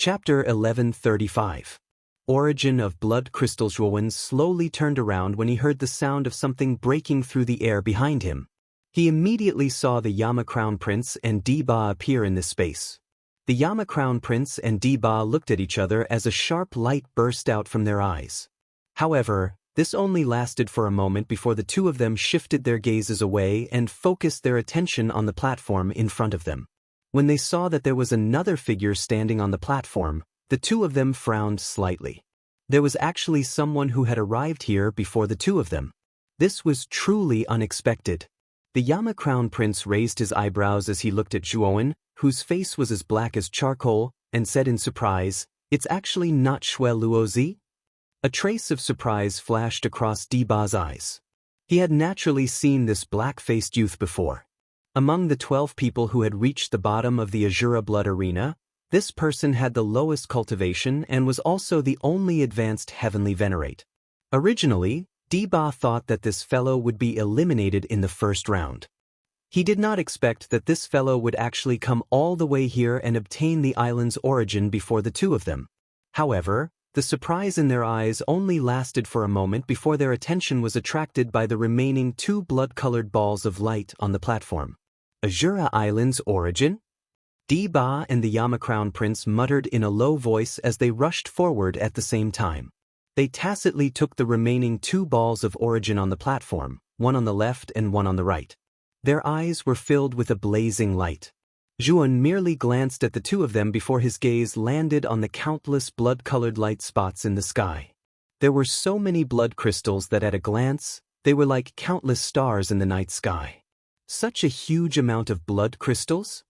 Chapter 1135. Origin of Blood Crystals. Zhuowen slowly turned around when he heard the sound of something breaking through the air behind him. He immediately saw the Yama Crown Prince and Diba appear in this space. The Yama Crown Prince and Diba looked at each other as a sharp light burst out from their eyes. However, this only lasted for a moment before the two of them shifted their gazes away and focused their attention on the platform in front of them. When they saw that there was another figure standing on the platform, the two of them frowned slightly. There was actually someone who had arrived here before the two of them. This was truly unexpected. The Yama Crown Prince raised his eyebrows as he looked at Zhuowen, whose face was as black as charcoal, and said in surprise, "It's actually not Shui Luozi?" A trace of surprise flashed across Diba's eyes. He had naturally seen this black-faced youth before. Among the 12 people who had reached the bottom of the Azura Blood Arena, this person had the lowest cultivation and was also the only advanced heavenly venerate. Originally, Diba thought that this fellow would be eliminated in the first round. He did not expect that this fellow would actually come all the way here and obtain the island's origin before the two of them. However, the surprise in their eyes only lasted for a moment before their attention was attracted by the remaining two blood-colored balls of light on the platform. Azura Island's origin? Diba and the Yama Crown Prince muttered in a low voice as they rushed forward at the same time. They tacitly took the remaining two balls of origin on the platform, one on the left and one on the right. Their eyes were filled with a blazing light. Zhuowen merely glanced at the two of them before his gaze landed on the countless blood-colored light spots in the sky. There were so many blood crystals that at a glance, they were like countless stars in the night sky. Such a huge amount of blood crystals?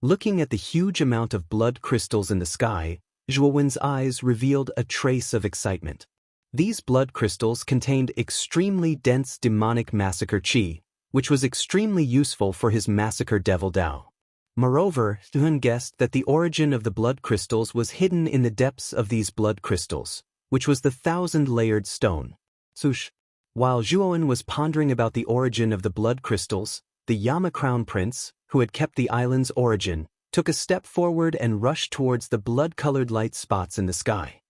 Looking at the huge amount of blood crystals in the sky, Zhuowen's eyes revealed a trace of excitement. These blood crystals contained extremely dense demonic massacre chi, which was extremely useful for his massacre devil Dao. Moreover, Zhuowen guessed that the origin of the blood crystals was hidden in the depths of these blood crystals, which was the 1,000-layered stone. Sush. While Zhuowen was pondering about the origin of the blood crystals, the Yama Crown Prince, who had kept the island's origin, took a step forward and rushed towards the blood-colored light spots in the sky.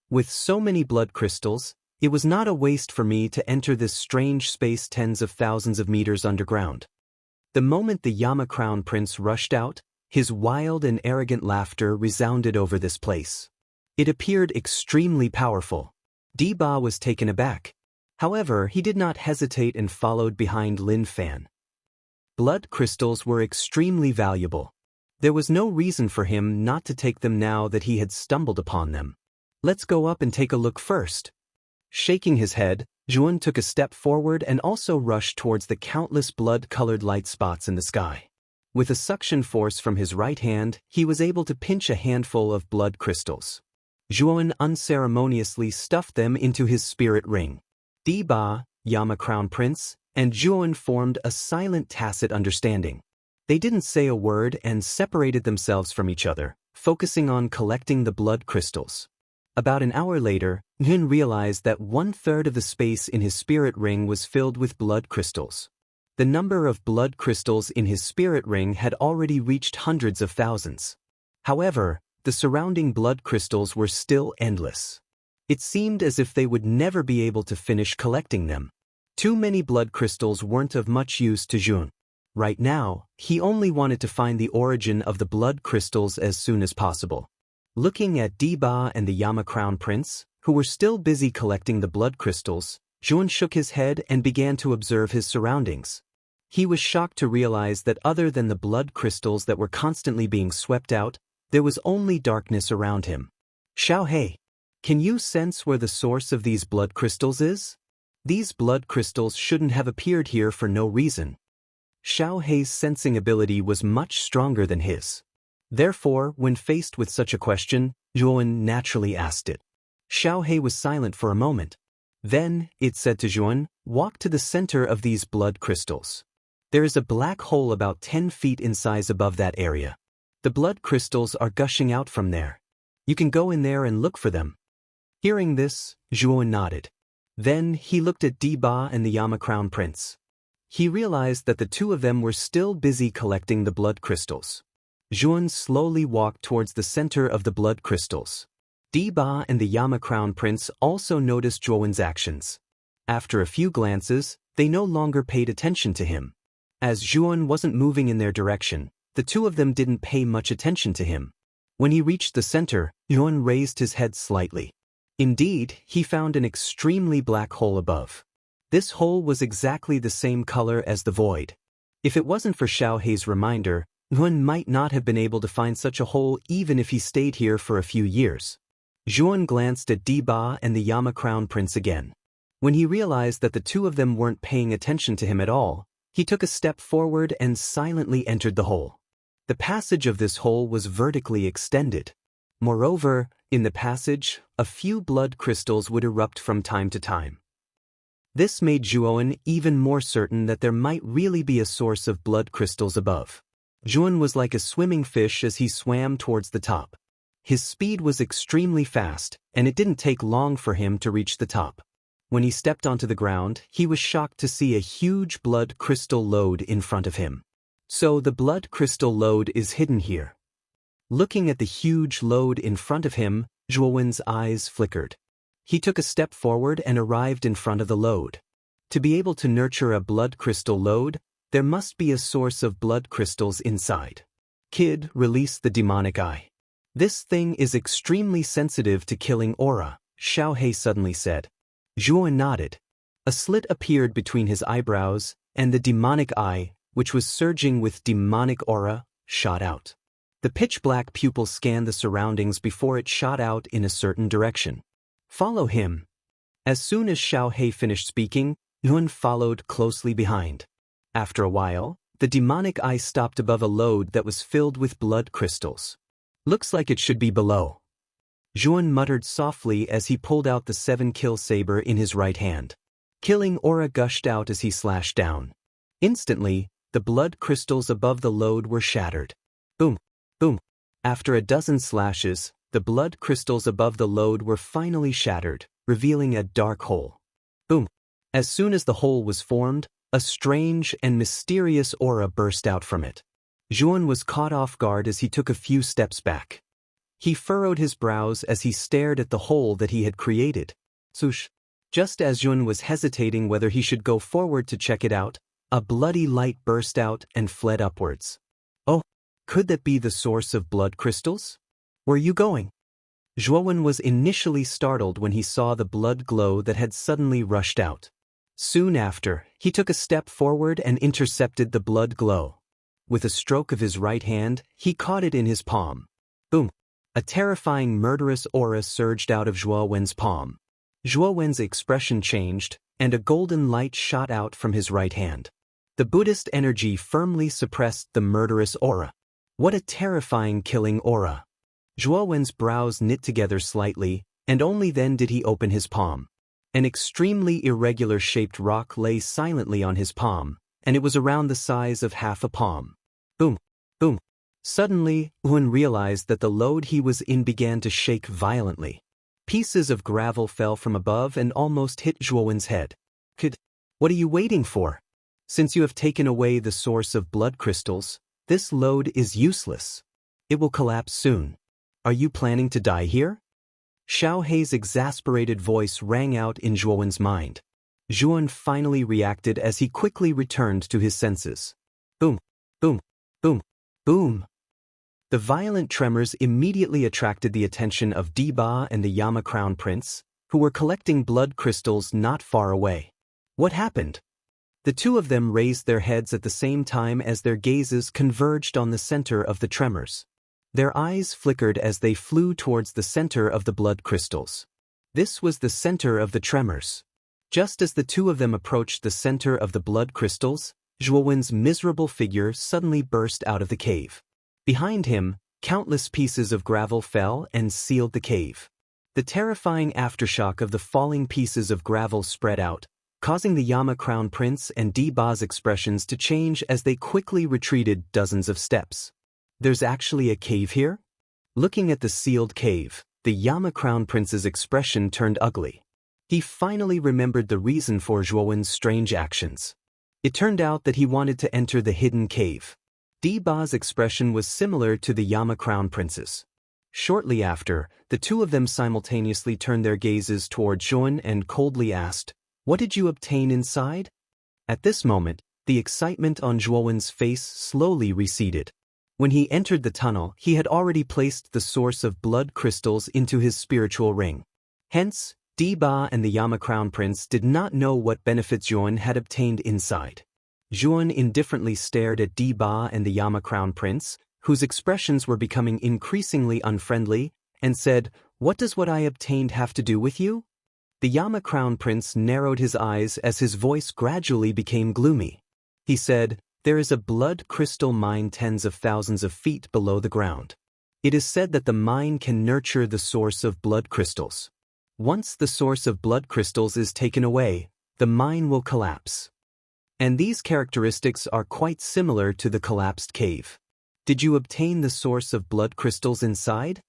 With so many blood crystals, it was not a waste for me to enter this strange space tens of thousands of meters underground. The moment the Yama Crown Prince rushed out, his wild and arrogant laughter resounded over this place. It appeared extremely powerful. Diba was taken aback. However, he did not hesitate and followed behind Lin Fan. Blood crystals were extremely valuable. There was no reason for him not to take them now that he had stumbled upon them. Let's go up and take a look first. Shaking his head, Zhuowen took a step forward and also rushed towards the countless blood-colored light spots in the sky. With a suction force from his right hand, he was able to pinch a handful of blood crystals. Zhuowen unceremoniously stuffed them into his spirit ring. Diba, Yama Crown Prince, and Zhuowen formed a silent tacit understanding. They didn't say a word and separated themselves from each other, focusing on collecting the blood crystals. About an hour later, Zhuowen realized that 1/3 of the space in his spirit ring was filled with blood crystals. The number of blood crystals in his spirit ring had already reached hundreds of thousands. However, the surrounding blood crystals were still endless. It seemed as if they would never be able to finish collecting them. Too many blood crystals weren't of much use to Zhuowen. Right now, he only wanted to find the origin of the blood crystals as soon as possible. Looking at Diba and the Yama Crown Prince, who were still busy collecting the blood crystals, Zhuowen shook his head and began to observe his surroundings. He was shocked to realize that other than the blood crystals that were constantly being swept out, there was only darkness around him. Xiaohei, can you sense where the source of these blood crystals is? These blood crystals shouldn't have appeared here for no reason. Xiaohei's sensing ability was much stronger than his. Therefore, when faced with such a question, Zhuowen naturally asked it. Xiaohei was silent for a moment. Then, it said to Zhuowen, "Walk to the center of these blood crystals. There is a black hole about 10 feet in size above that area. The blood crystals are gushing out from there. You can go in there and look for them." Hearing this, Zhuowen nodded. Then he looked at Diba and the Yama Crown Prince. He realized that the two of them were still busy collecting the blood crystals. Zhuan slowly walked towards the center of the blood crystals. Diba and the Yama Crown Prince also noticed Zhuowen's actions. After a few glances, they no longer paid attention to him. As Zhuan wasn't moving in their direction, the two of them didn't pay much attention to him. When he reached the center, Zhuan raised his head slightly. Indeed, he found an extremely black hole above. This hole was exactly the same color as the void. If it wasn't for Xiao Hei's reminder, Zhuan might not have been able to find such a hole even if he stayed here for a few years. Zhuan glanced at Diba and the Yama Crown Prince again. When he realized that the two of them weren't paying attention to him at all, he took a step forward and silently entered the hole. The passage of this hole was vertically extended. Moreover, in the passage, a few blood crystals would erupt from time to time. This made Zhuan even more certain that there might really be a source of blood crystals above. Zhuan was like a swimming fish as he swam towards the top. His speed was extremely fast, and it didn't take long for him to reach the top. When he stepped onto the ground, he was shocked to see a huge blood crystal lode in front of him. So the blood crystal lode is hidden here. Looking at the huge lode in front of him, Zhuowen's eyes flickered. He took a step forward and arrived in front of the lode. To be able to nurture a blood crystal lode, there must be a source of blood crystals inside. Kid, release the demonic eye. This thing is extremely sensitive to killing aura, Xiao Hei suddenly said. Zhuan nodded. A slit appeared between his eyebrows, and the demonic eye, which was surging with demonic aura, shot out. The pitch-black pupil scanned the surroundings before it shot out in a certain direction. Follow him. As soon as Xiao Hei finished speaking, Zhuan followed closely behind. After a while, the demonic eye stopped above a lode that was filled with blood crystals. Looks like it should be below. Zhuan muttered softly as he pulled out the 7-kill saber in his right hand. Killing aura gushed out as he slashed down. Instantly, the blood crystals above the lode were shattered. Boom, boom. After a dozen slashes, the blood crystals above the lode were finally shattered, revealing a dark hole. Boom. As soon as the hole was formed, a strange and mysterious aura burst out from it. Zhuan was caught off guard as he took a few steps back. He furrowed his brows as he stared at the hole that he had created. Swoosh! Just as Zhuan was hesitating whether he should go forward to check it out, a bloody light burst out and fled upwards. Oh, could that be the source of blood crystals? Where are you going? Zhuan was initially startled when he saw the blood glow that had suddenly rushed out. Soon after, he took a step forward and intercepted the blood glow. With a stroke of his right hand, he caught it in his palm. Boom! A terrifying murderous aura surged out of Zhuowen's palm. Zhuowen's expression changed, and a golden light shot out from his right hand. The Buddhist energy firmly suppressed the murderous aura. What a terrifying killing aura! Zhuowen's brows knit together slightly, and only then did he open his palm. An extremely irregular-shaped rock lay silently on his palm, and it was around the size of half a palm. Boom! Boom! Suddenly, Zhuan realized that the lode he was in began to shake violently. Pieces of gravel fell from above and almost hit Zhuowen's head. Kid, what are you waiting for? Since you have taken away the source of blood crystals, this lode is useless. It will collapse soon. Are you planning to die here? Xiao Hei's exasperated voice rang out in Zhuowen's mind. Zhuan finally reacted as he quickly returned to his senses. Boom! Boom! Boom! Boom! The violent tremors immediately attracted the attention of Diba and the Yama Crown Prince, who were collecting blood crystals not far away. What happened? The two of them raised their heads at the same time as their gazes converged on the center of the tremors. Their eyes flickered as they flew towards the center of the blood crystals. This was the center of the tremors. Just as the two of them approached the center of the blood crystals, Zhuowen's miserable figure suddenly burst out of the cave. Behind him, countless pieces of gravel fell and sealed the cave. The terrifying aftershock of the falling pieces of gravel spread out, causing the Yama Crown Prince and Diba's expressions to change as they quickly retreated dozens of steps. There's actually a cave here? Looking at the sealed cave, the Yama Crown Prince's expression turned ugly. He finally remembered the reason for Zhuowen's strange actions. It turned out that he wanted to enter the hidden cave. Diba's expression was similar to the Yama Crown Prince's. Shortly after, the two of them simultaneously turned their gazes toward Zhuan and coldly asked, "What did you obtain inside?" At this moment, the excitement on Zhuowen's face slowly receded. When he entered the tunnel, he had already placed the source of blood crystals into his spiritual ring. Hence, Diba and the Yama Crown Prince did not know what benefits Zhuan had obtained inside. Zhuan indifferently stared at Diba and the Yama Crown Prince, whose expressions were becoming increasingly unfriendly, and said, "What does what I obtained have to do with you?" The Yama Crown Prince narrowed his eyes as his voice gradually became gloomy. He said, "There is a blood crystal mine tens of thousands of feet below the ground. It is said that the mine can nurture the source of blood crystals. Once the source of blood crystals is taken away, the mine will collapse. And these characteristics are quite similar to the collapsed cave. Did you obtain the source of blood crystals inside?"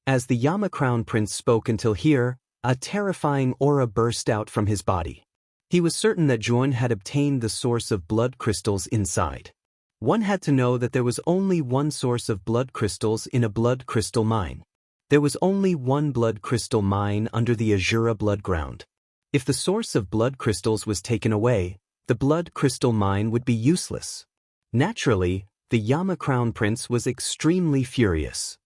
As the Yama Crown Prince spoke until here, a terrifying aura burst out from his body. He was certain that Zhuan had obtained the source of blood crystals inside. One had to know that there was only one source of blood crystals in a blood crystal mine. There was only one blood crystal mine under the Azura blood ground. If the source of blood crystals was taken away, the blood crystal mine would be useless. Naturally, the Yama Crown Prince was extremely furious.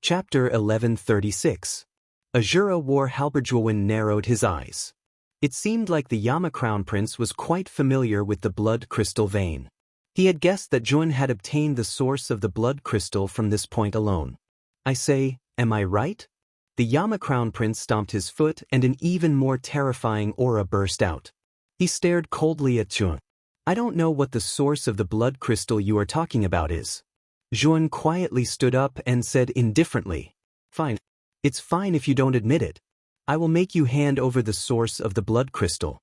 Chapter 1136. Azura War Halberjuan narrowed his eyes. It seemed like the Yama Crown Prince was quite familiar with the blood crystal vein. He had guessed that Zhuan had obtained the source of the blood crystal from this point alone. "I say, am I right?" The Yama Crown Prince stomped his foot and an even more terrifying aura burst out. He stared coldly at Zhuan. "I don't know what the source of the blood crystal you are talking about is." Zhuan quietly stood up and said indifferently, "Fine. It's fine if you don't admit it. I will make you hand over the source of the blood crystal."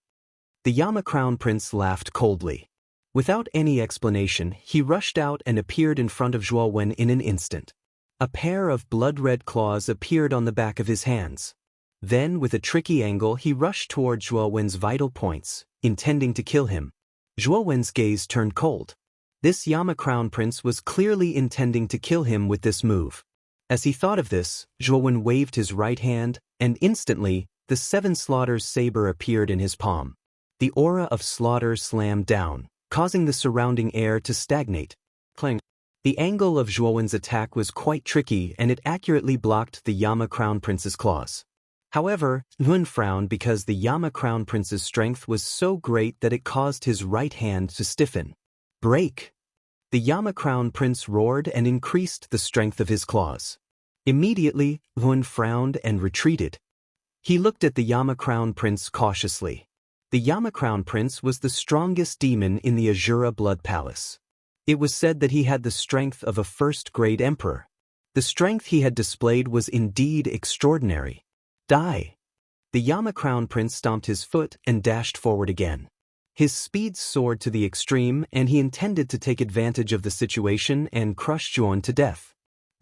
The Yama Crown Prince laughed coldly. Without any explanation, he rushed out and appeared in front of Zhuowen in an instant. A pair of blood-red claws appeared on the back of his hands. Then, with a tricky angle, he rushed toward Zhuowen's vital points, intending to kill him. Zhuowen's gaze turned cold. This Yama Crown Prince was clearly intending to kill him with this move. As he thought of this, Zhuowen waved his right hand, and instantly, the Seven Slaughters saber appeared in his palm. The aura of slaughter slammed down, causing the surrounding air to stagnate. Clang. The angle of Zhuowen's attack was quite tricky and it accurately blocked the Yama Crown Prince's claws. However, Zhuan frowned because the Yama Crown Prince's strength was so great that it caused his right hand to stiffen. "Break!" The Yama Crown Prince roared and increased the strength of his claws. Immediately, Zhuan frowned and retreated. He looked at the Yama Crown Prince cautiously. The Yama Crown Prince was the strongest demon in the Azura Blood Palace. It was said that he had the strength of a first-grade emperor. The strength he had displayed was indeed extraordinary. "Die!" The Yama Crown Prince stomped his foot and dashed forward again. His speed soared to the extreme and he intended to take advantage of the situation and crush Zhuan to death.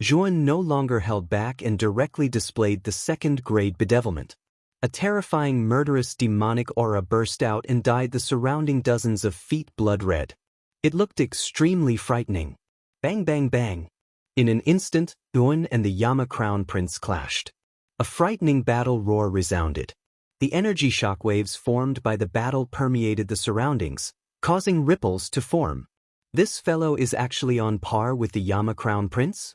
Zhuan no longer held back and directly displayed the second-grade bedevilment. A terrifying murderous demonic aura burst out and dyed the surrounding dozens of feet blood red. It looked extremely frightening. Bang bang bang. In an instant, Zhuan and the Yama Crown Prince clashed. A frightening battle roar resounded. The energy shockwaves formed by the battle permeated the surroundings, causing ripples to form. "This fellow is actually on par with the Yama Crown Prince?"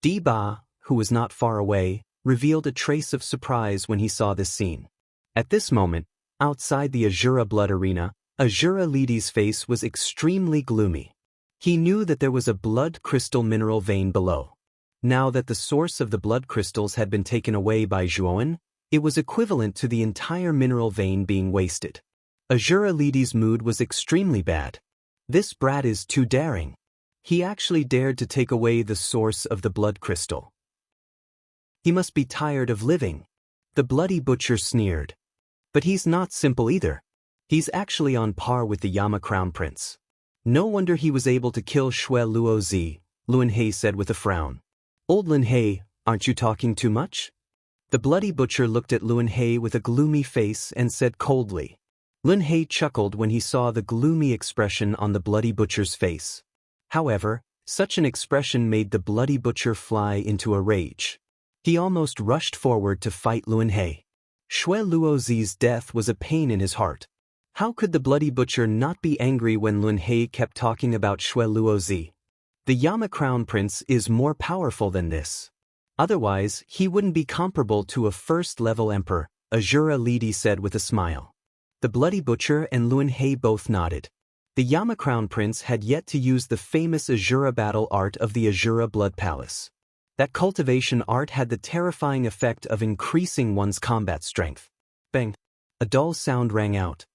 Diba, who was not far away, revealed a trace of surprise when he saw this scene. At this moment, outside the Azura Blood Arena, Azura Lidi's face was extremely gloomy. He knew that there was a blood crystal mineral vein below. Now that the source of the blood crystals had been taken away by Zhuowen, it was equivalent to the entire mineral vein being wasted. Azura Lidi's mood was extremely bad. This brat is too daring. He actually dared to take away the source of the blood crystal. He must be tired of living. The bloody butcher sneered. But he's not simple either. He's actually on par with the Yama Crown Prince. No wonder he was able to kill Shui Luozi, Luanhei said with a frown. "Old Luanhei, aren't you talking too much?" The bloody butcher looked at Luanhei with a gloomy face and said coldly, Lun He chuckled when he saw the gloomy expression on the Bloody Butcher's face. However, such an expression made the Bloody Butcher fly into a rage. He almost rushed forward to fight Lun He. Shui Luozi's death was a pain in his heart. How could the Bloody Butcher not be angry when Lun He kept talking about Shui Luozi? The Yama Crown Prince is more powerful than this. Otherwise, he wouldn't be comparable to a first-level emperor, Azura Lidi said with a smile. The Bloody Butcher and Lun He both nodded. The Yama Crown Prince had yet to use the famous Azura battle art of the Azura Blood Palace. That cultivation art had the terrifying effect of increasing one's combat strength. Bang! A dull sound rang out.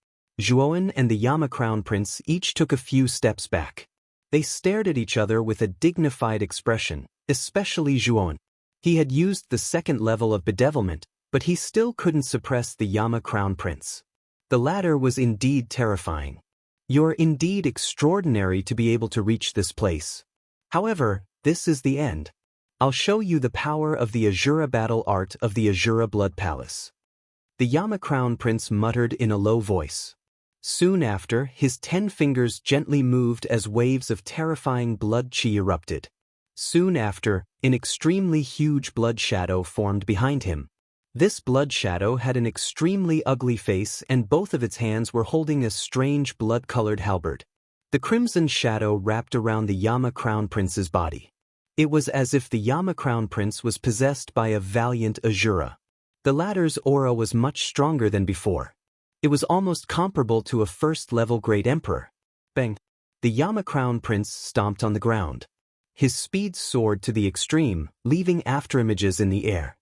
Zhuowen and the Yama Crown Prince each took a few steps back. They stared at each other with a dignified expression, especially Zhuowen. He had used the second level of bedevilment, but he still couldn't suppress the Yama Crown Prince. The latter was indeed terrifying. You're indeed extraordinary to be able to reach this place. However, this is the end. I'll show you the power of the Azura battle art of the Azura Blood Palace. The Yama Crown Prince muttered in a low voice. Soon after, his 10 fingers gently moved as waves of terrifying blood chi erupted. Soon after, an extremely huge blood shadow formed behind him. This blood shadow had an extremely ugly face and both of its hands were holding a strange blood-colored halberd. The crimson shadow wrapped around the Yama Crown Prince's body. It was as if the Yama Crown Prince was possessed by a valiant Azura. The latter's aura was much stronger than before. It was almost comparable to a first-level Great Emperor. Bang! The Yama Crown Prince stomped on the ground. His speed soared to the extreme, leaving afterimages in the air.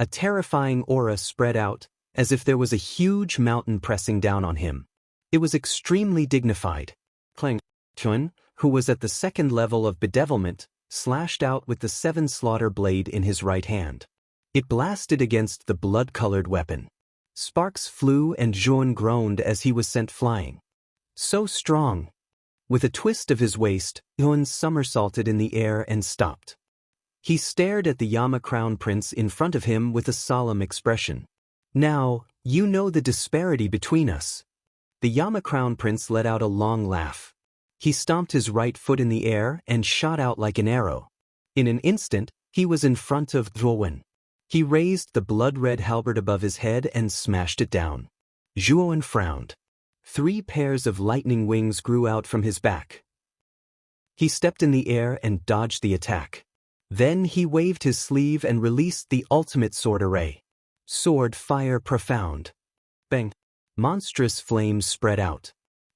A terrifying aura spread out, as if there was a huge mountain pressing down on him. It was extremely dignified. Clang! Chun, who was at the second level of bedevilment, slashed out with the 7 slaughter blade in his right hand. It blasted against the blood-colored weapon. Sparks flew and Zhuowen groaned as he was sent flying. So strong! With a twist of his waist, Zhuowen somersaulted in the air and stopped. He stared at the Yama Crown Prince in front of him with a solemn expression. Now, you know the disparity between us. The Yama Crown Prince let out a long laugh. He stomped his right foot in the air and shot out like an arrow. In an instant, he was in front of Zhuowen. He raised the blood-red halberd above his head and smashed it down. Zhuowen frowned. 3 pairs of lightning wings grew out from his back. He stepped in the air and dodged the attack. Then he waved his sleeve and released the ultimate sword array. Sword fire profound. Bang! Monstrous flames spread out.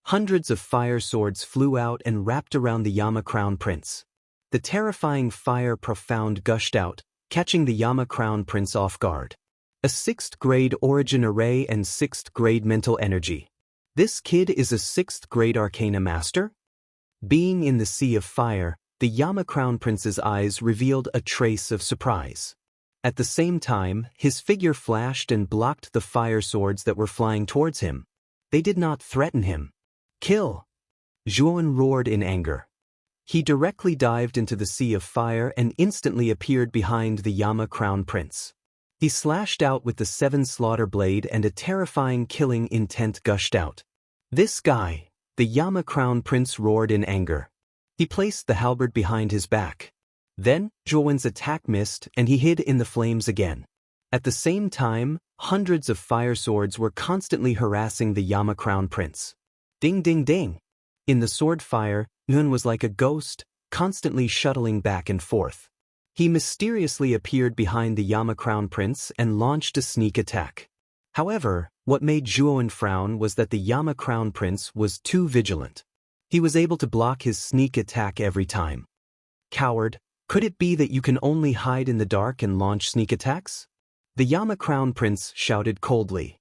Hundreds of fire swords flew out and wrapped around the Yama Crown Prince. The terrifying fire profound gushed out, catching the Yama Crown Prince off guard. A 6th grade origin array and 6th grade mental energy. This kid is a 6th grade arcana master? Being in the sea of fire, the Yama Crown Prince's eyes revealed a trace of surprise. At the same time, his figure flashed and blocked the fire swords that were flying towards him. They did not threaten him. Kill! Zhuowen roared in anger. He directly dived into the sea of fire and instantly appeared behind the Yama Crown Prince. He slashed out with the 7 slaughter blade and a terrifying killing intent gushed out. This guy! The Yama Crown Prince roared in anger. He placed the halberd behind his back. Then, Zhuowen's attack missed and he hid in the flames again. At the same time, hundreds of fire swords were constantly harassing the Yama Crown Prince. Ding ding ding! In the sword fire, Yun was like a ghost, constantly shuttling back and forth. He mysteriously appeared behind the Yama Crown Prince and launched a sneak attack. However, what made Zhuowen frown was that the Yama Crown Prince was too vigilant. He was able to block his sneak attack every time. Coward, could it be that you can only hide in the dark and launch sneak attacks? The Yama Crown Prince shouted coldly.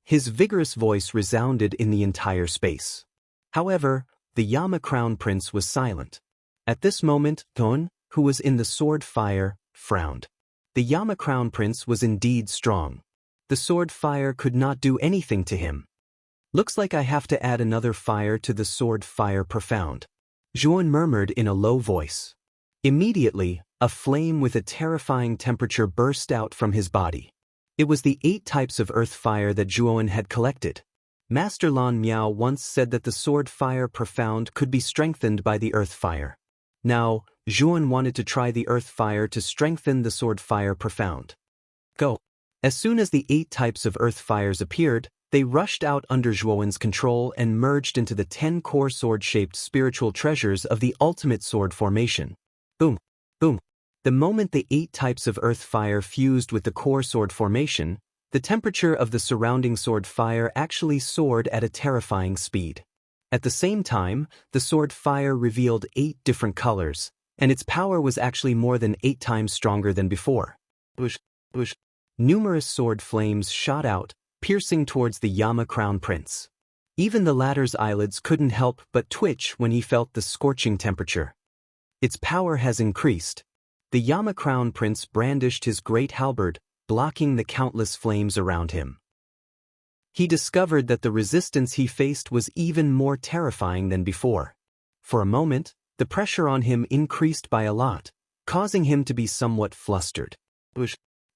His vigorous voice resounded in the entire space. However, the Yama Crown Prince was silent. At this moment, Ton, who was in the sword fire, frowned. The Yama Crown Prince was indeed strong. The sword fire could not do anything to him. Looks like I have to add another fire to the sword fire profound. Zhuowen murmured in a low voice. Immediately, a flame with a terrifying temperature burst out from his body. It was the 8 types of earth fire that Zhuowen had collected. Master Lan Miao once said that the sword fire profound could be strengthened by the earth fire. Now, Zhuan wanted to try the earth fire to strengthen the sword fire profound. Go. As soon as the 8 types of earth fires appeared, they rushed out under Zhuowen's control and merged into the 10 core sword-shaped spiritual treasures of the ultimate sword formation. Boom. Boom. The moment the 8 types of earth fire fused with the core sword formation, the temperature of the surrounding sword fire actually soared at a terrifying speed. At the same time, the sword fire revealed 8 different colors, and its power was actually more than 8 times stronger than before. Bush, bush. Numerous sword flames shot out, piercing towards the Yama Crown Prince. Even the latter's eyelids couldn't help but twitch when he felt the scorching temperature. Its power has increased. The Yama Crown Prince brandished his great halberd, blocking the countless flames around him. He discovered that the resistance he faced was even more terrifying than before. For a moment, the pressure on him increased by a lot, causing him to be somewhat flustered.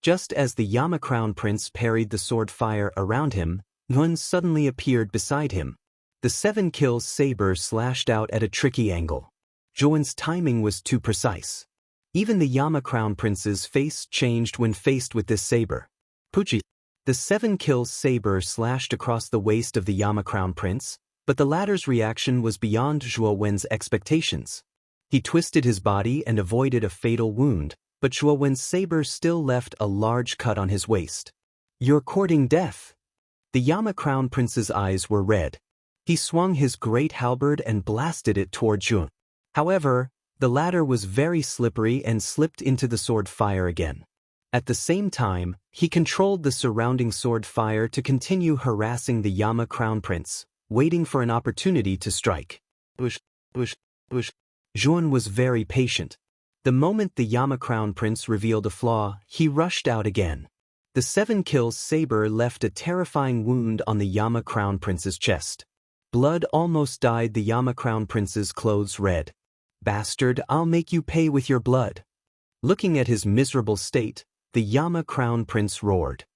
Just as the Yama Crown Prince parried the sword fire around him, Nguyen suddenly appeared beside him. The 7 kills saber slashed out at a tricky angle. Zhuan's timing was too precise. Even the Yama Crown Prince's face changed when faced with this saber. Puchi. The 7 kills saber slashed across the waist of the Yama Crown Prince, but the latter's reaction was beyond Zhuo Wen's expectations. He twisted his body and avoided a fatal wound, but Zhuo Wen's saber still left a large cut on his waist. "You're courting death." The Yama Crown Prince's eyes were red. He swung his great halberd and blasted it toward Zhuan. However, the latter was very slippery and slipped into the sword fire again. At the same time, he controlled the surrounding sword fire to continue harassing the Yama Crown Prince, waiting for an opportunity to strike. Zhuan was very patient. The moment the Yama Crown Prince revealed a flaw, he rushed out again. The 7 kills saber left a terrifying wound on the Yama Crown Prince's chest. Blood almost dyed the Yama Crown Prince's clothes red. "Bastard, I'll make you pay with your blood." Looking at his miserable state, the Yama Crown Prince roared.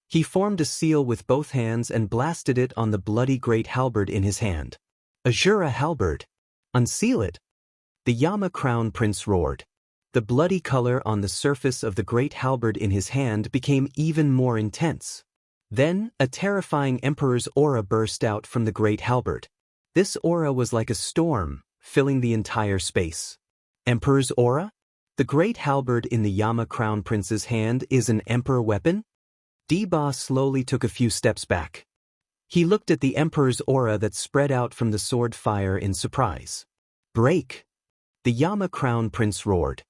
He formed a seal with both hands and blasted it on the bloody great halberd in his hand. "Azura halberd! Unseal it!" The Yama Crown Prince roared. The bloody color on the surface of the great halberd in his hand became even more intense. Then, a terrifying Emperor's aura burst out from the great halberd. This aura was like a storm, filling the entire space. Emperor's aura? The great halberd in the Yama Crown Prince's hand is an Emperor weapon? Ba slowly took a few steps back. He looked at the Emperor's aura that spread out from the sword fire in surprise. "Break!" The Yama Crown Prince roared.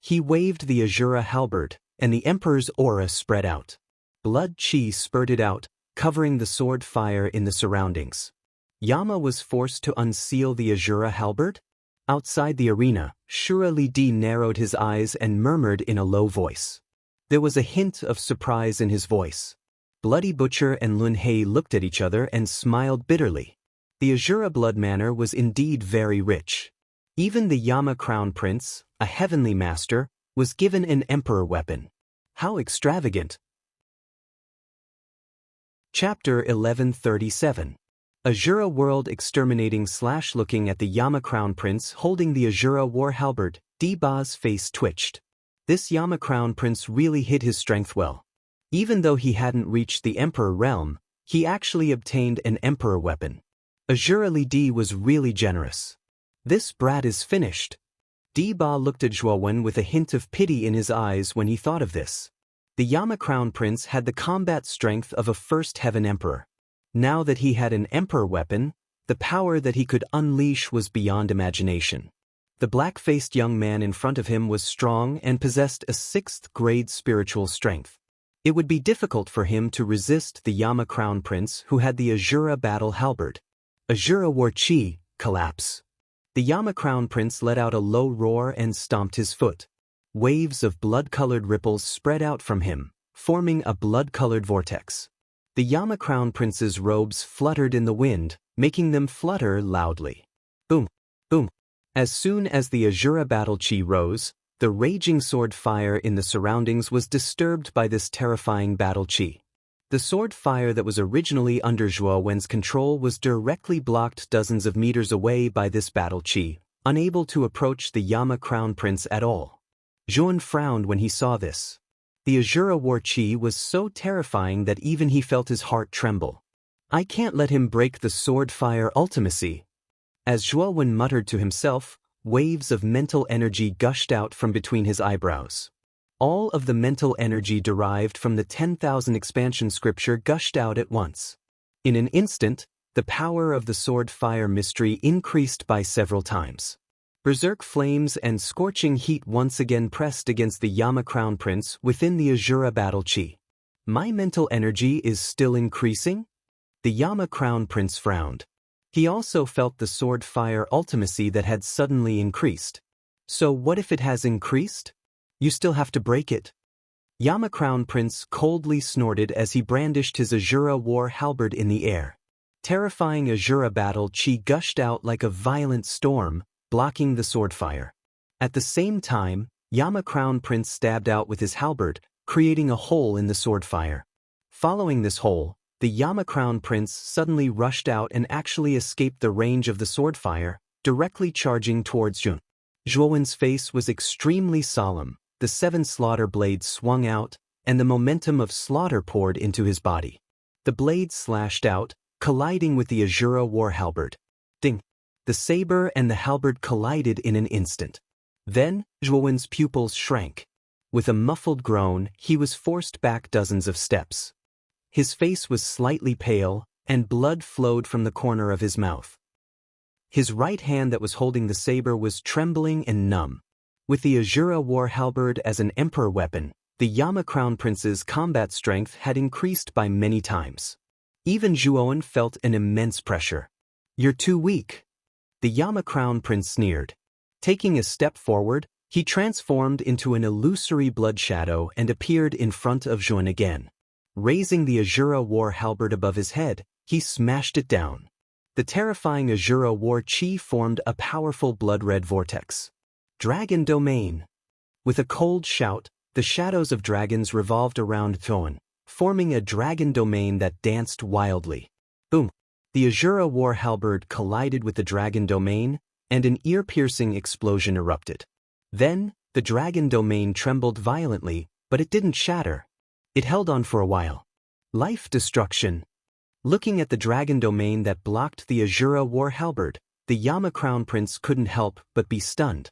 He waved the Azura halberd, and the Emperor's aura spread out. Blood chi spurted out, covering the sword fire in the surroundings. Yama was forced to unseal the Azura halberd? Outside the arena, Shura Li Di narrowed his eyes and murmured in a low voice. There was a hint of surprise in his voice. Bloody Butcher and Lun Hei looked at each other and smiled bitterly. The Azura blood manor was indeed very rich. Even the Yama Crown Prince, a heavenly master, was given an emperor weapon. How extravagant! Chapter 1137. Azura World exterminating / looking at the Yama Crown Prince holding the Azura war halberd, Ba's face twitched. This Yama Crown Prince really hid his strength well. Even though he hadn't reached the Emperor realm, he actually obtained an Emperor weapon. Azura Li Di was really generous. "This brat is finished." Ba looked at Zhuowen with a hint of pity in his eyes when he thought of this. The Yama Crown Prince had the combat strength of a first heaven emperor. Now that he had an emperor weapon, the power that he could unleash was beyond imagination. The black-faced young man in front of him was strong and possessed a 6th-grade spiritual strength. It would be difficult for him to resist the Yama Crown Prince who had the Azura battle halberd. Azura War Chi, collapse. The Yama Crown Prince let out a low roar and stomped his foot. Waves of blood-colored ripples spread out from him, forming a blood-colored vortex. The Yama Crown Prince's robes fluttered in the wind, making them flutter loudly. Boom! Boom! As soon as the Azura battle chi rose, the raging sword fire in the surroundings was disturbed by this terrifying battle chi. The sword fire that was originally under Zhuo Wen's control was directly blocked dozens of meters away by this battle chi, unable to approach the Yama Crown Prince at all. Zhuo Wen frowned when he saw this. The Azura War Chi was so terrifying that even he felt his heart tremble. I can't let him break the sword fire ultimacy. As Zhuo Wen muttered to himself, waves of mental energy gushed out from between his eyebrows. All of the mental energy derived from the 10,000 expansion scripture gushed out at once. In an instant, the power of the sword fire mystery increased by several times. Berserk flames and scorching heat once again pressed against the Yama Crown Prince within the Azura battle chi. My mental energy is still increasing? The Yama Crown Prince frowned. He also felt the sword fire ultimacy that had suddenly increased. So what if it has increased? You still have to break it. Yama Crown Prince coldly snorted as he brandished his Azura war halberd in the air. Terrifying Azura battle chi gushed out like a violent storm, blocking the sword fire. At the same time, Yama Crown Prince stabbed out with his halberd, creating a hole in the sword fire. Following this hole, the Yama Crown Prince suddenly rushed out and actually escaped the range of the sword fire, directly charging towards Zhuo. Zhuo Wen's face was extremely solemn. The 7 slaughter blades swung out, and the momentum of slaughter poured into his body. The blades slashed out, colliding with the Azura war halberd. Ding! The saber and the halberd collided in an instant. Then, Zhuo Wen's pupils shrank. With a muffled groan, he was forced back dozens of steps. His face was slightly pale, and blood flowed from the corner of his mouth. His right hand that was holding the saber was trembling and numb. With the Azura war halberd as an emperor weapon, the Yama Crown Prince's combat strength had increased by many times. Even Zhuo Wen felt an immense pressure. You're too weak. The Yama Crown Prince sneered. Taking a step forward, he transformed into an illusory blood shadow and appeared in front of Zhuo Wen again. Raising the Azura war halberd above his head, he smashed it down. The terrifying Azura war chi formed a powerful blood-red vortex. Dragon Domain. With a cold shout, the shadows of dragons revolved around Zhuo Wen, forming a dragon domain that danced wildly. Boom! The Azura war halberd collided with the dragon domain, and an ear-piercing explosion erupted. Then, the dragon domain trembled violently, but it didn't shatter. It held on for a while. Life destruction. Looking at the dragon domain that blocked the Azura war halberd, the Yama Crown Prince couldn't help but be stunned.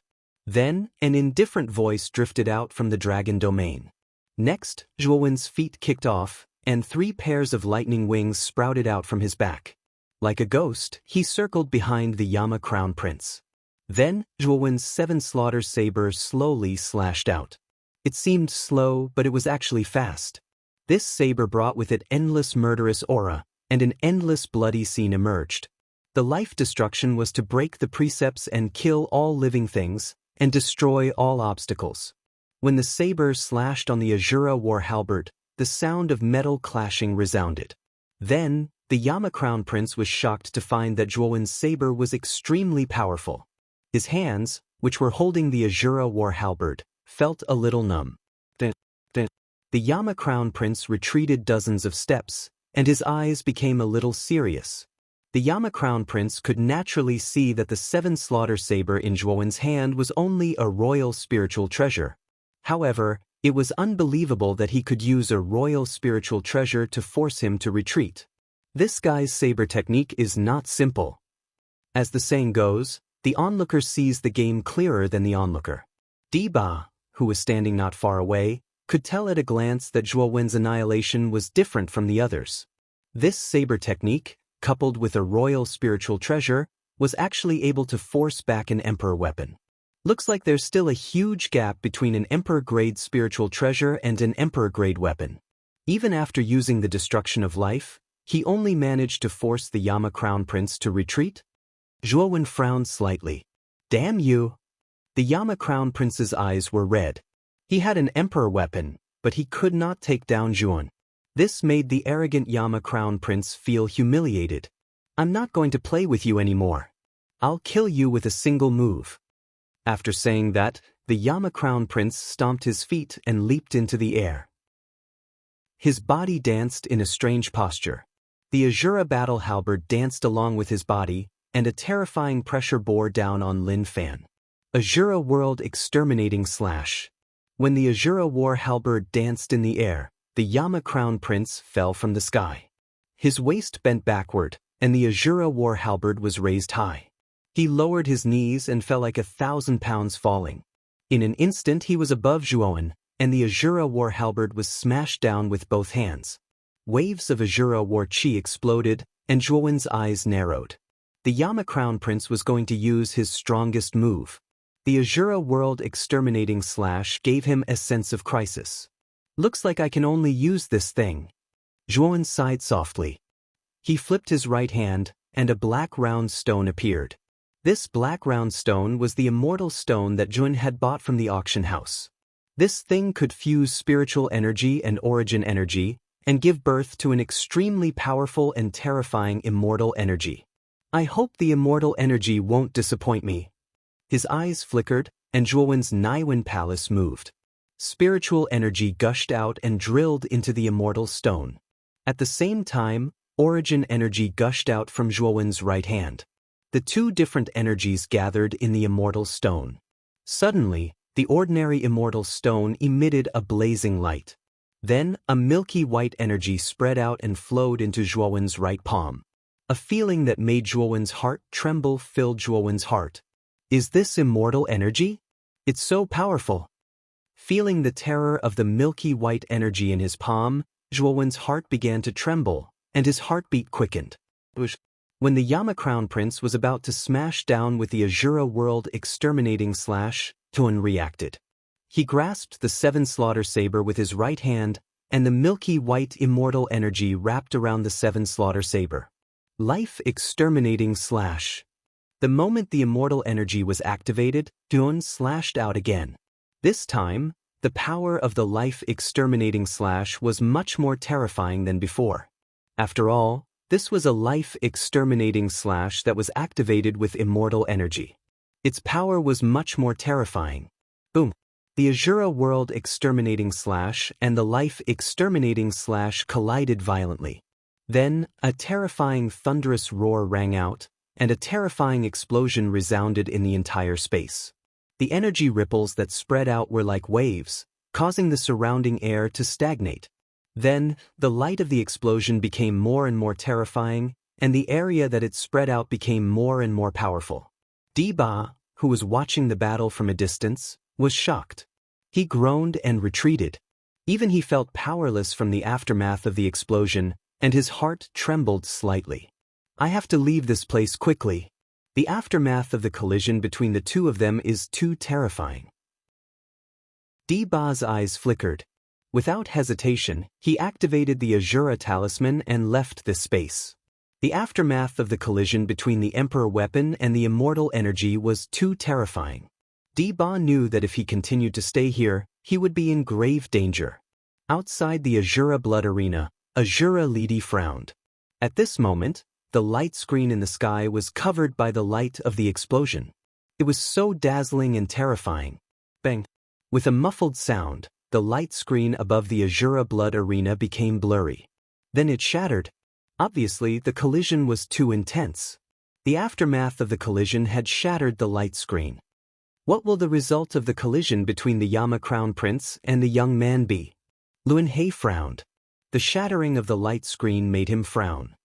Then, an indifferent voice drifted out from the dragon domain. Next, Zhuo Wen's feet kicked off, and 3 pairs of lightning wings sprouted out from his back. Like a ghost, he circled behind the Yama Crown Prince. Then, Zhuo Wen's 7 slaughter saber slowly slashed out. It seemed slow, but it was actually fast. This saber brought with it endless murderous aura, and an endless bloody scene emerged. The life destruction was to break the precepts and kill all living things, and destroy all obstacles. When the saber slashed on the Azura war halberd, the sound of metal clashing resounded. Then, the Yama Crown Prince was shocked to find that Zhuo Wen's saber was extremely powerful. His hands, which were holding the Azura war halberd, felt a little numb. The Yama Crown Prince retreated dozens of steps, and his eyes became a little serious. The Yama Crown Prince could naturally see that the 7 slaughter saber in Zhuo Wen's hand was only a royal spiritual treasure. However, it was unbelievable that he could use a royal spiritual treasure to force him to retreat. This guy's saber technique is not simple. As the saying goes, the onlooker sees the game clearer than the onlooker. Diba, who was standing not far away, could tell at a glance that Zhuo Wen's annihilation was different from the others. This saber technique, coupled with a royal spiritual treasure, was actually able to force back an emperor weapon. Looks like there's still a huge gap between an emperor-grade spiritual treasure and an emperor-grade weapon. Even after using the destruction of life, he only managed to force the Yama Crown Prince to retreat? Zhuo Wen frowned slightly. Damn you! The Yama Crown Prince's eyes were red. He had an emperor weapon, but he could not take down Zhuo Wen. This made the arrogant Yama Crown Prince feel humiliated. I'm not going to play with you anymore. I'll kill you with a single move. After saying that, the Yama Crown Prince stomped his feet and leaped into the air. His body danced in a strange posture. The Azura battle halberd danced along with his body, and a terrifying pressure bore down on Lin Fan. Azura World Exterminating Slash. When the Azura war halberd danced in the air, the Yama Crown Prince fell from the sky. His waist bent backward, and the Azura war halberd was raised high. He lowered his knees and fell like 1,000 pounds falling. In an instant he was above Zhuowen, and the Azura war halberd was smashed down with both hands. Waves of Azura war chi exploded, and Zhuowen's eyes narrowed. The Yama Crown Prince was going to use his strongest move. The Azura World Exterminating Slash gave him a sense of crisis. Looks like I can only use this thing. Zhuowen sighed softly. He flipped his right hand, and a black round stone appeared. This black round stone was the immortal stone that Jun had bought from the auction house. This thing could fuse spiritual energy and origin energy, and give birth to an extremely powerful and terrifying immortal energy. I hope the immortal energy won't disappoint me. His eyes flickered, and Zhuowen's Naiwen Palace moved. Spiritual energy gushed out and drilled into the immortal stone. At the same time, origin energy gushed out from Zhuowen's right hand. The two different energies gathered in the immortal stone. Suddenly, the ordinary immortal stone emitted a blazing light. Then, a milky white energy spread out and flowed into Zhuowen's right palm. A feeling that made Zhuowen's heart tremble filled Zhuowen's heart. Is this immortal energy? It's so powerful. Feeling the terror of the milky white energy in his palm, Zhuowen's heart began to tremble, and his heartbeat quickened. When the Yama Crown Prince was about to smash down with the Azura World Exterminating Slash, Tuan reacted. He grasped the seven slaughter saber with his right hand, and the milky white immortal energy wrapped around the seven slaughter saber. Life Exterminating Slash. The moment the immortal energy was activated, Tuan slashed out again. This time, the power of the Life Exterminating Slash was much more terrifying than before. After all, this was a Life Exterminating Slash that was activated with immortal energy. Its power was much more terrifying. Boom! The Azura World Exterminating Slash and the Life Exterminating Slash collided violently. Then, a terrifying thunderous roar rang out, and a terrifying explosion resounded in the entire space. The energy ripples that spread out were like waves, causing the surrounding air to stagnate. Then, the light of the explosion became more and more terrifying, and the area that it spread out became more and more powerful. Diba, who was watching the battle from a distance, was shocked. He groaned and retreated. Even he felt powerless from the aftermath of the explosion, and his heart trembled slightly. I have to leave this place quickly. The aftermath of the collision between the two of them is too terrifying. Diba's eyes flickered. Without hesitation, he activated the Azura talisman and left this space. The aftermath of the collision between the Emperor weapon and the immortal energy was too terrifying. Diba knew that if he continued to stay here, he would be in grave danger. Outside the Azura blood arena, Azura Lidi frowned. At this moment, the light screen in the sky was covered by the light of the explosion. It was so dazzling and terrifying. Bang! With a muffled sound, the light screen above the Azura blood arena became blurry. Then it shattered. Obviously, the collision was too intense. The aftermath of the collision had shattered the light screen. What will the result of the collision between the Yama Crown Prince and the young man be? Luan He frowned. The shattering of the light screen made him frown.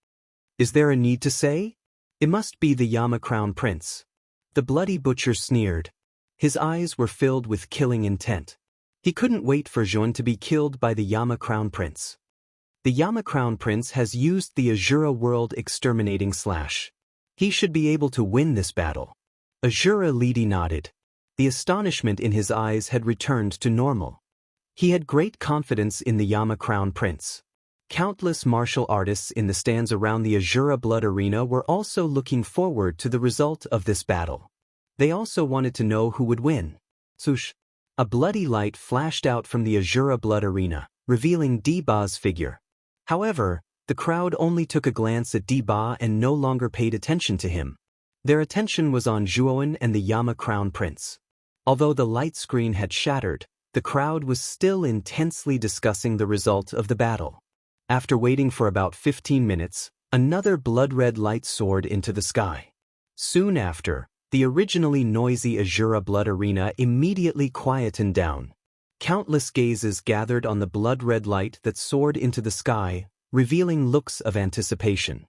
Is there a need to say? It must be the Yama Crown Prince. The bloody butcher sneered. His eyes were filled with killing intent. He couldn't wait for Jun to be killed by the Yama Crown Prince. The Yama Crown Prince has used the Azura World Exterminating Slash. He should be able to win this battle. Azura Lidi nodded. The astonishment in his eyes had returned to normal. He had great confidence in the Yama Crown Prince. Countless martial artists in the stands around the Azura Blood Arena were also looking forward to the result of this battle. They also wanted to know who would win. Swoosh! A bloody light flashed out from the Azura Blood Arena, revealing Diba's figure. However, the crowd only took a glance at Diba and no longer paid attention to him. Their attention was on Zhuowen and the Yama Crown Prince. Although the light screen had shattered, The crowd was still intensely discussing the result of the battle. After waiting for about 15 minutes, another blood-red light soared into the sky. Soon after, the originally noisy Azura Blood Arena immediately quietened down. Countless gazes gathered on the blood-red light that soared into the sky, revealing looks of anticipation.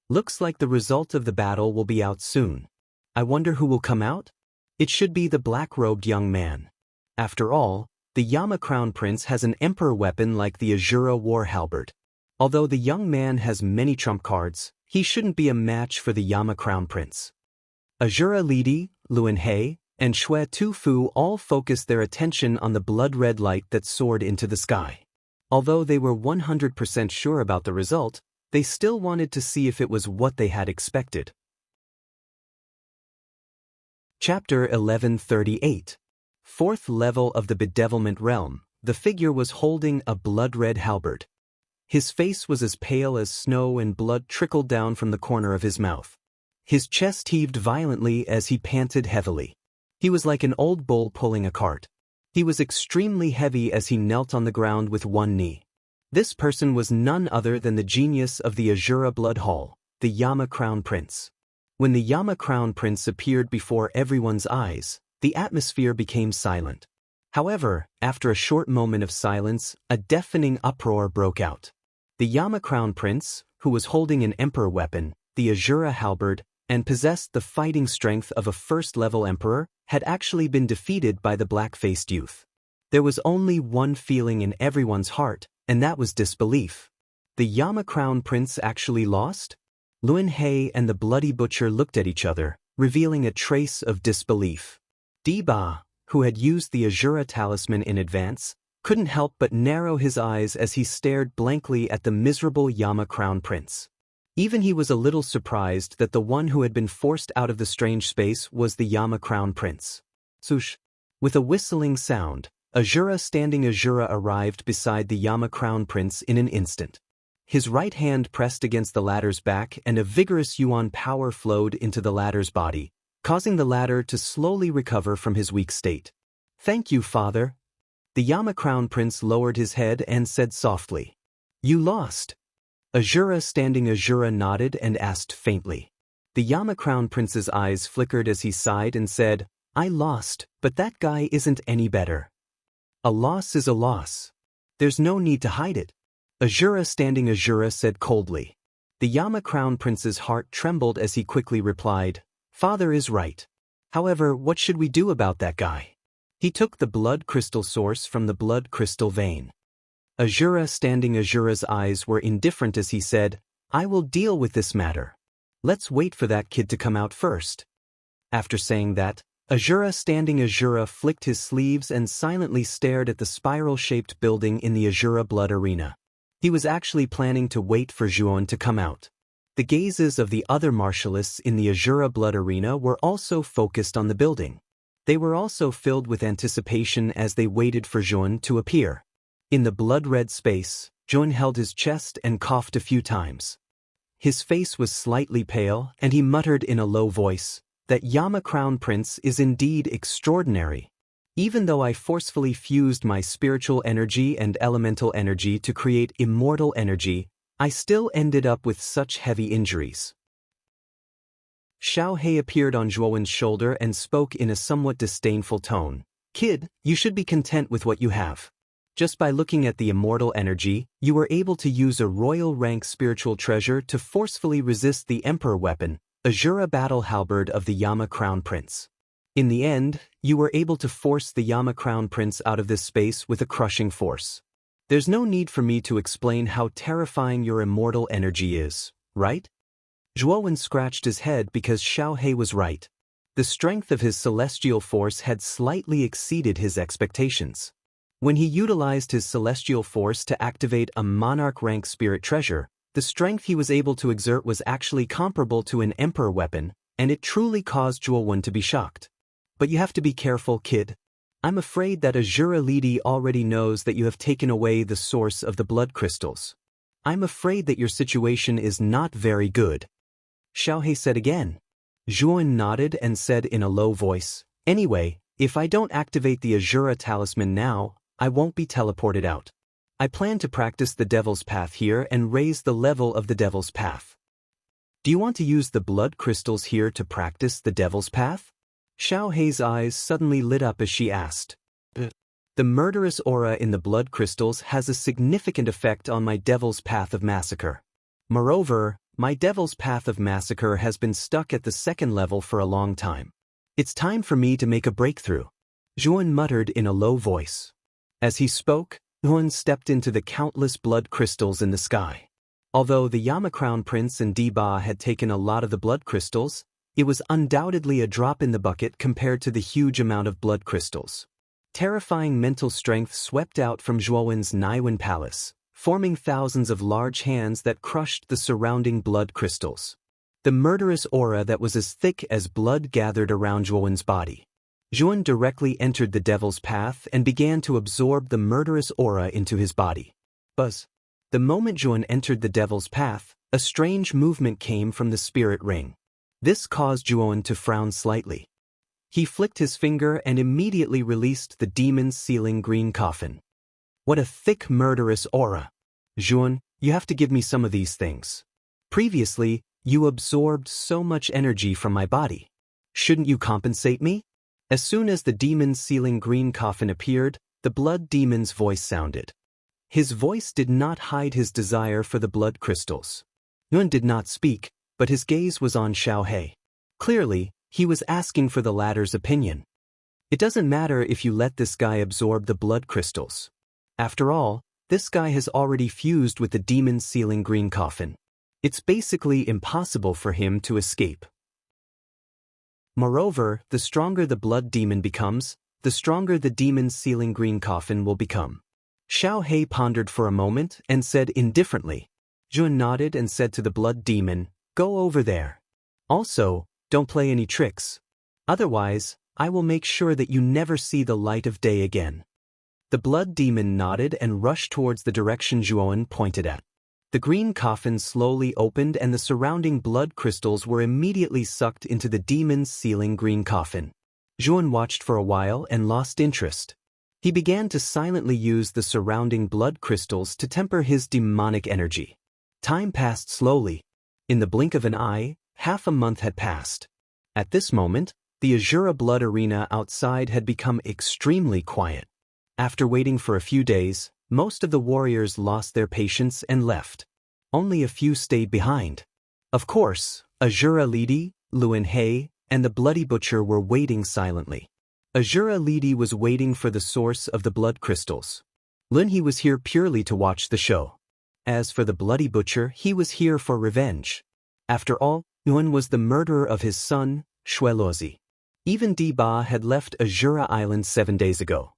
Looks like the result of the battle will be out soon. I wonder who will come out? It should be the black-robed young man. After all, the Yama Crown Prince has an emperor weapon like the Azura War Halberd. Although the young man has many trump cards, he shouldn't be a match for the Yama Crown Prince. Azura Lidi, Luanhe, and Xue Tufu all focused their attention on the blood-red light that soared into the sky. Although they were 100% sure about the result, they still wanted to see if it was what they had expected. Chapter 1138. Fourth level of the Bedevilment Realm. The figure was holding a blood-red halberd. His face was as pale as snow and blood trickled down from the corner of his mouth. His chest heaved violently as he panted heavily. He was like an old bull pulling a cart. He was extremely heavy as he knelt on the ground with one knee. This person was none other than the genius of the Azura Blood Hall, the Yama Crown Prince. When the Yama Crown Prince appeared before everyone's eyes, the atmosphere became silent. However, after a short moment of silence, a deafening uproar broke out. The Yama Crown Prince, who was holding an emperor weapon, the Azura Halberd, and possessed the fighting strength of a first-level emperor, had actually been defeated by the black-faced youth. There was only one feeling in everyone's heart, and that was disbelief. The Yama Crown Prince actually lost? Luanhe and the Bloody Butcher looked at each other, revealing a trace of disbelief. Diba, who had used the Azura talisman in advance, couldn't help but narrow his eyes as he stared blankly at the miserable Yama Crown Prince. Even he was a little surprised that the one who had been forced out of the strange space was the Yama Crown Prince. Sush! With a whistling sound, Azura Standing Azura arrived beside the Yama Crown Prince in an instant. His right hand pressed against the latter's back and a vigorous yuan power flowed into the latter's body, causing the latter to slowly recover from his weak state. "Thank you, father." The Yama Crown Prince lowered his head and said softly, "You lost." Azura Standing Azura nodded and asked faintly. The Yama Crown Prince's eyes flickered as he sighed and said, "I lost, but that guy isn't any better." "A loss is a loss. There's no need to hide it," Azura Standing Azura said coldly. The Yama Crown Prince's heart trembled as he quickly replied, "Father is right. However, what should we do about that guy?" He took the blood crystal source from the blood crystal vein. Azura Standing Azura's eyes were indifferent as he said, "I will deal with this matter. Let's wait for that kid to come out first." After saying that, Azura Standing Azura flicked his sleeves and silently stared at the spiral-shaped building in the Azura Blood Arena. He was actually planning to wait for Zhuon to come out. The gazes of the other martialists in the Azura Blood Arena were also focused on the building. They were also filled with anticipation as they waited for Zhuon to appear. In the blood-red space, Zhuon held his chest and coughed a few times. His face was slightly pale, and he muttered in a low voice, "That Yama Crown Prince is indeed extraordinary. Even though I forcefully fused my spiritual energy and elemental energy to create immortal energy, I still ended up with such heavy injuries." Xiao He appeared on Zhuowen's shoulder and spoke in a somewhat disdainful tone. "Kid, you should be content with what you have. Just by looking at the immortal energy, you were able to use a royal rank spiritual treasure to forcefully resist the Emperor weapon, Azura Battle Halberd of the Yama Crown Prince. In the end, you were able to force the Yama Crown Prince out of this space with a crushing force. There's no need for me to explain how terrifying your immortal energy is, right?" Zhuowen scratched his head because Xiao He was right. The strength of his celestial force had slightly exceeded his expectations. When he utilized his celestial force to activate a monarch-rank spirit treasure, the strength he was able to exert was actually comparable to an emperor weapon, and it truly caused Zhuowen to be shocked. "But you have to be careful, kid. I'm afraid that Azura Lidi already knows that you have taken away the source of the blood crystals. I'm afraid that your situation is not very good." Xiao He said again. Zhuowen nodded and said in a low voice, "Anyway, If I don't activate the Azura talisman now, I won't be teleported out. I plan to practice the Devil's Path here and raise the level of the Devil's Path. Do you want to use the blood crystals here to practice the Devil's Path? Xiao Hei's eyes suddenly lit up as she asked. The murderous aura in the blood crystals has a significant effect on my Devil's Path of Massacre. Moreover, my Devil's Path of Massacre has been stuck at the second level for a long time. It's time for me to make a breakthrough, Zhuan muttered in a low voice. As he spoke, Zhuan stepped into the countless blood crystals in the sky. Although the Yama Crown Prince and Diba had taken a lot of the blood crystals, it was undoubtedly a drop in the bucket compared to the huge amount of blood crystals. Terrifying mental strength swept out from Zhuowen's Naiwen Palace, forming thousands of large hands that crushed the surrounding blood crystals. The murderous aura that was as thick as blood gathered around Zhuowen's body. Zhuan directly entered the Devil's Path and began to absorb the murderous aura into his body. Buzz. The moment Zhuan entered the Devil's Path, a strange movement came from the spirit ring. This caused Zhuan to frown slightly. He flicked his finger and immediately released the demon's sealing green coffin. What a thick murderous aura! Zhuan, you have to give me some of these things. Previously, you absorbed so much energy from my body. Shouldn't you compensate me? As soon as the demon's sealing green coffin appeared, the blood demon's voice sounded. His voice did not hide his desire for the blood crystals. Zhuan did not speak, but his gaze was on Xiao Hei. Clearly, he was asking for the latter's opinion. It doesn't matter if you let this guy absorb the blood crystals. After all, this guy has already fused with the demon's sealing green coffin. It's basically impossible for him to escape. Moreover, the stronger the blood demon becomes, the stronger the demon's sealing green coffin will become. Xiao Hei pondered for a moment and said indifferently. Zhuan nodded and said to the blood demon, "Go over there. Also, don't play any tricks. Otherwise, I will make sure that you never see the light of day again." The blood demon nodded and rushed towards the direction Zhuan pointed at. The green coffin slowly opened and the surrounding blood crystals were immediately sucked into the demon's sealing green coffin. Zhuan watched for a while and lost interest. He began to silently use the surrounding blood crystals to temper his demonic energy. Time passed slowly. In the blink of an eye, half a month had passed. At this moment, the Azura blood arena outside had become extremely quiet. After waiting for a few days, most of the warriors lost their patience and left. Only a few stayed behind. Of course, Azura Lidi, Luan Hei, and the Bloody Butcher were waiting silently. Azura Lidi was waiting for the source of the blood crystals. Lin He was here purely to watch the show. As for the Bloody Butcher, he was here for revenge. After all, Yuan was the murderer of his son, Shuelozi. Even Diba had left Azura Island 7 days ago.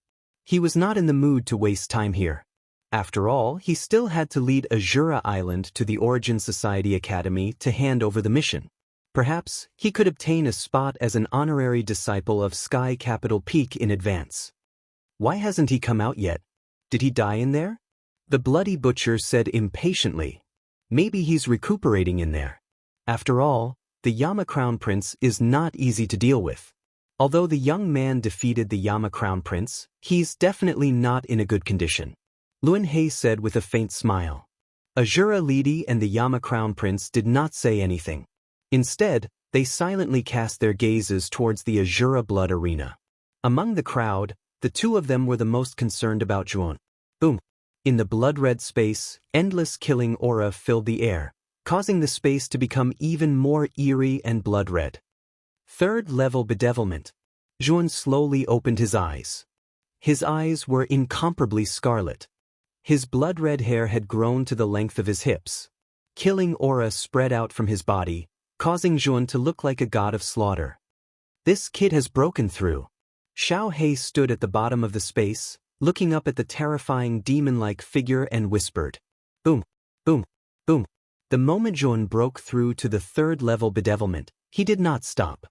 He was not in the mood to waste time here. After all, he still had to lead Azura Island to the Origin Society Academy to hand over the mission. Perhaps he could obtain a spot as an honorary disciple of Sky Capital Peak in advance. Why hasn't he come out yet? Did he die in there? The Bloody Butcher said impatiently. Maybe he's recuperating in there. After all, the Yama Crown Prince is not easy to deal with. Although the young man defeated the Yama Crown Prince, he's definitely not in a good condition. Luan Hei said with a faint smile. Azura Lidi and the Yama Crown Prince did not say anything. Instead, they silently cast their gazes towards the Azura blood arena. Among the crowd, the two of them were the most concerned about Zhuan. Boom! In the blood-red space, endless killing aura filled the air, causing the space to become even more eerie and blood-red. Third-level bedevilment. Zhuan slowly opened his eyes. His eyes were incomparably scarlet. His blood-red hair had grown to the length of his hips. Killing aura spread out from his body, causing Zhuan to look like a god of slaughter. This kid has broken through. Xiao Hei stood at the bottom of the space, looking up at the terrifying demon-like figure and whispered. Boom, boom, boom. The moment Zhuan broke through to the third-level bedevilment, he did not stop.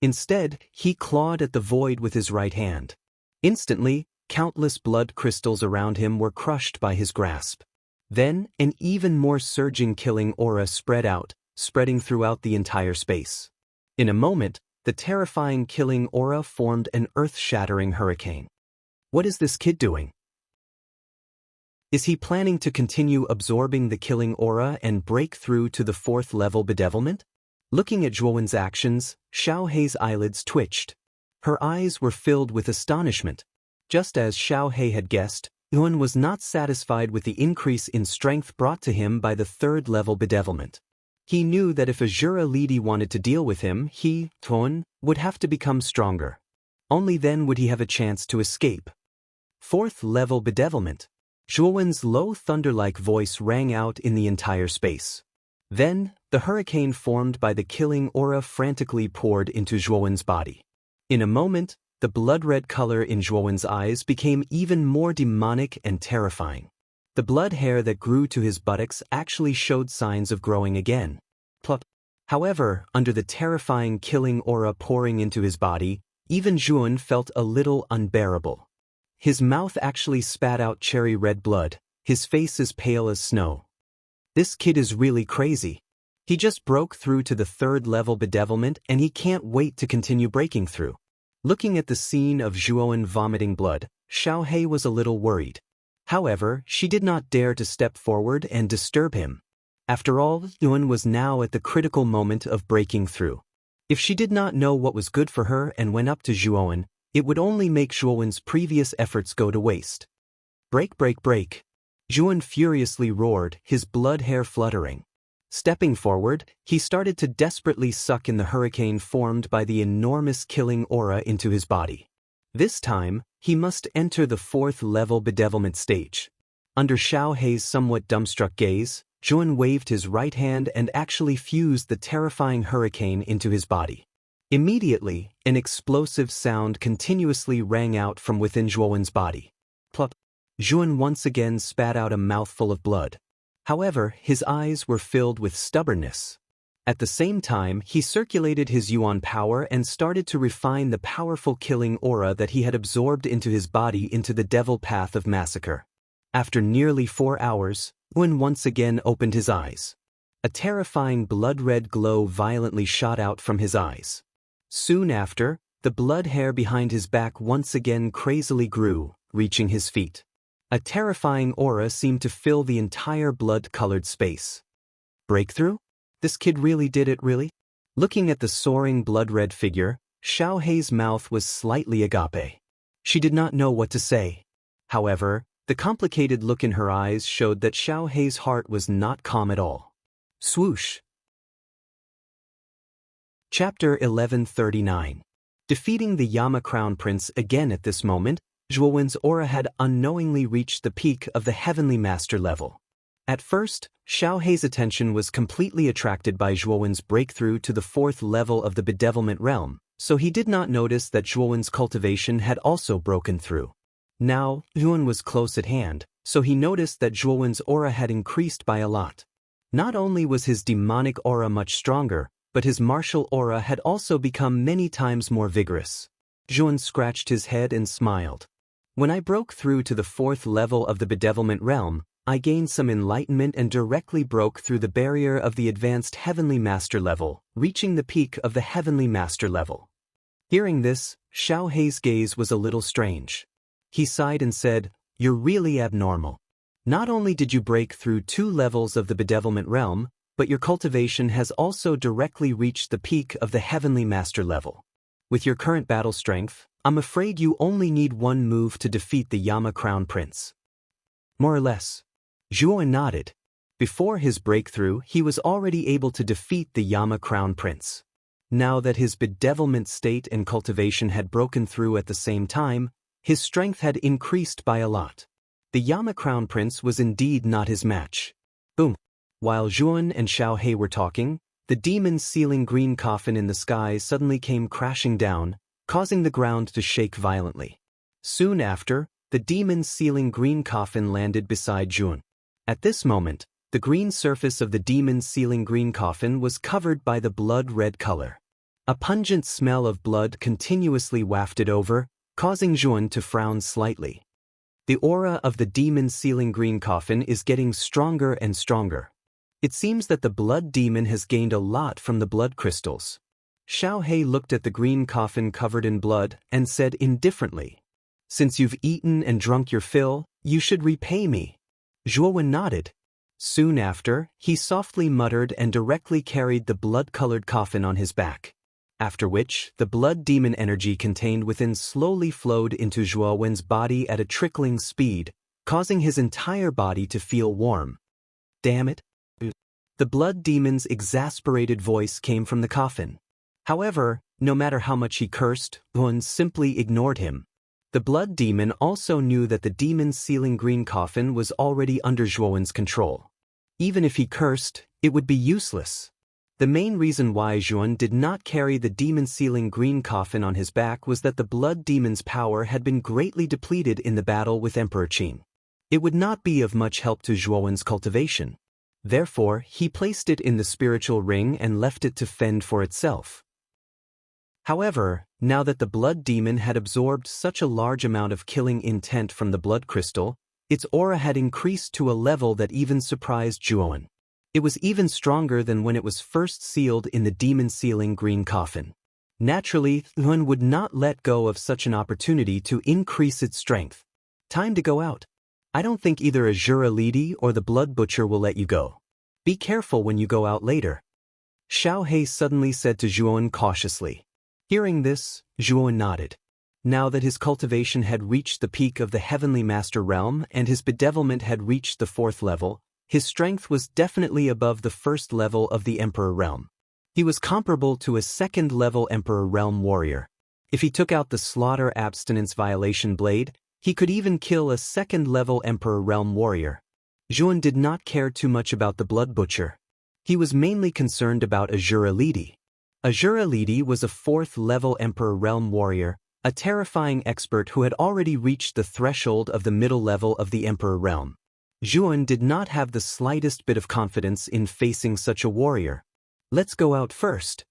Instead, he clawed at the void with his right hand. Instantly, countless blood crystals around him were crushed by his grasp. Then, an even more surging killing aura spread out, spreading throughout the entire space. In a moment, the terrifying killing aura formed an earth-shattering hurricane. What is this kid doing? Is he planning to continue absorbing the killing aura and break through to the 4th level bedevilment? Looking at Zhuowen's actions, Xiao Hei's eyelids twitched. Her eyes were filled with astonishment. Just as Xiao Hei had guessed, Zhuowen was not satisfied with the increase in strength brought to him by the 3rd level bedevilment. He knew that if Azura Lidi wanted to deal with him, he, Zhuowen, would have to become stronger. Only then would he have a chance to escape. 4th level bedevilment. Zhuowen's low thunder-like voice rang out in the entire space. Then, the hurricane formed by the killing aura frantically poured into Zhuowen's body. In a moment, the blood-red color in Zhuowen's eyes became even more demonic and terrifying. The blood hair that grew to his buttocks actually showed signs of growing again. Plop. However, under the terrifying killing aura pouring into his body, even Zhuowen felt a little unbearable. His mouth actually spat out cherry-red blood, his face as pale as snow. This kid is really crazy. He just broke through to the 3rd level bedevilment and he can't wait to continue breaking through. Looking at the scene of Zhuowen vomiting blood, Xiao Hei was a little worried. However, she did not dare to step forward and disturb him. After all, Zhuowen was now at the critical moment of breaking through. If she did not know what was good for her and went up to Zhuowen, it would only make Zhuowen's previous efforts go to waste. Break, break, break. Zhuowen furiously roared, his blood hair fluttering. Stepping forward, he started to desperately suck in the hurricane formed by the enormous killing aura into his body. This time, he must enter the 4th level bedevilment stage. Under Xiao Hei's somewhat dumbstruck gaze, Zhuowen waved his right hand and actually fused the terrifying hurricane into his body. Immediately, an explosive sound continuously rang out from within Zhuowen's body. Plop. Zhuowen once again spat out a mouthful of blood. However, his eyes were filled with stubbornness. At the same time, he circulated his yuan power and started to refine the powerful killing aura that he had absorbed into his body into the devil path of massacre. After nearly 4 hours, Zhuowen once again opened his eyes. A terrifying blood-red glow violently shot out from his eyes. Soon after, the blood hair behind his back once again crazily grew, reaching his feet. A terrifying aura seemed to fill the entire blood-colored space. Breakthrough? This kid really did it, really? Looking at the soaring blood-red figure, Xiao Hei's mouth was slightly agape. She did not know what to say. However, the complicated look in her eyes showed that Xiao Hei's heart was not calm at all. Swoosh. Chapter 1139. Defeating the Yama Crown Prince again at this moment, Zhuowen's aura had unknowingly reached the peak of the Heavenly Master level. At first, Xiao Hei's attention was completely attracted by Zhuowen's breakthrough to the 4th level of the bedevilment realm, so he did not notice that Zhuowen's cultivation had also broken through. Now, Zhuowen was close at hand, so he noticed that Zhuowen's aura had increased by a lot. Not only was his demonic aura much stronger, but his martial aura had also become many times more vigorous. Zhuowen scratched his head and smiled. When I broke through to the 4th level of the bedevilment realm, I gained some enlightenment and directly broke through the barrier of the advanced Heavenly Master level, reaching the peak of the Heavenly Master level. Hearing this, Xiao Hei's gaze was a little strange. He sighed and said, "You're really abnormal. Not only did you break through 2 levels of the bedevilment realm, but your cultivation has also directly reached the peak of the Heavenly Master level. With your current battle strength, I'm afraid you only need 1 move to defeat the Yama Crown Prince." More or less. Zhuowen nodded. Before his breakthrough, he was already able to defeat the Yama Crown Prince. Now that his bedevilment state and cultivation had broken through at the same time, his strength had increased by a lot. The Yama Crown Prince was indeed not his match. Boom. While Zhuowen and Xiao Hei were talking, the demon-sealing green coffin in the sky suddenly came crashing down, causing the ground to shake violently. Soon after, the demon-sealing green coffin landed beside Zhuowen. At this moment, the green surface of the demon-sealing green coffin was covered by the blood-red color. A pungent smell of blood continuously wafted over, causing Zhuowen to frown slightly. The aura of the demon-sealing green coffin is getting stronger and stronger. It seems that the blood demon has gained a lot from the blood crystals. Xiao He looked at the green coffin covered in blood and said indifferently, "Since you've eaten and drunk your fill, you should repay me." Zhuowen nodded. Soon after, he softly muttered and directly carried the blood-colored coffin on his back. After which, the blood demon energy contained within slowly flowed into Zhuowen's body at a trickling speed, causing his entire body to feel warm. "Damn it!" The blood demon's exasperated voice came from the coffin. However, no matter how much he cursed, Zhuowen simply ignored him. The blood demon also knew that the demon's sealing green coffin was already under Zhuowen's control. Even if he cursed, it would be useless. The main reason why Zhuowen did not carry the demon-sealing green coffin on his back was that the blood demon's power had been greatly depleted in the battle with Emperor Qin. It would not be of much help to Zhuowen's cultivation. Therefore, he placed it in the spiritual ring and left it to fend for itself. However, now that the blood demon had absorbed such a large amount of killing intent from the blood crystal, its aura had increased to a level that even surprised Zhuowen. It was even stronger than when it was first sealed in the demon-sealing green coffin. Naturally, Zhuowen would not let go of such an opportunity to increase its strength. "Time to go out. I don't think either Azura Lidi or the Blood Butcher will let you go. Be careful when you go out later," Xiao He suddenly said to Zhuowen cautiously. Hearing this, Zhuowen nodded. Now that his cultivation had reached the peak of the Heavenly Master Realm and his bedevilment had reached the 4th level, his strength was definitely above the 1st level of the Emperor Realm. He was comparable to a 2nd-level Emperor Realm warrior. If he took out the Slaughter Abstinence Violation Blade, he could even kill a 2nd-level Emperor Realm warrior. Zhuowen did not care too much about the Blood Butcher. He was mainly concerned about Azura Lidi. Azura Lidi was a 4th-level Emperor Realm warrior, a terrifying expert who had already reached the threshold of the middle level of the Emperor Realm. Zhuowen did not have the slightest bit of confidence in facing such a warrior. "Let's go out first."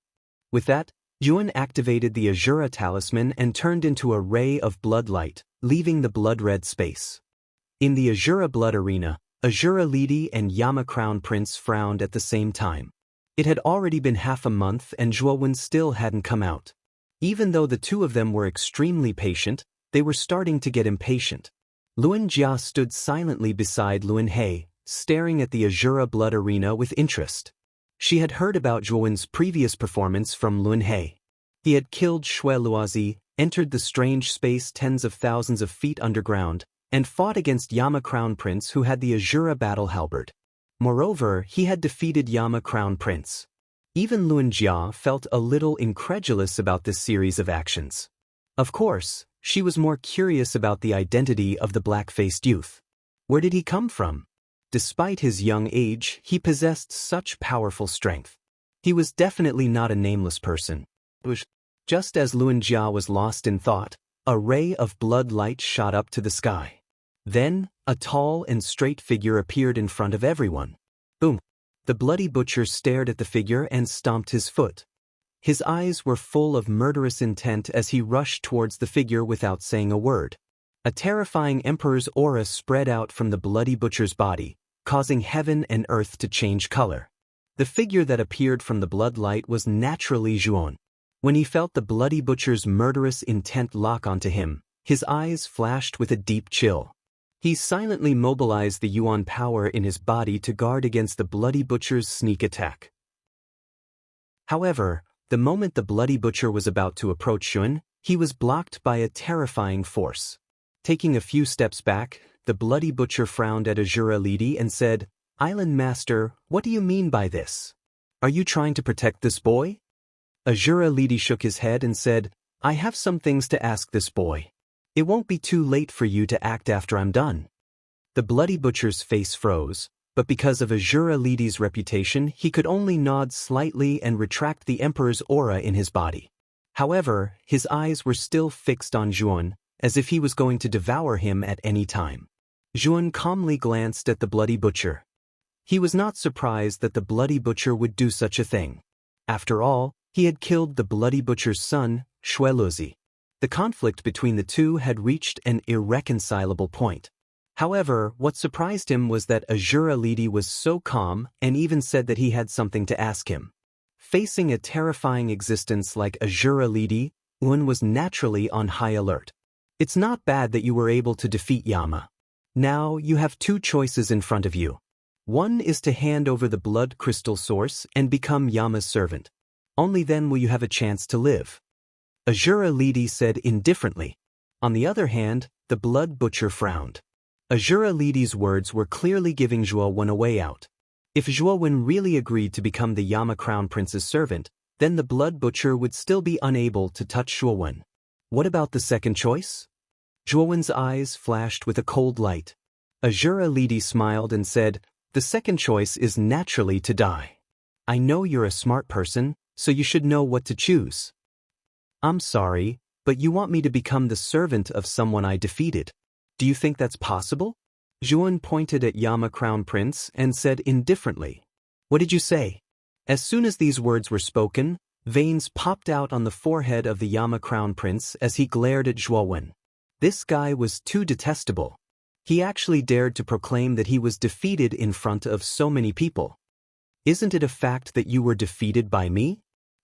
With that, Zhuowen activated the Azura Talisman and turned into a ray of blood light, leaving the blood-red space. In the Azura Blood Arena, Azura Lidi and Yama Crown Prince frowned at the same time. It had already been half a month and Zhuowen still hadn't come out. Even though the two of them were extremely patient, they were starting to get impatient. Luan Jia stood silently beside Luan He, staring at the Azura Blood Arena with interest. She had heard about Zhuowen's previous performance from Luan He. He had killed Shui Luozi, entered the strange space tens of thousands of feet underground, and fought against Yama Crown Prince who had the Azura Battle Halberd. Moreover, he had defeated Yama Crown Prince. Even Luan Jia felt a little incredulous about this series of actions. Of course, she was more curious about the identity of the black-faced youth. Where did he come from? Despite his young age, he possessed such powerful strength. He was definitely not a nameless person. Just as Luan Jia was lost in thought, a ray of blood light shot up to the sky. Then, a tall and straight figure appeared in front of everyone. Boom! The Bloody Butcher stared at the figure and stomped his foot. His eyes were full of murderous intent as he rushed towards the figure without saying a word. A terrifying Emperor's aura spread out from the Bloody Butcher's body, causing heaven and earth to change color. The figure that appeared from the bloodlight was naturally Zhuowen. When he felt the Bloody Butcher's murderous intent lock onto him, his eyes flashed with a deep chill. He silently mobilized the Yuan power in his body to guard against the Bloody Butcher's sneak attack. However, the moment the Bloody Butcher was about to approach Zhuowen, he was blocked by a terrifying force. Taking a few steps back, the Bloody Butcher frowned at Azura Lidi and said, "Island Master, what do you mean by this? Are you trying to protect this boy?" Azura Lidi shook his head and said, "I have some things to ask this boy. It won't be too late for you to act after I'm done." The Bloody Butcher's face froze, but because of Azura Lidi's reputation, he could only nod slightly and retract the Emperor's aura in his body. However, his eyes were still fixed on Zhuowen, as if he was going to devour him at any time. Zhuowen calmly glanced at the Bloody Butcher. He was not surprised that the Bloody Butcher would do such a thing. After all, he had killed the Bloody Butcher's son, Shui Luozi. The conflict between the two had reached an irreconcilable point. However, what surprised him was that Azura Lidi was so calm and even said that he had something to ask him. Facing a terrifying existence like Azura Lidi, Un was naturally on high alert. It's not bad that you were able to defeat Yama. Now you have two choices in front of you. One is to hand over the blood crystal source and become Yama's servant. Only then will you have a chance to live. Azura Lidi said indifferently. On the other hand, the blood butcher frowned. Azura Lidi's words were clearly giving Zhuowen a way out. If Zhuowen really agreed to become the Yama Crown Prince's servant, then the blood butcher would still be unable to touch Zhuowen. What about the second choice? Zhuowen's eyes flashed with a cold light. Azura Lidi smiled and said, "The second choice is naturally to die. I know you're a smart person, so you should know what to choose." "I'm sorry, but you want me to become the servant of someone I defeated. Do you think that's possible?" Zhuowen pointed at Yama Crown Prince and said indifferently, "What did you say?" As soon as these words were spoken, veins popped out on the forehead of the Yama Crown Prince as he glared at Zhuowen. This guy was too detestable. He actually dared to proclaim that he was defeated in front of so many people. "Isn't it a fact that you were defeated by me?"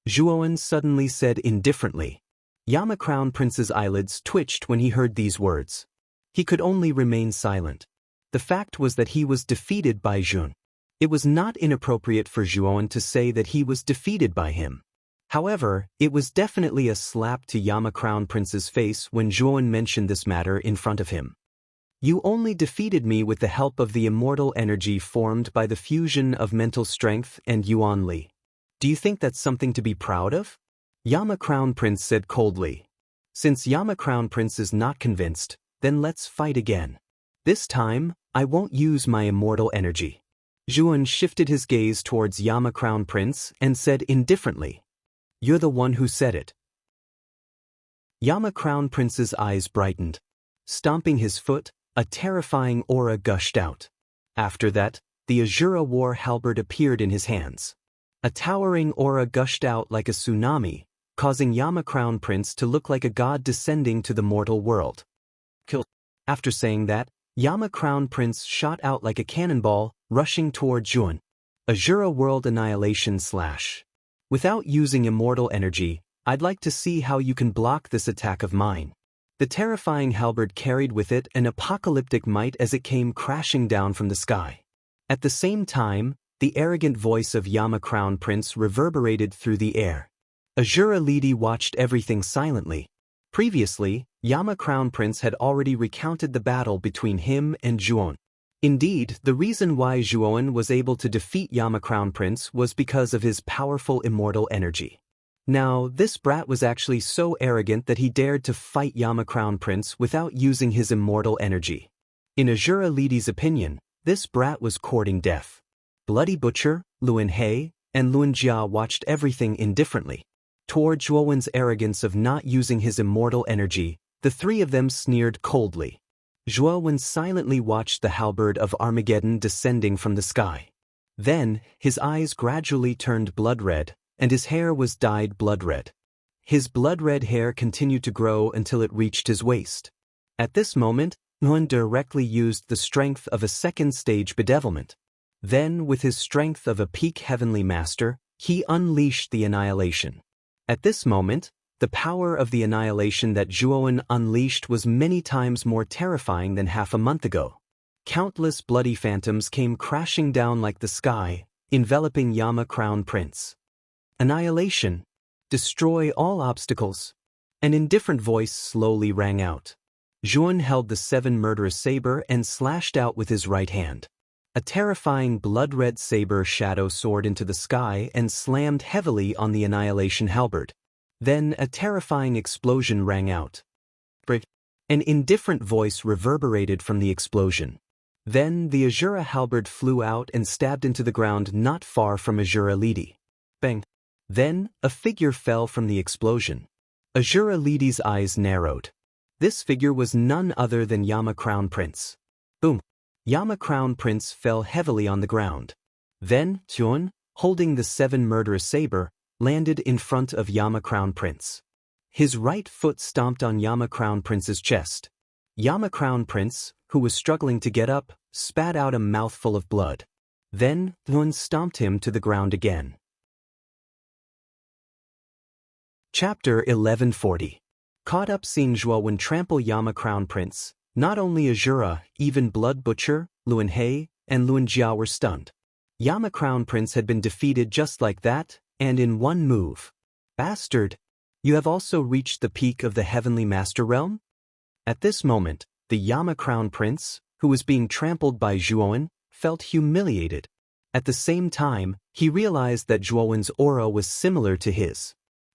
Zhuowen suddenly said indifferently. Yama Crown Prince's eyelids twitched when he heard these words. He could only remain silent. The fact was that he was defeated by Zhun. It was not inappropriate for Zhuowen to say that he was defeated by him. However, it was definitely a slap to Yama Crown Prince's face when Zhuowen mentioned this matter in front of him. "You only defeated me with the help of the immortal energy formed by the fusion of mental strength and Yuan Li. Do you think that's something to be proud of?" Yama Crown Prince said coldly. "Since Yama Crown Prince is not convinced, then let's fight again. This time, I won't use my immortal energy." Zhuowen shifted his gaze towards Yama Crown Prince and said indifferently, "You're the one who said it." Yama Crown Prince's eyes brightened. Stomping his foot, a terrifying aura gushed out. After that, the Azura war halberd appeared in his hands. A towering aura gushed out like a tsunami, causing Yama Crown Prince to look like a god descending to the mortal world. Kill. After saying that, Yama Crown Prince shot out like a cannonball, rushing toward Zhuowen. Azura World Annihilation /. Without using immortal energy, I'd like to see how you can block this attack of mine. The terrifying halberd carried with it an apocalyptic might as it came crashing down from the sky. At the same time, the arrogant voice of Yama Crown Prince reverberated through the air. Azura Lidi watched everything silently. Previously, Yama Crown Prince had already recounted the battle between him and Zhuowen. Indeed, the reason why Zhuowen was able to defeat Yama Crown Prince was because of his powerful immortal energy. Now, this brat was actually so arrogant that he dared to fight Yama Crown Prince without using his immortal energy. In Azura Lidi's opinion, this brat was courting death. Bloody Butcher, Luan He, and Luan Jia watched everything indifferently. Toward Zhuowen's arrogance of not using his immortal energy, the three of them sneered coldly. Zhuowen silently watched the halberd of Armageddon descending from the sky. Then, his eyes gradually turned blood red, and his hair was dyed blood red. His blood red hair continued to grow until it reached his waist. At this moment, Nguyen directly used the strength of a second-stage bedevilment. Then, with his strength of a peak heavenly master, he unleashed the annihilation. At this moment, the power of the annihilation that Zhuowen unleashed was many times more terrifying than half a month ago. Countless bloody phantoms came crashing down like the sky, enveloping Yama Crown Prince. "Annihilation. Destroy all obstacles." An indifferent voice slowly rang out. Zhuowen held the seven murderous saber and slashed out with his right hand. A terrifying blood-red saber shadow soared into the sky and slammed heavily on the annihilation halberd. Then a terrifying explosion rang out. An indifferent voice reverberated from the explosion. Then the Azura halberd flew out and stabbed into the ground not far from Azura Lidi. Bang! Then a figure fell from the explosion. Azura Lidi's eyes narrowed. This figure was none other than Yama Crown Prince. Boom! Yama Crown Prince fell heavily on the ground. Then, Zhuowen, holding the seven murderous saber, landed in front of Yama Crown Prince. His right foot stomped on Yama Crown Prince's chest. Yama Crown Prince, who was struggling to get up, spat out a mouthful of blood. Then, Zhuowen stomped him to the ground again. Chapter 1140. Caught up seeing Zhuowen trample Yama Crown Prince, not only Azura, even Blood Butcher, Luan He, and Luan Jia were stunned. Yama Crown Prince had been defeated just like that, and in one move. Bastard! You have also reached the peak of the Heavenly Master Realm? At this moment, the Yama Crown Prince, who was being trampled by Zhuowen, felt humiliated. At the same time, he realized that Zhuowen's aura was similar to his.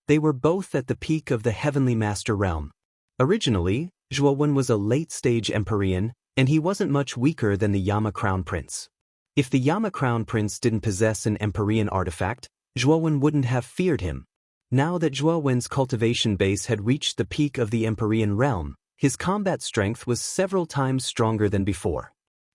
They were both at the peak of the Heavenly Master Realm. Originally, Zhuowen was a late-stage Empyrean, and he wasn't much weaker than the Yama Crown Prince. If the Yama Crown Prince didn't possess an Empyrean artifact, Zhuowen wouldn't have feared him. Now that Zhuowen's cultivation base had reached the peak of the Empyrean realm, his combat strength was several times stronger than before.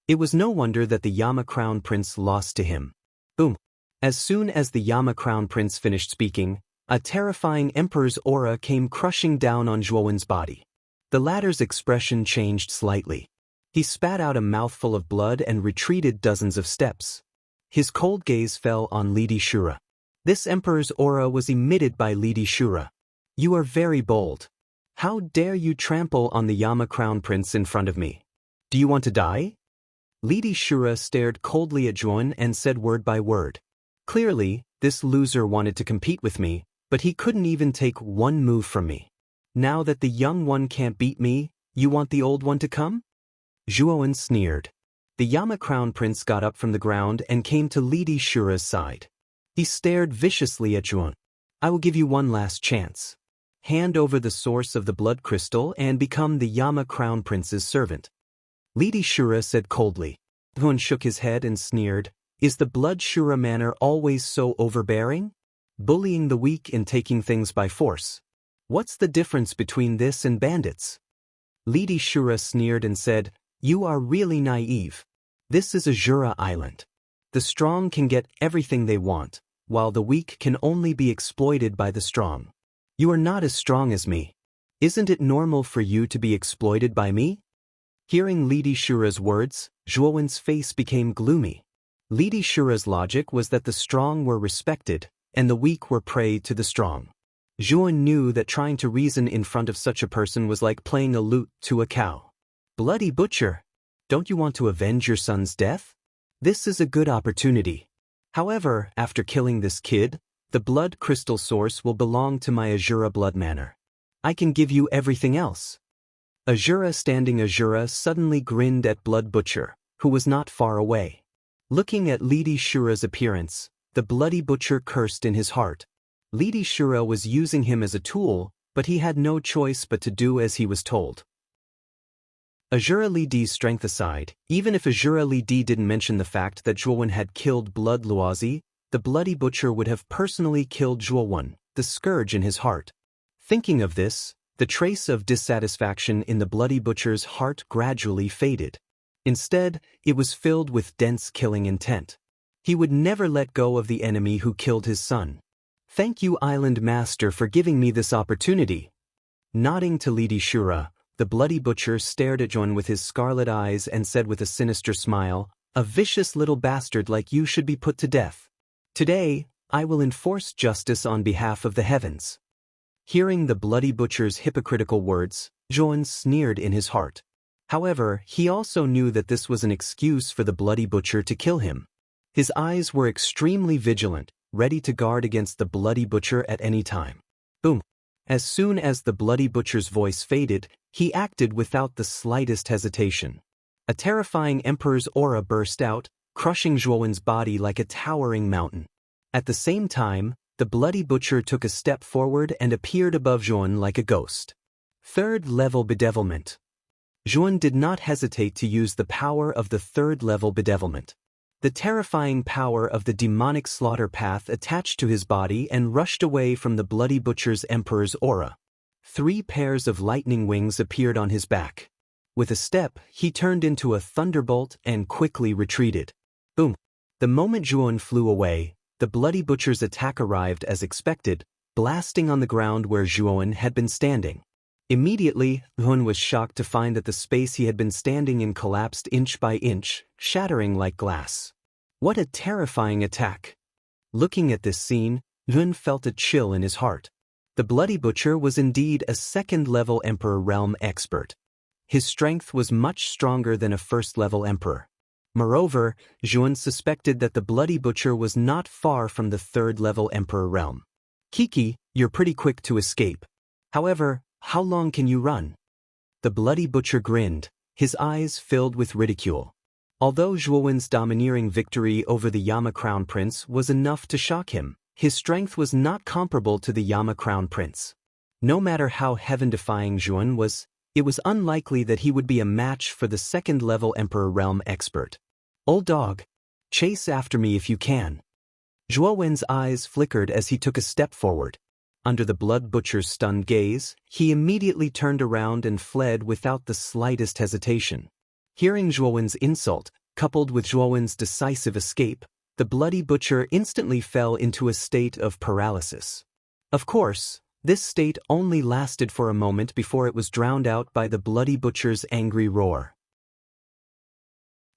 It was no wonder that the Yama Crown Prince lost to him. Boom! As soon as the Yama Crown Prince finished speaking, a terrifying Emperor's aura came crushing down on Zhuowen's body. The latter's expression changed slightly. He spat out a mouthful of blood and retreated dozens of steps. His cold gaze fell on Lady Shura. This Emperor's aura was emitted by Lady Shura. You are very bold. How dare you trample on the Yama Crown Prince in front of me? Do you want to die? Lady Shura stared coldly at Zhuowen and said word by word. Clearly, this loser wanted to compete with me, but he couldn't even take one move from me. Now that the young one can't beat me, you want the old one to come? Zhuowen sneered. The Yama Crown Prince got up from the ground and came to Lady Shura's side. He stared viciously at Zhuowen. I will give you one last chance. Hand over the source of the blood crystal and become the Yama Crown Prince's servant. Lady Shura said coldly. Zhuowen shook his head and sneered. Is the Blood Shura manner always so overbearing? Bullying the weak and taking things by force. What's the difference between this and bandits? Lady Shura sneered and said, You are really naive. This is Azura Island. The strong can get everything they want, while the weak can only be exploited by the strong. You are not as strong as me. Isn't it normal for you to be exploited by me? Hearing Lady Shura's words, Zhuowen's face became gloomy. Lady Shura's logic was that the strong were respected, and the weak were prey to the strong. Zhuowen knew that trying to reason in front of such a person was like playing a lute to a cow. Bloody Butcher! Don't you want to avenge your son's death? This is a good opportunity. However, after killing this kid, the blood crystal source will belong to my Azura blood manor. I can give you everything else. Azura suddenly grinned at Blood Butcher, who was not far away. Looking at Lady Shura's appearance, the Bloody Butcher cursed in his heart. Lady Shura was using him as a tool, but he had no choice but to do as he was told. Azura Li Di's strength aside, even if Azura Li Di didn't mention the fact that Zhuowen had killed Blood Luozi, the Bloody Butcher would have personally killed Zhuowen, the scourge in his heart. Thinking of this, the trace of dissatisfaction in the Bloody Butcher's heart gradually faded. Instead, it was filled with dense killing intent. He would never let go of the enemy who killed his son. Thank you, Island Master, for giving me this opportunity. Nodding to Lady Shura, the Bloody Butcher stared at Zhuowen with his scarlet eyes and said with a sinister smile, A vicious little bastard like you should be put to death. Today, I will enforce justice on behalf of the heavens. Hearing the Bloody Butcher's hypocritical words, Zhuowen sneered in his heart. However, he also knew that this was an excuse for the Bloody Butcher to kill him. His eyes were extremely vigilant, ready to guard against the Bloody Butcher at any time. Boom! As soon as the Bloody Butcher's voice faded, he acted without the slightest hesitation. A terrifying Emperor's aura burst out, crushing Zhuowen's body like a towering mountain. At the same time, the Bloody Butcher took a step forward and appeared above Zhuowen like a ghost. Third-level bedevilment. Zhuowen did not hesitate to use the power of the third-level bedevilment. The terrifying power of the demonic slaughter path attached to his body and rushed away from the Bloody Butcher's Emperor's aura. 3 pairs of lightning wings appeared on his back. With a step, he turned into a thunderbolt and quickly retreated. Boom! The moment Zhuowen flew away, the Bloody Butcher's attack arrived as expected, blasting on the ground where Zhuowen had been standing. Immediately, Zhuowen was shocked to find that the space he had been standing in collapsed inch by inch, shattering like glass. What a terrifying attack! Looking at this scene, Zhuowen felt a chill in his heart. The Bloody Butcher was indeed a second-level Emperor realm expert. His strength was much stronger than a first-level Emperor. Moreover, Zhuan suspected that the Bloody Butcher was not far from the third-level Emperor realm. Kiki, you're pretty quick to escape. However, how long can you run? The Bloody Butcher grinned, his eyes filled with ridicule. Although Zhuowen's domineering victory over the Yama Crown Prince was enough to shock him, his strength was not comparable to the Yama Crown Prince. No matter how heaven-defying Zhuan was, it was unlikely that he would be a match for the second-level Emperor realm expert. Old dog, chase after me if you can. Zhuowen's eyes flickered as he took a step forward. Under the Blood Butcher's stunned gaze, he immediately turned around and fled without the slightest hesitation. Hearing Zhuowen's insult, coupled with Zhuowen's decisive escape, the Bloody Butcher instantly fell into a state of paralysis. Of course, this state only lasted for a moment before it was drowned out by the Bloody Butcher's angry roar.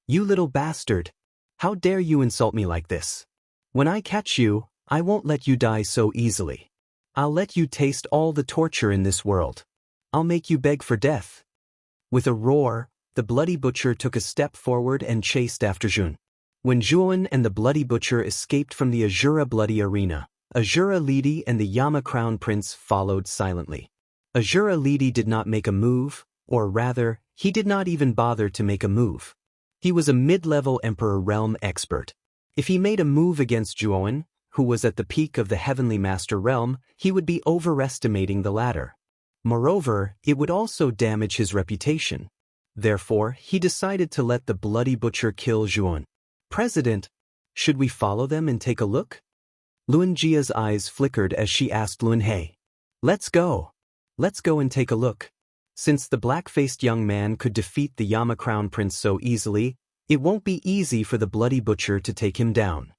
You little bastard! How dare you insult me like this? When I catch you, I won't let you die so easily. I'll let you taste all the torture in this world. I'll make you beg for death. With a roar, the Bloody Butcher took a step forward and chased after Zhuan. When Zhuan and the Bloody Butcher escaped from the Azura Bloody Arena, Azura Lidi and the Yama Crown Prince followed silently. Azura Lidi did not make a move, or rather, he did not even bother to make a move. He was a mid-level Emperor realm expert. If he made a move against Zhuan, who was at the peak of the Heavenly Master realm, he would be overestimating the latter. Moreover, it would also damage his reputation. Therefore, he decided to let the Bloody Butcher kill Zhuan. President, should we follow them and take a look? Luan Jia's eyes flickered as she asked Luan He. Let's go. Let's go and take a look. Since the black-faced young man could defeat the Yama Crown Prince so easily, it won't be easy for the Bloody Butcher to take him down.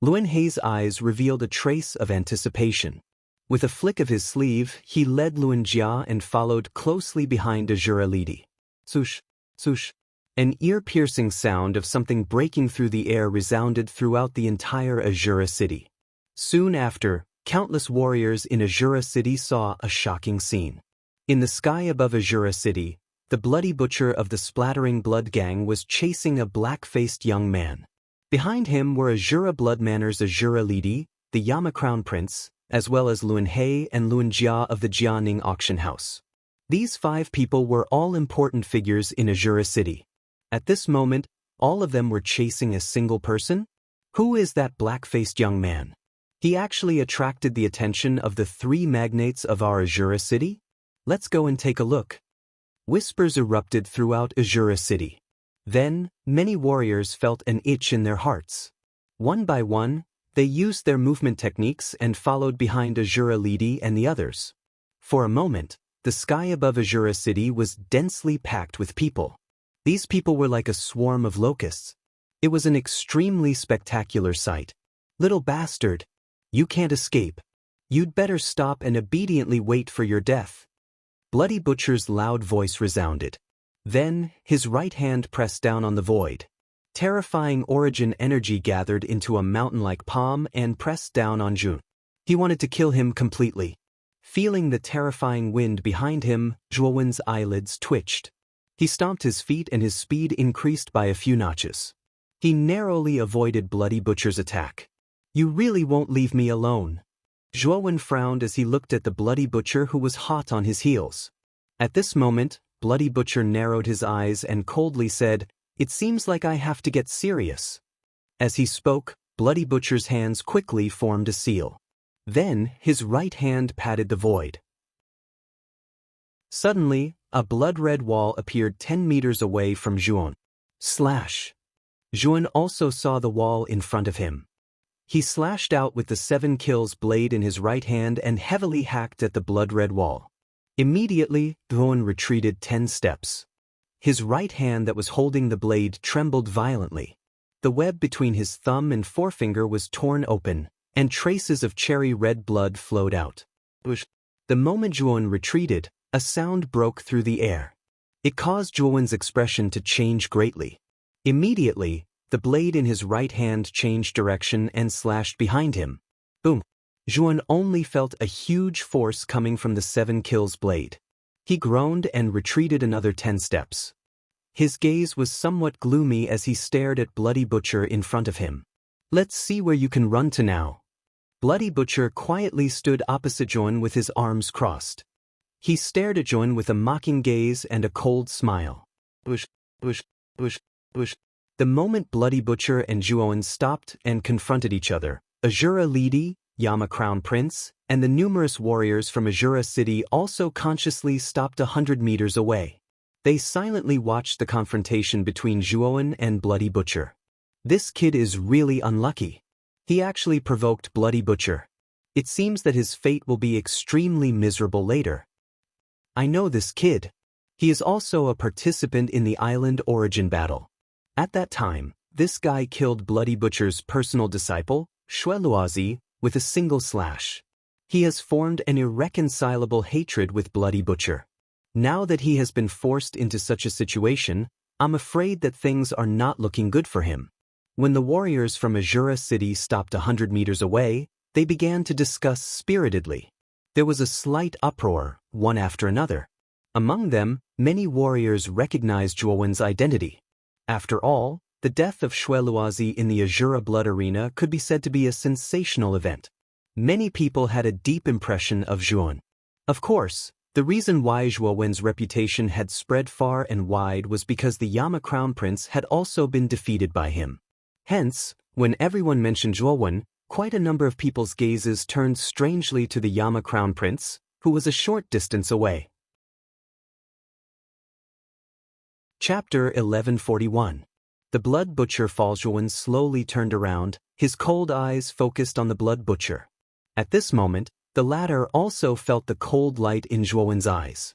Luan He's eyes revealed a trace of anticipation. With a flick of his sleeve, he led Luan Jia and followed closely behind Azura Lidi. Swoosh, swoosh. An ear-piercing sound of something breaking through the air resounded throughout the entire Azura city. Soon after, countless warriors in Azura city saw a shocking scene. In the sky above Azura city, the Bloody Butcher of the Splattering Blood Gang was chasing a black-faced young man. Behind him were Azura Blood Manor's Azura Lidi, the Yama Crown Prince, as well as Luan He and Luan Jia of the Jianing Auction House. These 5 people were all important figures in Azura city. At this moment, all of them were chasing a single person? Who is that black-faced young man? He actually attracted the attention of the 3 magnates of our Azura city? Let's go and take a look. Whispers erupted throughout Azura city. Then, many warriors felt an itch in their hearts. One by one, they used their movement techniques and followed behind Azura Lidi and the others. For a moment, the sky above Azura city was densely packed with people. These people were like a swarm of locusts. It was an extremely spectacular sight. Little bastard, you can't escape. You'd better stop and obediently wait for your death. Bloody Butcher's loud voice resounded. Then, his right hand pressed down on the void. Terrifying origin energy gathered into a mountain-like palm and pressed down on Zhuan. He wanted to kill him completely. Feeling the terrifying wind behind him, Zhuowen's eyelids twitched. He stomped his feet and his speed increased by a few notches. He narrowly avoided Bloody Butcher's attack. You really won't leave me alone. Zhuowen frowned as he looked at the Bloody Butcher who was hot on his heels. At this moment, Bloody Butcher narrowed his eyes and coldly said, "It seems like I have to get serious." As he spoke, Bloody Butcher's hands quickly formed a seal. Then, his right hand patted the void. Suddenly, a blood-red wall appeared 10 meters away from Zhuan. Slash! Zhuan also saw the wall in front of him. He slashed out with the 7 kills blade in his right hand and heavily hacked at the blood-red wall. Immediately, Zhuan retreated 10 steps. His right hand that was holding the blade trembled violently. The web between his thumb and forefinger was torn open, and traces of cherry-red blood flowed out. The moment Zhuan retreated, a sound broke through the air. It caused Zhuowen's expression to change greatly. Immediately, the blade in his right hand changed direction and slashed behind him. Boom! Zhuan only felt a huge force coming from the 7 kills blade. He groaned and retreated another 10 steps. His gaze was somewhat gloomy as he stared at Bloody Butcher in front of him. Let's see where you can run to now. Bloody Butcher quietly stood opposite Zhuan with his arms crossed. He stared at Zhuan with a mocking gaze and a cold smile. Bush, bush, bush, bush. The moment Bloody Butcher and Zhuan stopped and confronted each other, Azura Lidi, Yama Crown Prince, and the numerous warriors from Azura City also consciously stopped 100 meters away. They silently watched the confrontation between Zhuan and Bloody Butcher. This kid is really unlucky. He actually provoked Bloody Butcher. It seems that his fate will be extremely miserable later. I know this kid. He is also a participant in the island origin battle. At that time, this guy killed Bloody Butcher's personal disciple, Shueluazi, with a single slash. He has formed an irreconcilable hatred with Bloody Butcher. Now that he has been forced into such a situation, I'm afraid that things are not looking good for him. When the warriors from Azura City stopped 100 meters away, they began to discuss spiritedly. There was a slight uproar, one after another. Among them, many warriors recognized Zhuowen's identity. After all, the death of Shueluazi in the Azura Blood Arena could be said to be a sensational event. Many people had a deep impression of Zhuowen. Of course, the reason why Zhuowen's reputation had spread far and wide was because the Yama Crown Prince had also been defeated by him. Hence, when everyone mentioned Zhuowen, quite a number of people's gazes turned strangely to the Yama Crown Prince, who was a short distance away. Chapter 1141. The Blood Butcher falls. Zhuowen slowly turned around, his cold eyes focused on the Blood Butcher. At this moment, the latter also felt the cold light in Zhuowen's eyes.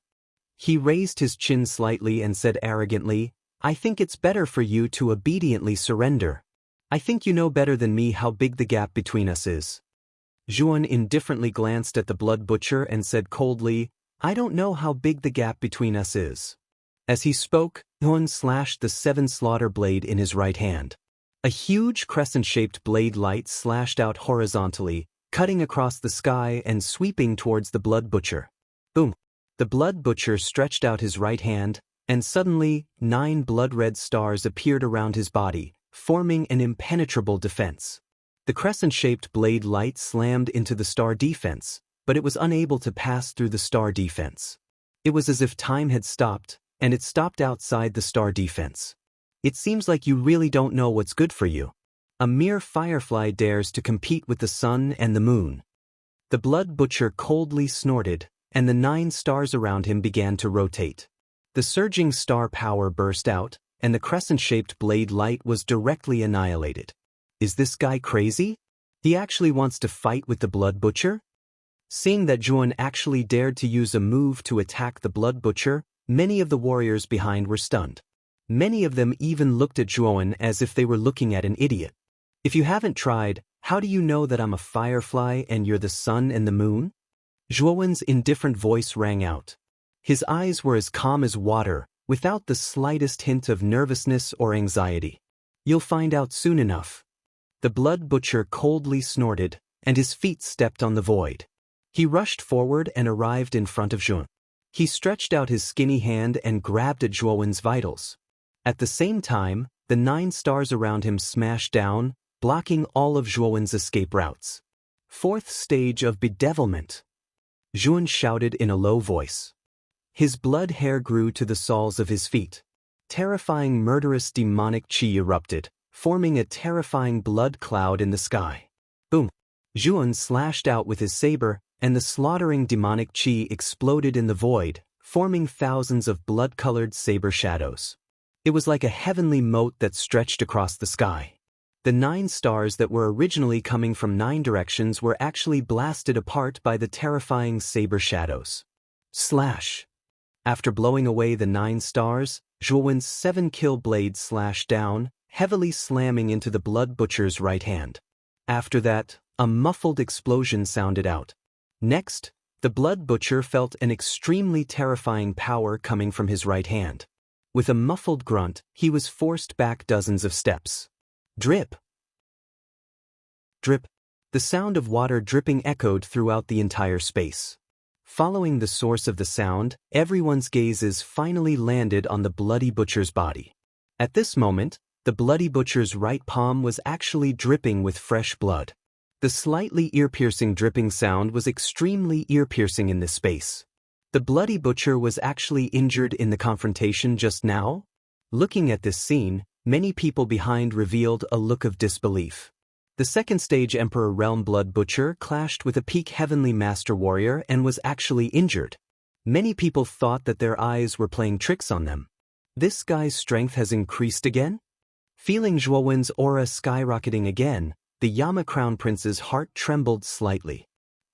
He raised his chin slightly and said arrogantly, I think it's better for you to obediently surrender. I think you know better than me how big the gap between us is. Zhuowen indifferently glanced at the Blood Butcher and said coldly, I don't know how big the gap between us is. As he spoke, Zhuowen slashed the 7 slaughter blade in his right hand. A huge crescent-shaped blade light slashed out horizontally, cutting across the sky and sweeping towards the Blood Butcher. Boom! The Blood Butcher stretched out his right hand, and suddenly, 9 blood-red stars appeared around his body, forming an impenetrable defense. The crescent-shaped blade light slammed into the star defense, but it was unable to pass through the star defense. It was as if time had stopped, and it stopped outside the star defense. It seems like you really don't know what's good for you. A mere firefly dares to compete with the sun and the moon. The Blood Butcher coldly snorted, and the 9 stars around him began to rotate. The surging star power burst out, and the crescent-shaped blade light was directly annihilated. Is this guy crazy? He actually wants to fight with the Blood Butcher? Seeing that Zhuowen actually dared to use a move to attack the Blood Butcher, many of the warriors behind were stunned. Many of them even looked at Zhuowen as if they were looking at an idiot. If you haven't tried, how do you know that I'm a firefly and you're the sun and the moon? Zhuowen's indifferent voice rang out. His eyes were as calm as water, without the slightest hint of nervousness or anxiety. You'll find out soon enough. The Blood Butcher coldly snorted, and his feet stepped on the void. He rushed forward and arrived in front of Zhuowen. He stretched out his skinny hand and grabbed at Zhuowen's vitals. At the same time, the 9 stars around him smashed down, blocking all of Zhuowen's escape routes. 4th stage of bedevilment. Zhuowen shouted in a low voice. His blood hair grew to the soles of his feet. Terrifying murderous demonic chi erupted, forming a terrifying blood cloud in the sky. Boom! Zhuowen slashed out with his saber, and the slaughtering demonic chi exploded in the void, forming thousands of blood-colored saber shadows. It was like a heavenly moat that stretched across the sky. The 9 stars that were originally coming from 9 directions were actually blasted apart by the terrifying saber shadows. Slash! After blowing away the 9 stars, Zhuowen's 7-kill blade slashed down, heavily slamming into the Blood Butcher's right hand. After that, a muffled explosion sounded out. Next, the Blood Butcher felt an extremely terrifying power coming from his right hand. With a muffled grunt, he was forced back dozens of steps. Drip! Drip! The sound of water dripping echoed throughout the entire space. Following the source of the sound, everyone's gazes finally landed on the Bloody Butcher's body. At this moment, the Bloody Butcher's right palm was actually dripping with fresh blood. The slightly ear-piercing dripping sound was extremely ear-piercing in this space. The Bloody Butcher was actually injured in the confrontation just now? Looking at this scene, many people behind revealed a look of disbelief. The second stage Emperor Realm Blood Butcher clashed with a peak Heavenly Master Warrior and was actually injured. Many people thought that their eyes were playing tricks on them. This guy's strength has increased again? Feeling Zhuowen's aura skyrocketing again, the Yama Crown Prince's heart trembled slightly.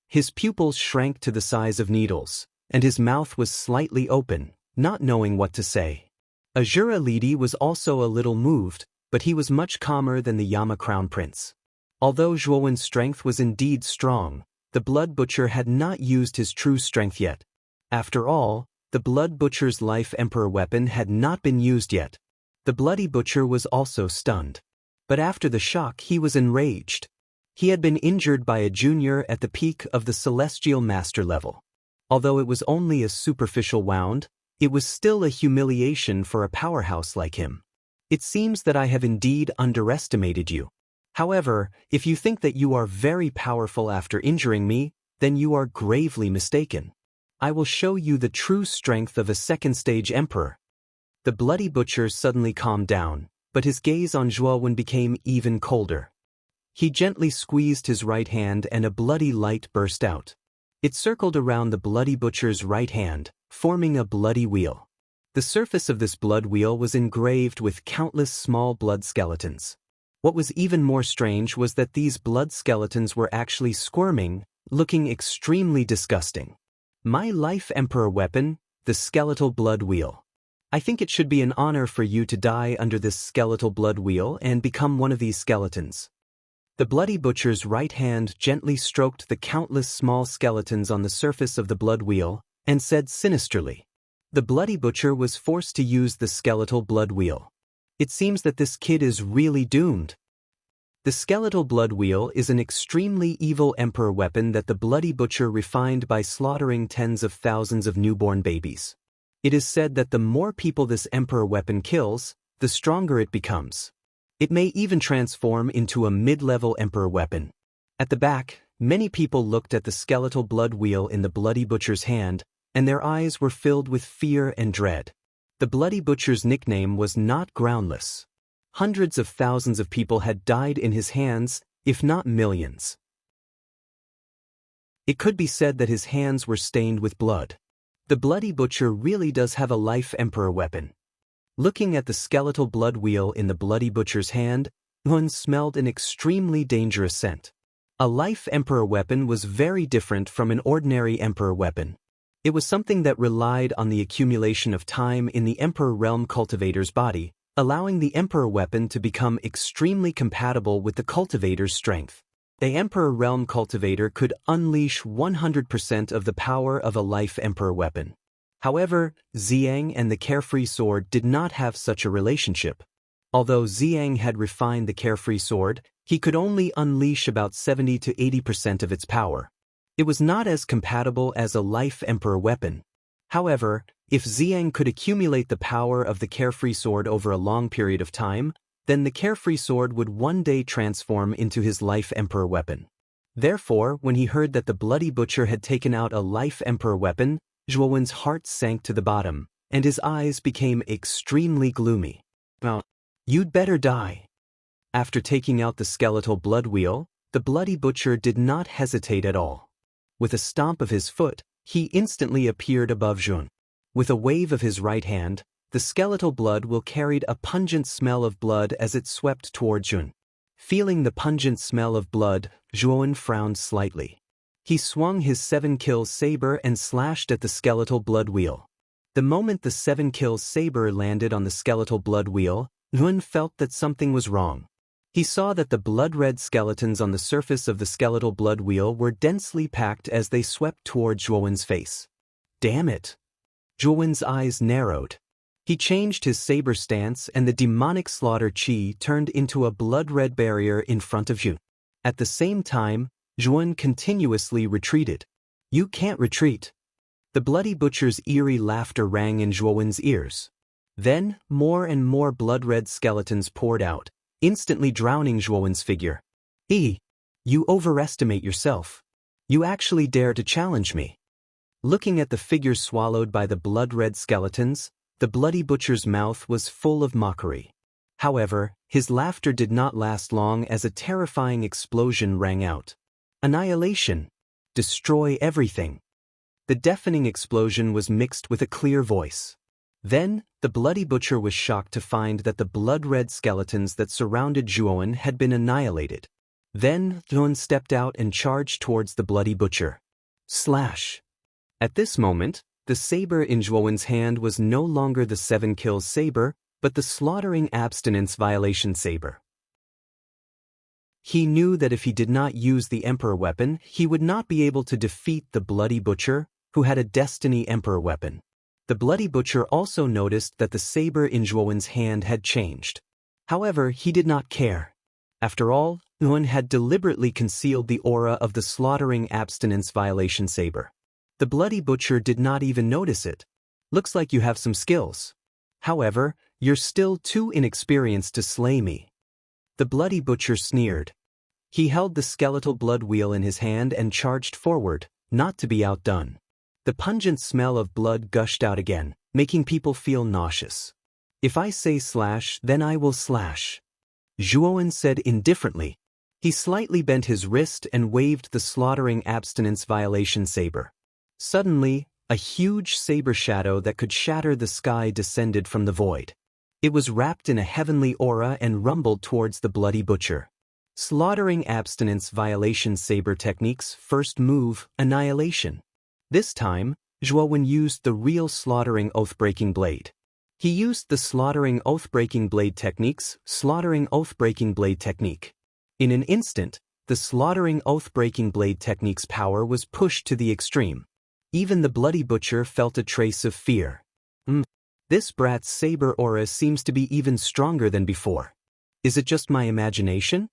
His pupils shrank to the size of needles, and his mouth was slightly open, not knowing what to say. Azura Lidi was also a little moved, but he was much calmer than the Yama Crown Prince. Although Zhuowen's strength was indeed strong, the Blood Butcher had not used his true strength yet. After all, the Blood Butcher's Life Emperor weapon had not been used yet. The Bloody Butcher was also stunned. But after the shock he was enraged. He had been injured by a junior at the peak of the Celestial Master level. Although it was only a superficial wound, it was still a humiliation for a powerhouse like him. It seems that I have indeed underestimated you. However, if you think that you are very powerful after injuring me, then you are gravely mistaken. I will show you the true strength of a second-stage emperor. The Bloody Butcher suddenly calmed down, but his gaze on Zhuowen became even colder. He gently squeezed his right hand and a bloody light burst out. It circled around the Bloody Butcher's right hand, forming a bloody wheel. The surface of this blood wheel was engraved with countless small blood skeletons. What was even more strange was that these blood skeletons were actually squirming, looking extremely disgusting. My Life Emperor weapon, the Skeletal Blood Wheel. I think it should be an honor for you to die under this skeletal blood wheel and become one of these skeletons. The Bloody Butcher's right hand gently stroked the countless small skeletons on the surface of the blood wheel, and said sinisterly. The Bloody Butcher was forced to use the skeletal blood wheel. It seems that this kid is really doomed. The Skeletal Blood Wheel is an extremely evil emperor weapon that the Bloody Butcher refined by slaughtering tens of thousands of newborn babies. It is said that the more people this emperor weapon kills, the stronger it becomes. It may even transform into a mid-level emperor weapon. At the back, many people looked at the Skeletal Blood Wheel in the Bloody Butcher's hand, and their eyes were filled with fear and dread. The Bloody Butcher's nickname was not groundless. Hundreds of thousands of people had died in his hands, if not millions. It could be said that his hands were stained with blood. The Bloody Butcher really does have a Life Emperor weapon. Looking at the Skeletal Blood Wheel in the Bloody Butcher's hand, one smelled an extremely dangerous scent. A Life Emperor weapon was very different from an ordinary Emperor weapon. It was something that relied on the accumulation of time in the Emperor Realm Cultivator's body, allowing the Emperor weapon to become extremely compatible with the cultivator's strength. The Emperor Realm Cultivator could unleash 100% of the power of a Life Emperor weapon. However, Xiang and the Carefree Sword did not have such a relationship. Although Xiang had refined the Carefree Sword, he could only unleash about 70 to 80% of its power. It was not as compatible as a Life Emperor weapon. However, if Xiang could accumulate the power of the Carefree Sword over a long period of time, then the Carefree Sword would one day transform into his Life Emperor weapon. Therefore, when he heard that the Bloody Butcher had taken out a Life Emperor weapon, Zhuowen's heart sank to the bottom, and his eyes became extremely gloomy. "Well, you'd better die." After taking out the Skeletal Blood Wheel, the Bloody Butcher did not hesitate at all. With a stomp of his foot, he instantly appeared above Zhuon. With a wave of his right hand, the Skeletal Blood Wheel carried a pungent smell of blood as it swept toward Zhuon. Feeling the pungent smell of blood, Zhuon frowned slightly. He swung his 7-kill saber and slashed at the Skeletal Blood Wheel. The moment the 7-kill saber landed on the Skeletal Blood Wheel, Zhuon felt that something was wrong. He saw that the blood-red skeletons on the surface of the Skeletal Blood Wheel were densely packed as they swept toward Zhuowen's face. Damn it! Zhuowen's eyes narrowed. He changed his saber stance and the demonic slaughter chi turned into a blood-red barrier in front of Zhuon. At the same time, Zhuan continuously retreated. You can't retreat. The Bloody Butcher's eerie laughter rang in Zhuowen's ears. Then, more and more blood-red skeletons poured out, instantly drowning Zhuowen's figure. You overestimate yourself. You actually dare to challenge me. Looking at the figures swallowed by the blood-red skeletons, the Bloody Butcher's mouth was full of mockery. However, his laughter did not last long as a terrifying explosion rang out. Annihilation. Destroy everything. The deafening explosion was mixed with a clear voice. Then, the Bloody Butcher was shocked to find that the blood-red skeletons that surrounded Zhuowen had been annihilated. Then, Zhuowen stepped out and charged towards the Bloody Butcher. Slash. At this moment, the saber in Zhuowen's hand was no longer the 7 kills saber, but the slaughtering abstinence violation saber. He knew that if he did not use the Emperor weapon, he would not be able to defeat the Bloody Butcher, who had a Destiny Emperor weapon. The Bloody Butcher also noticed that the saber in Zhuowen's hand had changed. However, he did not care. After all, Zhuowen had deliberately concealed the aura of the slaughtering abstinence violation saber. The Bloody Butcher did not even notice it. Looks like you have some skills. However, you're still too inexperienced to slay me. The Bloody Butcher sneered. He held the skeletal blood wheel in his hand and charged forward, not to be outdone. The pungent smell of blood gushed out again, making people feel nauseous. If I say slash, then I will slash. Zhuowen said indifferently. He slightly bent his wrist and waved the slaughtering abstinence violation saber. Suddenly, a huge saber shadow that could shatter the sky descended from the void. It was wrapped in a heavenly aura and rumbled towards the Bloody Butcher. Slaughtering abstinence violation saber techniques. First move, annihilation. This time, Zhuowen used the real slaughtering oath-breaking blade. He used the slaughtering oath-breaking blade techniques, slaughtering oath-breaking blade technique. In an instant, the slaughtering oath-breaking blade technique's power was pushed to the extreme. Even the Bloody Butcher felt a trace of fear. This brat's saber aura seems to be even stronger than before. Is it just my imagination?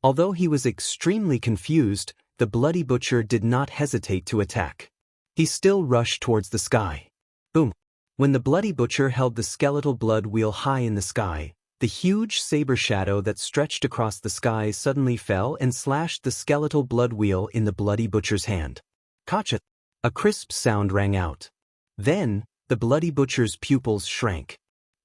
Although he was extremely confused, the Bloody Butcher did not hesitate to attack. He still rushed towards the sky. Boom! When the Bloody Butcher held the skeletal blood wheel high in the sky, the huge saber shadow that stretched across the sky suddenly fell and slashed the skeletal blood wheel in the Bloody Butcher's hand. Kacha! A crisp sound rang out. Then, the Bloody Butcher's pupils shrank.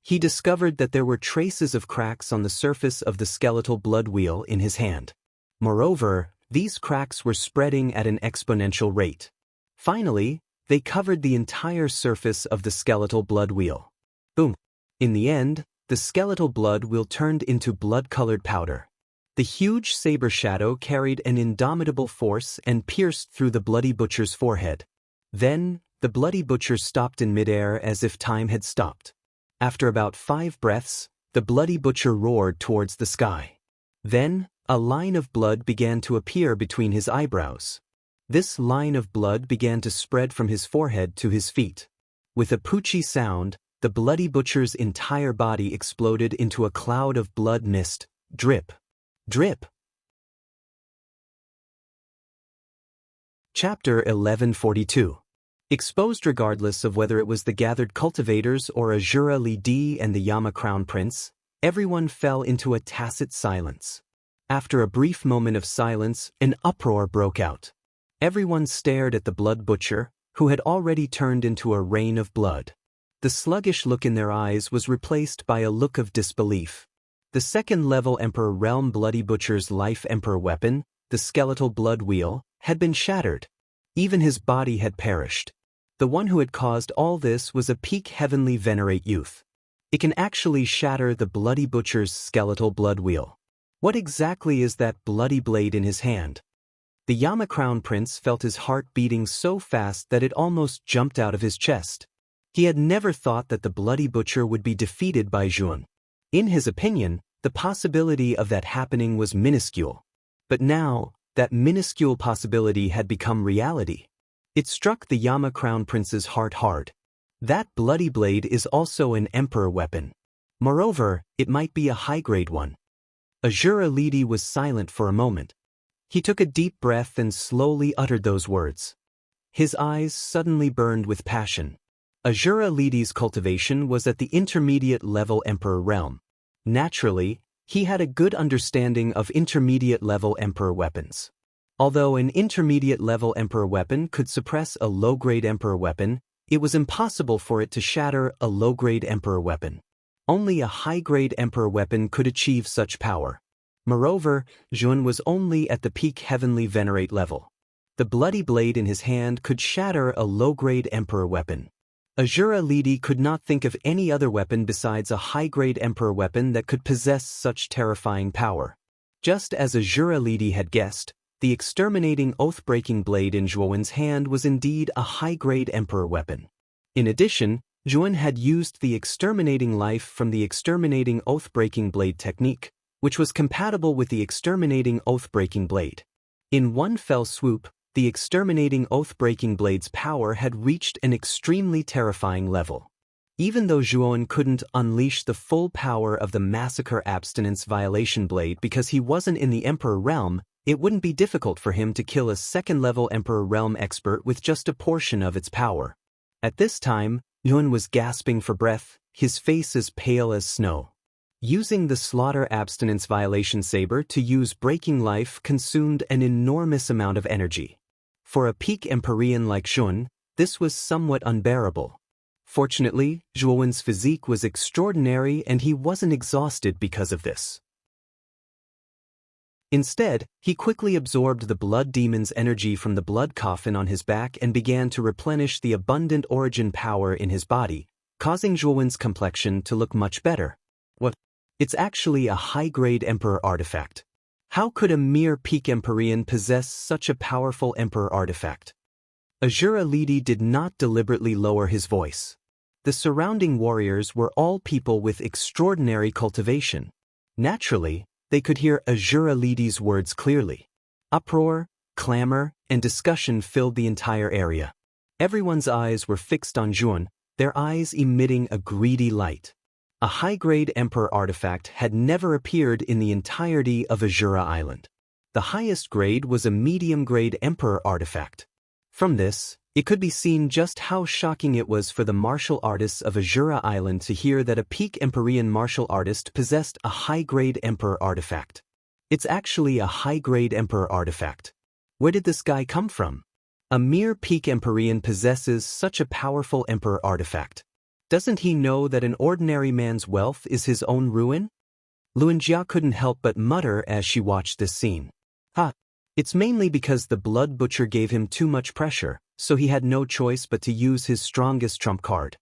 He discovered that there were traces of cracks on the surface of the skeletal blood wheel in his hand. Moreover, these cracks were spreading at an exponential rate. Finally, they covered the entire surface of the skeletal blood wheel. Boom! In the end, the skeletal blood wheel turned into blood-colored powder. The huge saber shadow carried an indomitable force and pierced through the Bloody Butcher's forehead. Then, the Bloody Butcher stopped in midair as if time had stopped. After about 5 breaths, the Bloody Butcher roared towards the sky. Then, a line of blood began to appear between his eyebrows. This line of blood began to spread from his forehead to his feet. With a poochie sound, the Bloody Butcher's entire body exploded into a cloud of blood mist. Drip. Drip. Chapter 1142. Exposed regardless of whether it was the gathered cultivators or Azura Li Di and the Yama Crown Prince, everyone fell into a tacit silence. After a brief moment of silence, an uproar broke out. Everyone stared at the Blood Butcher, who had already turned into a rain of blood. The sluggish look in their eyes was replaced by a look of disbelief. The second-level Emperor Realm Bloody Butcher's life Emperor weapon, the skeletal blood wheel, had been shattered. Even his body had perished. The one who had caused all this was a peak heavenly venerate youth. It can actually shatter the Bloody Butcher's skeletal blood wheel. What exactly is that bloody blade in his hand? The Yama Crown Prince felt his heart beating so fast that it almost jumped out of his chest. He had never thought that the Bloody Butcher would be defeated by Zhuowen. In his opinion, the possibility of that happening was minuscule. But now, that minuscule possibility had become reality. It struck the Yama Crown Prince's heart hard. That bloody blade is also an Emperor weapon. Moreover, it might be a high-grade one. Azura Li Di was silent for a moment. He took a deep breath and slowly uttered those words. His eyes suddenly burned with passion. Azura Lidi's cultivation was at the intermediate-level Emperor realm. Naturally, he had a good understanding of intermediate-level Emperor weapons. Although an intermediate-level Emperor weapon could suppress a low-grade Emperor weapon, it was impossible for it to shatter a low-grade Emperor weapon. Only a high-grade Emperor weapon could achieve such power. Moreover, Jun was only at the peak Heavenly Venerate level. The bloody blade in his hand could shatter a low-grade Emperor weapon. Azura Lidi could not think of any other weapon besides a high-grade Emperor weapon that could possess such terrifying power. Just as Azura Lidi had guessed, the exterminating oath-breaking blade in Zhuowen's hand was indeed a high-grade Emperor weapon. In addition, Zhuowen had used the exterminating life from the exterminating oath-breaking blade technique, which was compatible with the exterminating oath-breaking blade. In one fell swoop, the exterminating oath-breaking blade's power had reached an extremely terrifying level. Even though Zhuowen couldn't unleash the full power of the massacre abstinence violation blade because he wasn't in the Emperor realm, it wouldn't be difficult for him to kill a second-level Emperor realm expert with just a portion of its power. At this time, Zhuowen was gasping for breath, his face as pale as snow. Using the slaughter abstinence violation saber to use breaking life consumed an enormous amount of energy. For a peak Empyrean like Zhuowen, this was somewhat unbearable. Fortunately, Zhuowen's physique was extraordinary and he wasn't exhausted because of this. Instead, he quickly absorbed the blood demon's energy from the blood coffin on his back and began to replenish the abundant origin power in his body, causing Zhuowen's complexion to look much better. What? It's actually a high-grade Emperor artifact. How could a mere peak Empyrean possess such a powerful Emperor artifact? Azura Lidi did not deliberately lower his voice. The surrounding warriors were all people with extraordinary cultivation. Naturally, they could hear Azura Lidi's words clearly. Uproar, clamor, and discussion filled the entire area. Everyone's eyes were fixed on Zhuowen, their eyes emitting a greedy light. A high-grade Emperor artifact had never appeared in the entirety of Azura Island. The highest grade was a medium-grade Emperor artifact. From this, it could be seen just how shocking it was for the martial artists of Azura Island to hear that a peak Empyrean martial artist possessed a high-grade Emperor artifact. It's actually a high-grade Emperor artifact. Where did this guy come from? A mere peak Empyrean possesses such a powerful Emperor artifact. Doesn't he know that an ordinary man's wealth is his own ruin? Luanjia couldn't help but mutter as she watched this scene. It's mainly because the blood butcher gave him too much pressure, so he had no choice but to use his strongest trump card.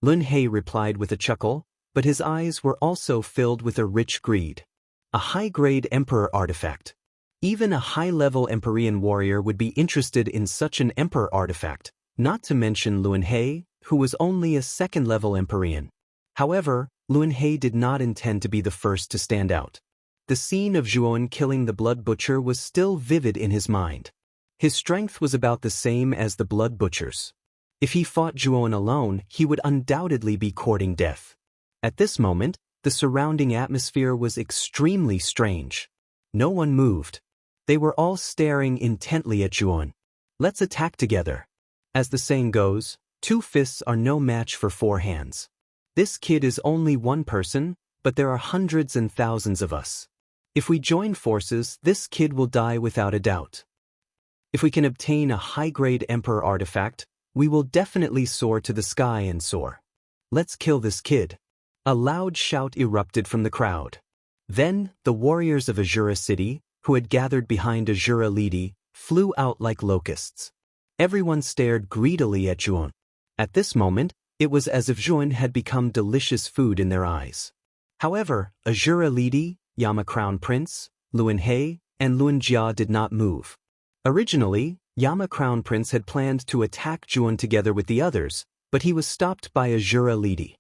Lun He replied with a chuckle, but his eyes were also filled with a rich greed. A high-grade Emperor artifact. Even a high-level Empyrean warrior would be interested in such an Emperor artifact, not to mention Lun He, who was only a second-level Empyrean. However, Lun He did not intend to be the first to stand out. The scene of Zhuowen killing the blood butcher was still vivid in his mind. His strength was about the same as the blood butcher's. If he fought Zhuowen alone, he would undoubtedly be courting death. At this moment, the surrounding atmosphere was extremely strange. No one moved. They were all staring intently at Zhuowen. Let's attack together. As the saying goes, 2 fists are no match for 4 hands. This kid is only one person, but there are hundreds and thousands of us. If we join forces, this kid will die without a doubt. If we can obtain a high-grade Emperor artifact, we will definitely soar to the sky and soar. Let's kill this kid. A loud shout erupted from the crowd. Then, the warriors of Azura City, who had gathered behind Azura Lidi, flew out like locusts. Everyone stared greedily at Zhuowen. At this moment, it was as if Zhuowen had become delicious food in their eyes. However, Azura Lidi, Yama Crown Prince, Lun He, and Luanjia did not move. Originally, Yama Crown Prince had planned to attack Zhuowen together with the others, but he was stopped by Azura Lidi.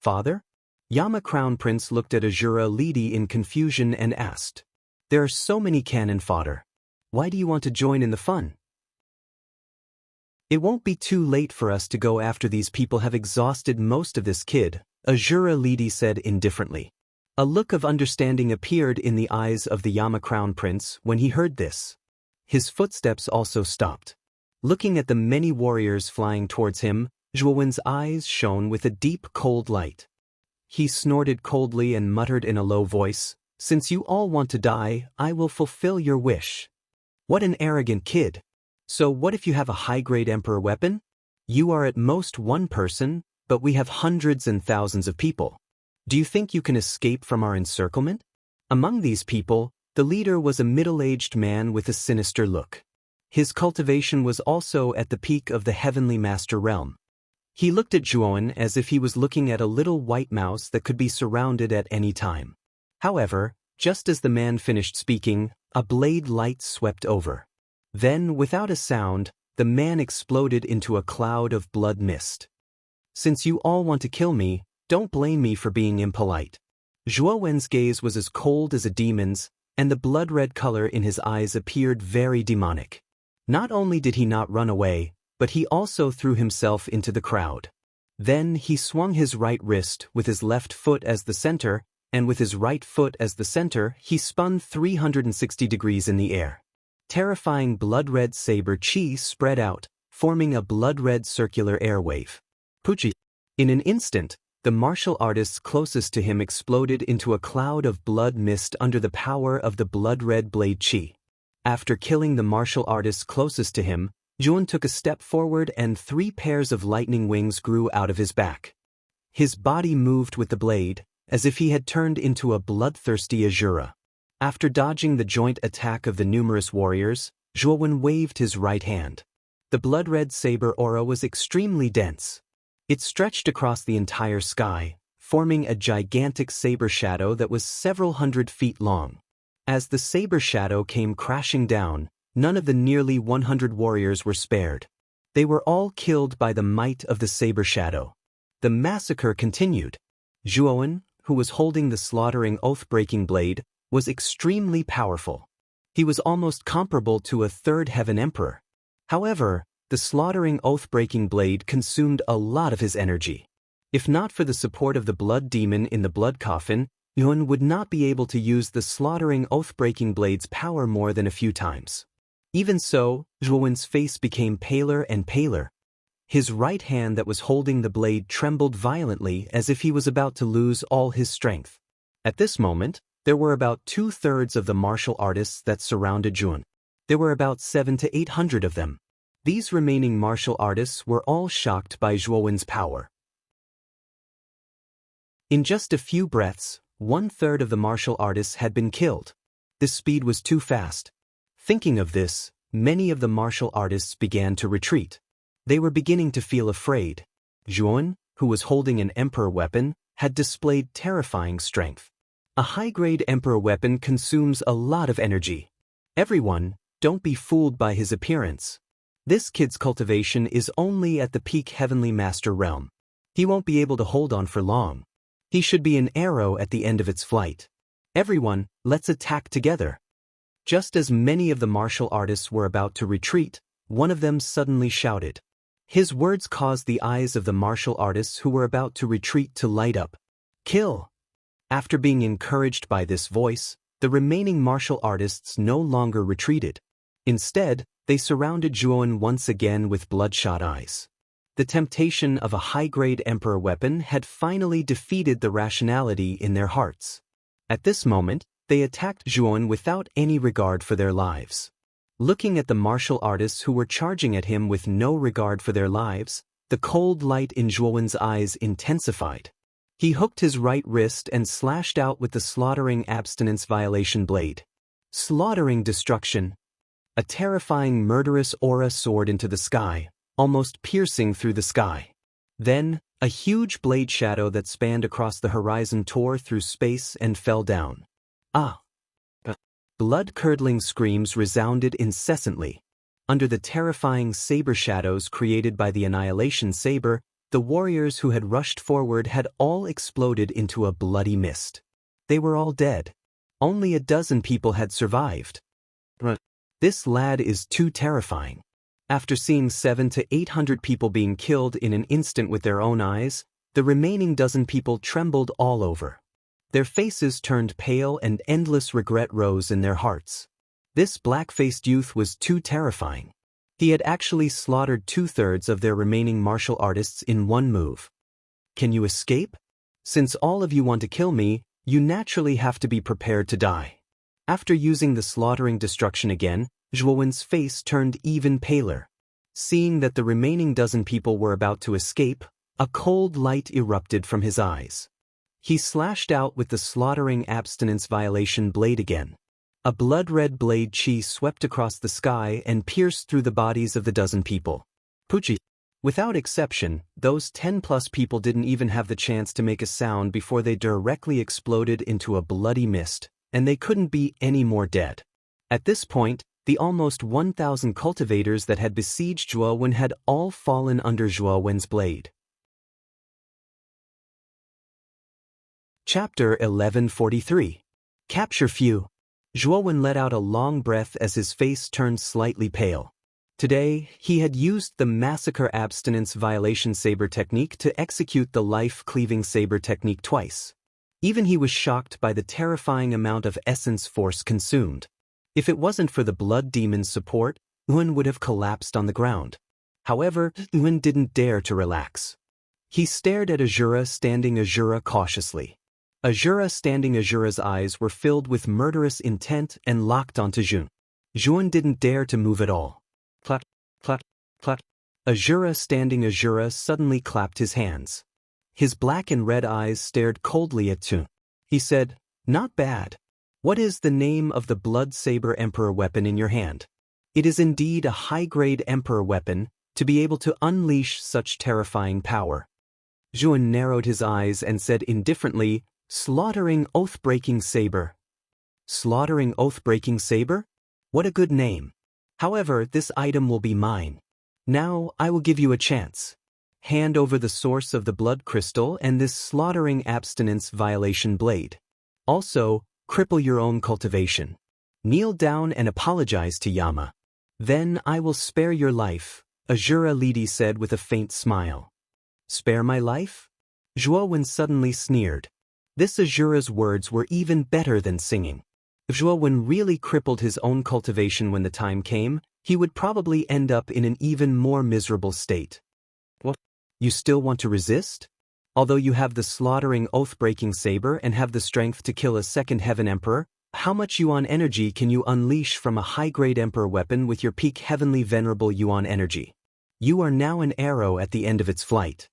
Father? Yama Crown Prince looked at Azura Lidi in confusion and asked, "There are so many cannon fodder. Why do you want to join in the fun?" "It won't be too late for us to go after these people have exhausted most of this kid," Azura Lidi said indifferently. A look of understanding appeared in the eyes of the Yama Crown Prince when he heard this. His footsteps also stopped. Looking at the many warriors flying towards him, Zhuowen's eyes shone with a deep cold light. He snorted coldly and muttered in a low voice, "Since you all want to die, I will fulfill your wish." What an arrogant kid. So what if you have a high-grade emperor weapon? You are at most one person, but we have hundreds and thousands of people. Do you think you can escape from our encirclement? Among these people, the leader was a middle-aged man with a sinister look. His cultivation was also at the peak of the heavenly master realm. He looked at Zhuowen as if he was looking at a little white mouse that could be surrounded at any time. However, just as the man finished speaking, a blade light swept over. Then, without a sound, the man exploded into a cloud of blood mist. "Since you all want to kill me, don't blame me for being impolite." Zhuowen's gaze was as cold as a demon's, and the blood-red color in his eyes appeared very demonic. Not only did he not run away, but he also threw himself into the crowd. Then he swung his right wrist with his left foot as the center, and with his right foot as the center, he spun 360 degrees in the air. Terrifying blood-red saber chi spread out, forming a blood-red circular air wave. Puchi. In an instant, the martial artists closest to him exploded into a cloud of blood mist under the power of the blood-red blade chi. After killing the martial artists closest to him, Zhuowen took a step forward and 3 pairs of lightning wings grew out of his back. His body moved with the blade, as if he had turned into a bloodthirsty Azura. After dodging the joint attack of the numerous warriors, Zhuowen waved his right hand. The blood-red saber aura was extremely dense. It stretched across the entire sky, forming a gigantic saber shadow that was several hundred feet long. As the saber shadow came crashing down, none of the nearly 100 warriors were spared. They were all killed by the might of the saber shadow. The massacre continued. Zhuowen, who was holding the slaughtering oath-breaking blade, was extremely powerful. He was almost comparable to a third heaven emperor. However, the slaughtering oath-breaking blade consumed a lot of his energy. If not for the support of the blood demon in the blood coffin, Yun would not be able to use the slaughtering oath-breaking blade's power more than a few times. Even so, Zhuowen's face became paler and paler. His right hand that was holding the blade trembled violently as if he was about to lose all his strength. At this moment, there were about 2/3 of the martial artists that surrounded Zhuowen. There were about 700 to 800 of them. These remaining martial artists were all shocked by Zhuowen's power. In just a few breaths, 1/3 of the martial artists had been killed. This speed was too fast. Thinking of this, many of the martial artists began to retreat. They were beginning to feel afraid. Zhuowen, who was holding an emperor weapon, had displayed terrifying strength. A high-grade emperor weapon consumes a lot of energy. Everyone, don't be fooled by his appearance. This kid's cultivation is only at the peak heavenly master realm. He won't be able to hold on for long. He should be an arrow at the end of its flight. Everyone, let's attack together. Just as many of the martial artists were about to retreat, one of them suddenly shouted. His words caused the eyes of the martial artists who were about to retreat to light up. Kill! After being encouraged by this voice, the remaining martial artists no longer retreated. Instead, they surrounded Zhuowen once again with bloodshot eyes. The temptation of a high-grade emperor weapon had finally defeated the rationality in their hearts. At this moment, they attacked Zhuowen without any regard for their lives. Looking at the martial artists who were charging at him with no regard for their lives, the cold light in Zhuowen's eyes intensified. He hooked his right wrist and slashed out with the slaughtering abstinence violation blade. Slaughtering destruction. A terrifying murderous aura soared into the sky, almost piercing through the sky. Then, a huge blade shadow that spanned across the horizon tore through space and fell down. Ah! Blood-curdling screams resounded incessantly. Under the terrifying saber shadows created by the annihilation saber, the warriors who had rushed forward had all exploded into a bloody mist. They were all dead. Only a dozen people had survived. This lad is too terrifying. After seeing 700 to 800 people being killed in an instant with their own eyes, the remaining dozen people trembled all over. Their faces turned pale and endless regret rose in their hearts. This black-faced youth was too terrifying. He had actually slaughtered 2/3 of their remaining martial artists in one move. Can you escape? Since all of you want to kill me, you naturally have to be prepared to die. After using the slaughtering destruction again, Zhuowen's face turned even paler. Seeing that the remaining dozen people were about to escape, a cold light erupted from his eyes. He slashed out with the slaughtering abstinence violation blade again. A blood-red blade chi swept across the sky and pierced through the bodies of the dozen people. Pucci. Without exception, those 10+ people didn't even have the chance to make a sound before they directly exploded into a bloody mist, and they couldn't be any more dead. At this point, the almost 1,000 cultivators that had besieged Zhuowen had all fallen under Zhuowen's blade. Chapter 1143. Capture Few. Zhuowen let out a long breath as his face turned slightly pale. Today, he had used the Massacre Abstinence Violation Saber technique to execute the Life-Cleaving Saber technique twice. Even he was shocked by the terrifying amount of essence force consumed. If it wasn't for the Blood Demon's support, Yuan would have collapsed on the ground. However, Yuan didn't dare to relax. He stared at Azura standing Azura cautiously. Azura standing Azura's eyes were filled with murderous intent and locked onto Jun. Jun didn't dare to move at all. Clap, clap, clap. Azura standing Azura suddenly clapped his hands. His black and red eyes stared coldly at Jun. He said, "Not bad. What is the name of the Blood Saber Emperor weapon in your hand? It is indeed a high-grade Emperor weapon, to be able to unleash such terrifying power." Jun narrowed his eyes and said indifferently, "Slaughtering Oath-Breaking Saber." Slaughtering Oath-Breaking Saber? What a good name. However, this item will be mine. Now, I will give you a chance. Hand over the source of the blood crystal and this slaughtering abstinence violation blade. Also, cripple your own cultivation. Kneel down and apologize to Yama. Then I will spare your life, Azura Lidi said with a faint smile. Spare my life? Zhuowen suddenly sneered. This Azura's words were even better than singing. If Zhuowen really crippled his own cultivation when the time came, he would probably end up in an even more miserable state. What? You still want to resist? Although you have the slaughtering oath-breaking saber and have the strength to kill a second heaven emperor, how much Yuan energy can you unleash from a high-grade emperor weapon with your peak heavenly venerable Yuan energy? You are now an arrow at the end of its flight.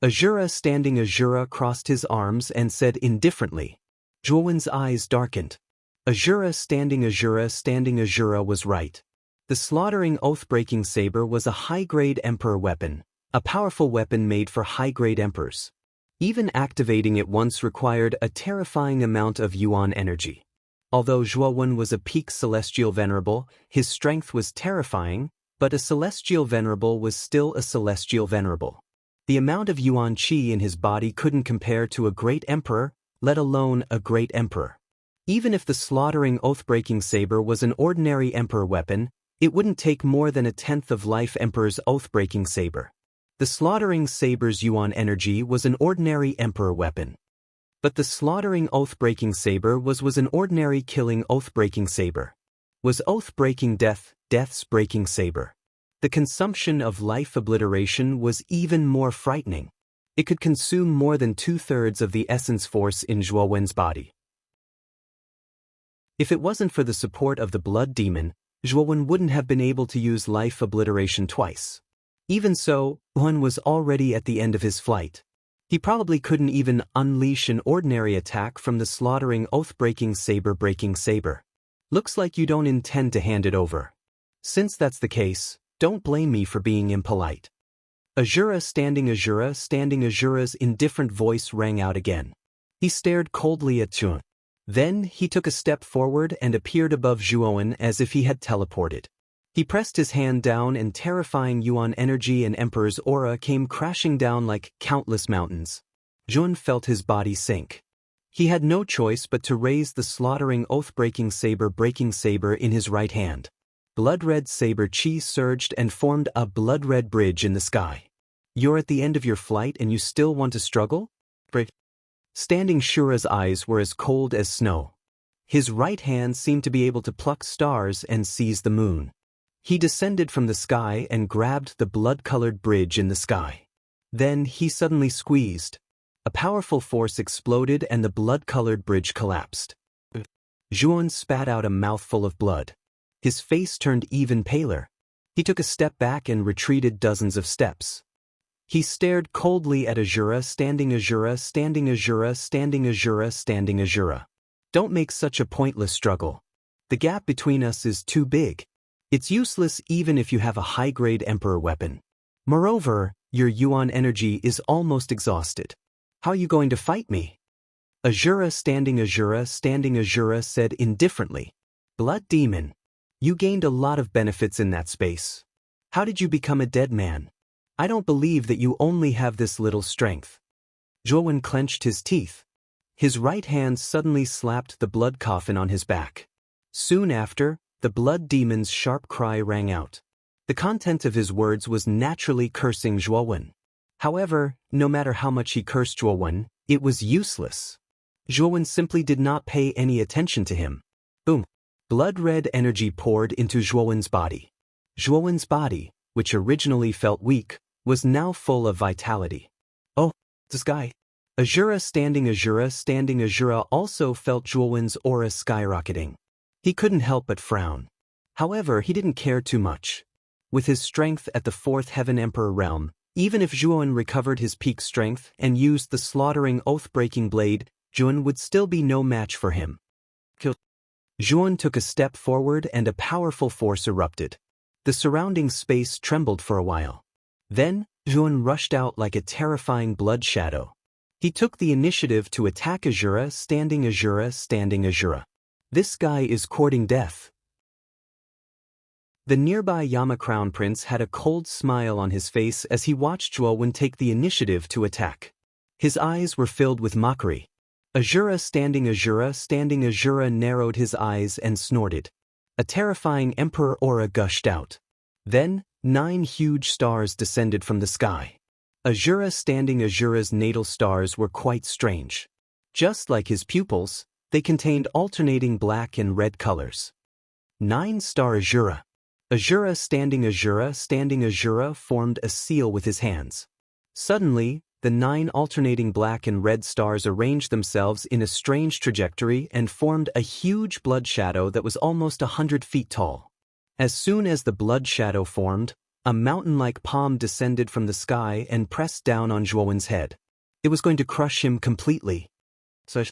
Azura standing Azura crossed his arms and said indifferently. Zhuowen's eyes darkened. Azura standing Azura was right. The slaughtering oath-breaking saber was a high-grade emperor weapon, a powerful weapon made for high-grade emperors. Even activating it once required a terrifying amount of Yuan energy. Although Zhuowen was a peak celestial venerable, his strength was terrifying, but a celestial venerable was still a celestial venerable. The amount of Yuan Qi in his body couldn't compare to a great emperor, let alone a great emperor. Even if the slaughtering oath-breaking saber was an ordinary emperor weapon, it wouldn't take more than 1/10 of Life Emperor's oath-breaking saber. The slaughtering saber's Yuan energy was an ordinary emperor weapon. But the slaughtering oath-breaking saber was an ordinary killing oath-breaking saber. Was oath-breaking death's breaking saber. The consumption of life obliteration was even more frightening. It could consume more than 2/3 of the essence force in Zhuowen's body. If it wasn't for the support of the blood demon, Zhuowen wouldn't have been able to use life obliteration twice. Even so, Yuan was already at the end of his flight. He probably couldn't even unleash an ordinary attack from the slaughtering oath-breaking saber-breaking saber. Looks like you don't intend to hand it over. Since that's the case, don't blame me for being impolite. Azura standing Azura's indifferent voice rang out again. He stared coldly at Jun. Then he took a step forward and appeared above Zhuowen as if he had teleported. He pressed his hand down and terrifying Yuan energy and Emperor's aura came crashing down like countless mountains. Jun felt his body sink. He had no choice but to raise the slaughtering oath-breaking saber-breaking saber in his right hand. Blood-red saber chi surged and formed a blood-red bridge in the sky. You're at the end of your flight and you still want to struggle? Standing Shura's eyes were as cold as snow. His right hand seemed to be able to pluck stars and seize the moon. He descended from the sky and grabbed the blood-colored bridge in the sky. Then he suddenly squeezed. A powerful force exploded and the blood-colored bridge collapsed. Zhuan spat out a mouthful of blood. His face turned even paler. He took a step back and retreated dozens of steps. He stared coldly at Azura standing Azura standing Azura standing Azura standing Azura. Don't make such a pointless struggle. The gap between us is too big. It's useless even if you have a high-grade Emperor weapon. Moreover, your Yuan energy is almost exhausted. How are you going to fight me? Azura standing Azura said indifferently. Blood demon. You gained a lot of benefits in that space. How did you become a dead man? I don't believe that you only have this little strength. Zhuan clenched his teeth. His right hand suddenly slapped the blood coffin on his back. Soon after, the blood demon's sharp cry rang out. The content of his words was naturally cursing Zhuan. However, no matter how much he cursed Zhuan, it was useless. Zhuan simply did not pay any attention to him. Boom! Blood-red energy poured into Zhuan's body. Zhuan's body, which originally felt weak, was now full of vitality. Oh, this guy. Azura standing Azura also felt Zhuan's aura skyrocketing. He couldn't help but frown. However, he didn't care too much. With his strength at the Fourth Heaven Emperor realm, even if Zhuan recovered his peak strength and used the slaughtering oath-breaking blade, Zhuan would still be no match for him. Zhuan took a step forward and a powerful force erupted. The surrounding space trembled for a while. Then, Zhuan rushed out like a terrifying blood shadow. He took the initiative to attack Azura standing Azura. This guy is courting death. The nearby Yama Crown Prince had a cold smile on his face as he watched Zhuan take the initiative to attack. His eyes were filled with mockery. Azura standing Azura narrowed his eyes and snorted. A terrifying emperor aura gushed out. Then, 9 huge stars descended from the sky. Azura standing Azura's natal stars were quite strange. Just like his pupils, they contained alternating black and red colors. 9-star Azura. Azura standing Azura formed a seal with his hands. Suddenly, the 9 alternating black and red stars arranged themselves in a strange trajectory and formed a huge blood shadow that was almost 100 feet tall. As soon as the blood shadow formed, a mountain-like palm descended from the sky and pressed down on Zhuan's head. It was going to crush him completely. So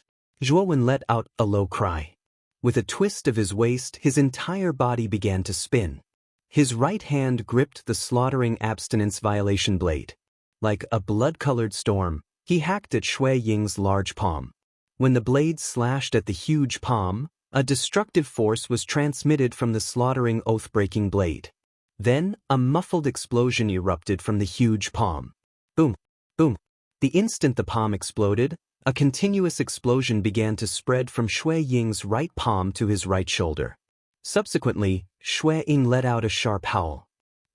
Zhuan let out a low cry. With a twist of his waist, his entire body began to spin. His right hand gripped the slaughtering abstinence violation blade. Like a blood-colored storm, he hacked at Shui Ying's large palm. When the blade slashed at the huge palm, a destructive force was transmitted from the slaughtering oath-breaking blade. Then, a muffled explosion erupted from the huge palm. Boom! Boom! The instant the palm exploded, a continuous explosion began to spread from Shui Ying's right palm to his right shoulder. Subsequently, Shui Ying let out a sharp howl.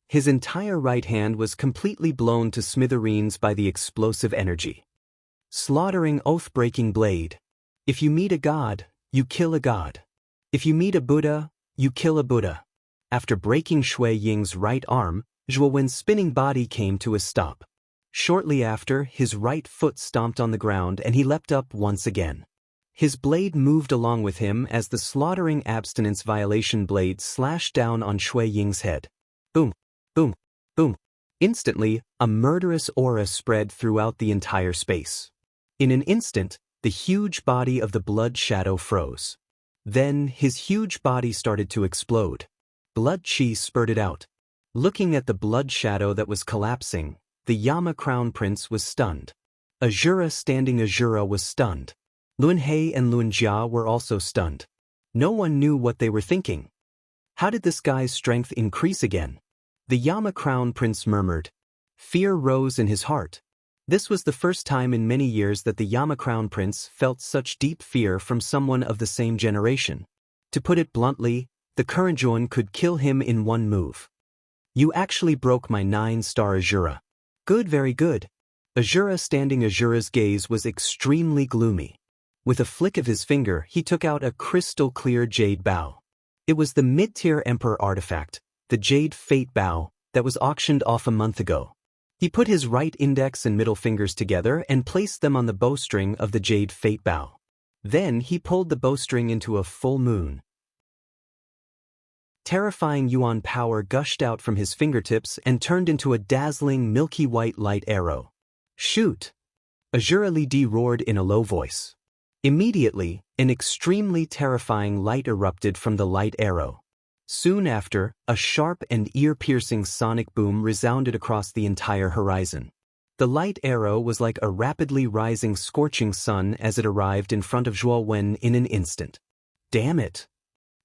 His entire right hand was completely blown to smithereens by the explosive energy. Slaughtering oath-breaking blade. If you meet a god, you kill a god. If you meet a Buddha, you kill a Buddha. After breaking Shui Ying's right arm, Zhuan's spinning body came to a stop. Shortly after, his right foot stomped on the ground and he leapt up once again. His blade moved along with him as the slaughtering abstinence violation blade slashed down on Shui Ying's head. Boom! Boom! Boom! Instantly, a murderous aura spread throughout the entire space. In an instant, the huge body of the blood shadow froze. Then, his huge body started to explode. Blood chi spurted out. Looking at the blood shadow that was collapsing, the Yama Crown Prince was stunned. Azura standing Azura was stunned. Lunhe and Lunjia were also stunned. No one knew what they were thinking. How did this guy's strength increase again? The Yama Crown Prince murmured. Fear rose in his heart. This was the first time in many years that the Yama Crown Prince felt such deep fear from someone of the same generation. To put it bluntly, the current Zhuan could kill him in one move. You actually broke my 9-star Azura. Good, very good. Azura standing Azura's gaze was extremely gloomy. With a flick of his finger, he took out a crystal-clear jade bow. It was the mid-tier Emperor artifact, the Jade Fate Bow, that was auctioned off a month ago. He put his right index and middle fingers together and placed them on the bowstring of the Jade Fate Bow. Then he pulled the bowstring into a full moon. Terrifying yuan power gushed out from his fingertips and turned into a dazzling milky white light arrow. Shoot! Azura Li Di roared in a low voice. Immediately, an extremely terrifying light erupted from the light arrow. Soon after, a sharp and ear-piercing sonic boom resounded across the entire horizon. The light arrow was like a rapidly rising scorching sun as it arrived in front of Zhuo Wen in an instant. Damn it!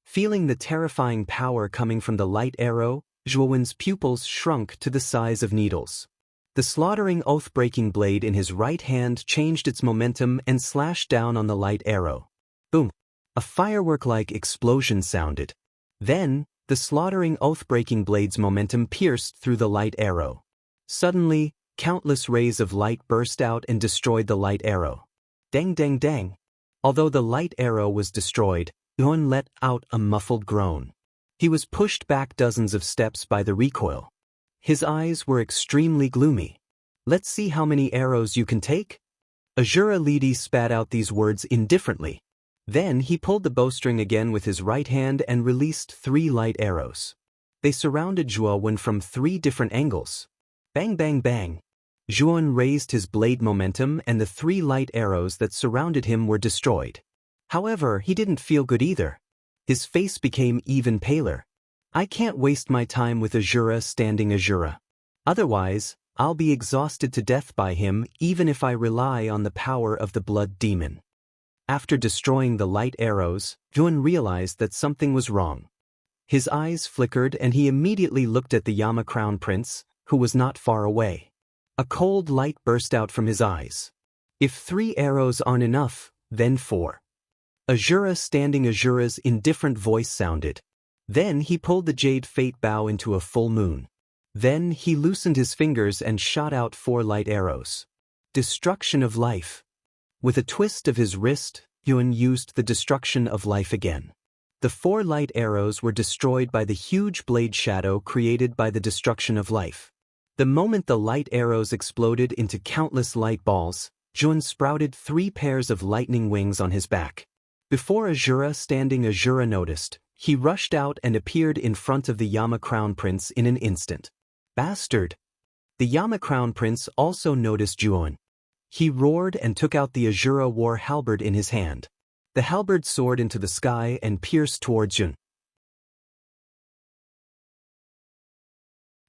Feeling the terrifying power coming from the light arrow, Zhuo Wen's pupils shrunk to the size of needles. The slaughtering oath-breaking blade in his right hand changed its momentum and slashed down on the light arrow. Boom! A firework-like explosion sounded. Then, the slaughtering oath-breaking blade's momentum pierced through the light arrow. Suddenly, countless rays of light burst out and destroyed the light arrow. Dang dang dang! Although the light arrow was destroyed, Yuan let out a muffled groan. He was pushed back dozens of steps by the recoil. His eyes were extremely gloomy. Let's see how many arrows you can take? Azura Li Di spat out these words indifferently. Then he pulled the bowstring again with his right hand and released 3 light arrows. They surrounded Zhuo Wen from 3 different angles. Bang bang bang! Zhuo Wen raised his blade momentum and the 3 light arrows that surrounded him were destroyed. However, he didn't feel good either. His face became even paler. I can't waste my time with Azura standing Azura. Otherwise, I'll be exhausted to death by him even if I rely on the power of the blood demon. After destroying the light arrows, Yuan realized that something was wrong. His eyes flickered and he immediately looked at the Yama Crown Prince, who was not far away. A cold light burst out from his eyes. If 3 arrows aren't enough, then 4. Azura standing Azura's indifferent voice sounded. Then he pulled the Jade Fate Bow into a full moon. Then he loosened his fingers and shot out 4 light arrows. Destruction of life. With a twist of his wrist, Yuan used the destruction of life again. The 4 light arrows were destroyed by the huge blade shadow created by the destruction of life. The moment the light arrows exploded into countless light balls, Yuan sprouted 3 pairs of lightning wings on his back. Before Azura standing Azura noticed, he rushed out and appeared in front of the Yama Crown Prince in an instant. Bastard! The Yama Crown Prince also noticed Yuan. He roared and took out the Azura war halberd in his hand. The halberd soared into the sky and pierced towards Yuan.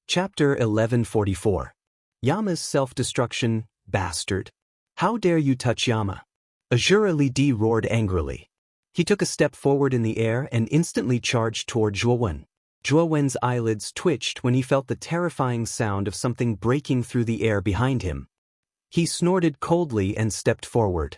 Chapter 1144. Yama's self-destruction, bastard. How dare you touch Yama? Azura Li Di roared angrily. He took a step forward in the air and instantly charged toward Zhuo Wen. Zhuo Wen's eyelids twitched when he felt the terrifying sound of something breaking through the air behind him. He snorted coldly and stepped forward.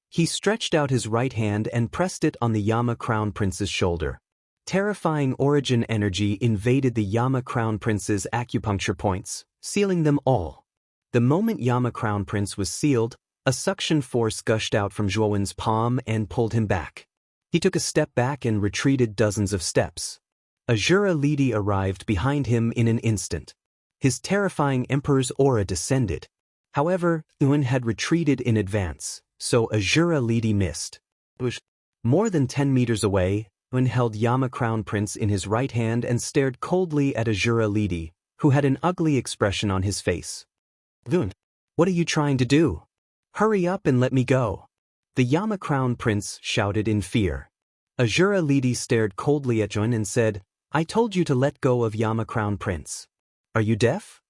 He stretched out his right hand and pressed it on the Yama Crown Prince's shoulder. Terrifying origin energy invaded the Yama Crown Prince's acupuncture points, sealing them all. The moment Yama Crown Prince was sealed, a suction force gushed out from Zhuo Wen's palm and pulled him back. He took a step back and retreated dozens of steps. Azura Li Di arrived behind him in an instant. His terrifying Emperor's aura descended. However, Yuan had retreated in advance, so Azura Li Di missed. More than 10 meters away, Yuan held Yama Crown Prince in his right hand and stared coldly at Azura Li Di, who had an ugly expression on his face. Yuan, what are you trying to do? Hurry up and let me go. The Yama Crown Prince shouted in fear. Azura Li Di stared coldly at Yuan and said, I told you to let go of Yama Crown Prince. Are you deaf?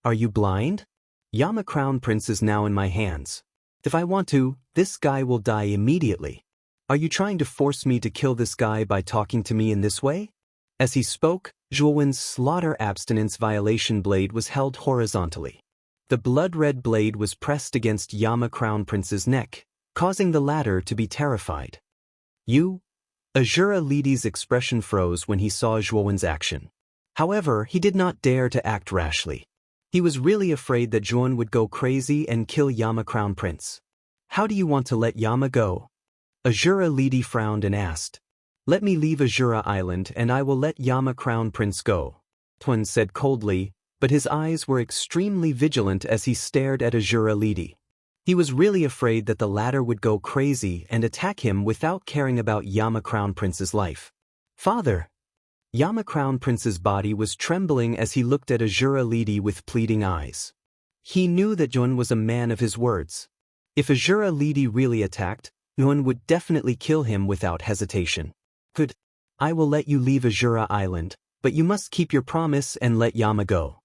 Are you blind? Yama Crown Prince is now in my hands. If I want to, this guy will die immediately. Are you trying to force me to kill this guy by talking to me in this way? As he spoke, Zhuo Wen's slaughter abstinence violation blade was held horizontally. The blood-red blade was pressed against Yama Crown Prince's neck, causing the latter to be terrified. You? Azura Li Di's expression froze when he saw Zhuo Wen's action. However, he did not dare to act rashly. He was really afraid that Juan would go crazy and kill Yama Crown Prince. How do you want to let Yama go? Azura Lady frowned and asked. Let me leave Azura Island and I will let Yama Crown Prince go, Tuan said coldly, but his eyes were extremely vigilant as he stared at Azura Lady. He was really afraid that the latter would go crazy and attack him without caring about Yama Crown Prince's life. Father! Yama Crown Prince's body was trembling as he looked at Azura Lady with pleading eyes. He knew that Juan was a man of his words. If Azura Lady really attacked, Juan would definitely kill him without hesitation. Good. I will let you leave Azura Island, but you must keep your promise and let Yama go.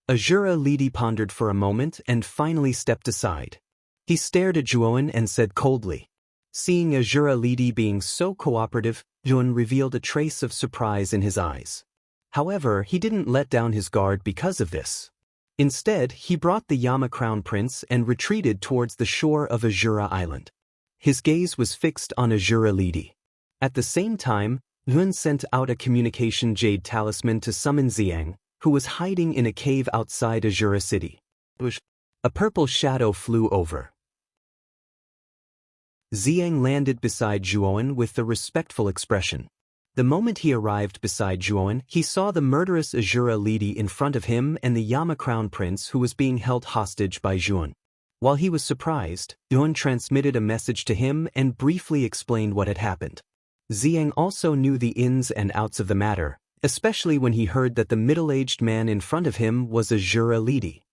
Azura Lady pondered for a moment and finally stepped aside. He stared at Juan and said coldly. Seeing Azura Lady being so cooperative, Juan revealed a trace of surprise in his eyes. However, he didn't let down his guard because of this. Instead, he brought the Yama Crown Prince and retreated towards the shore of Azura Island. His gaze was fixed on Azura Lady. At the same time, Juan sent out a communication jade talisman to summon Xiang, who was hiding in a cave outside Azura City. A purple shadow flew over. Xiang landed beside Juan with a respectful expression. The moment he arrived beside Juan, he saw the murderous Azura Lady in front of him and the Yama Crown Prince who was being held hostage by Juan. While he was surprised, Juan transmitted a message to him and briefly explained what had happened. Xiang also knew the ins and outs of the matter, especially when he heard that the middle-aged man in front of him was Azura Lady.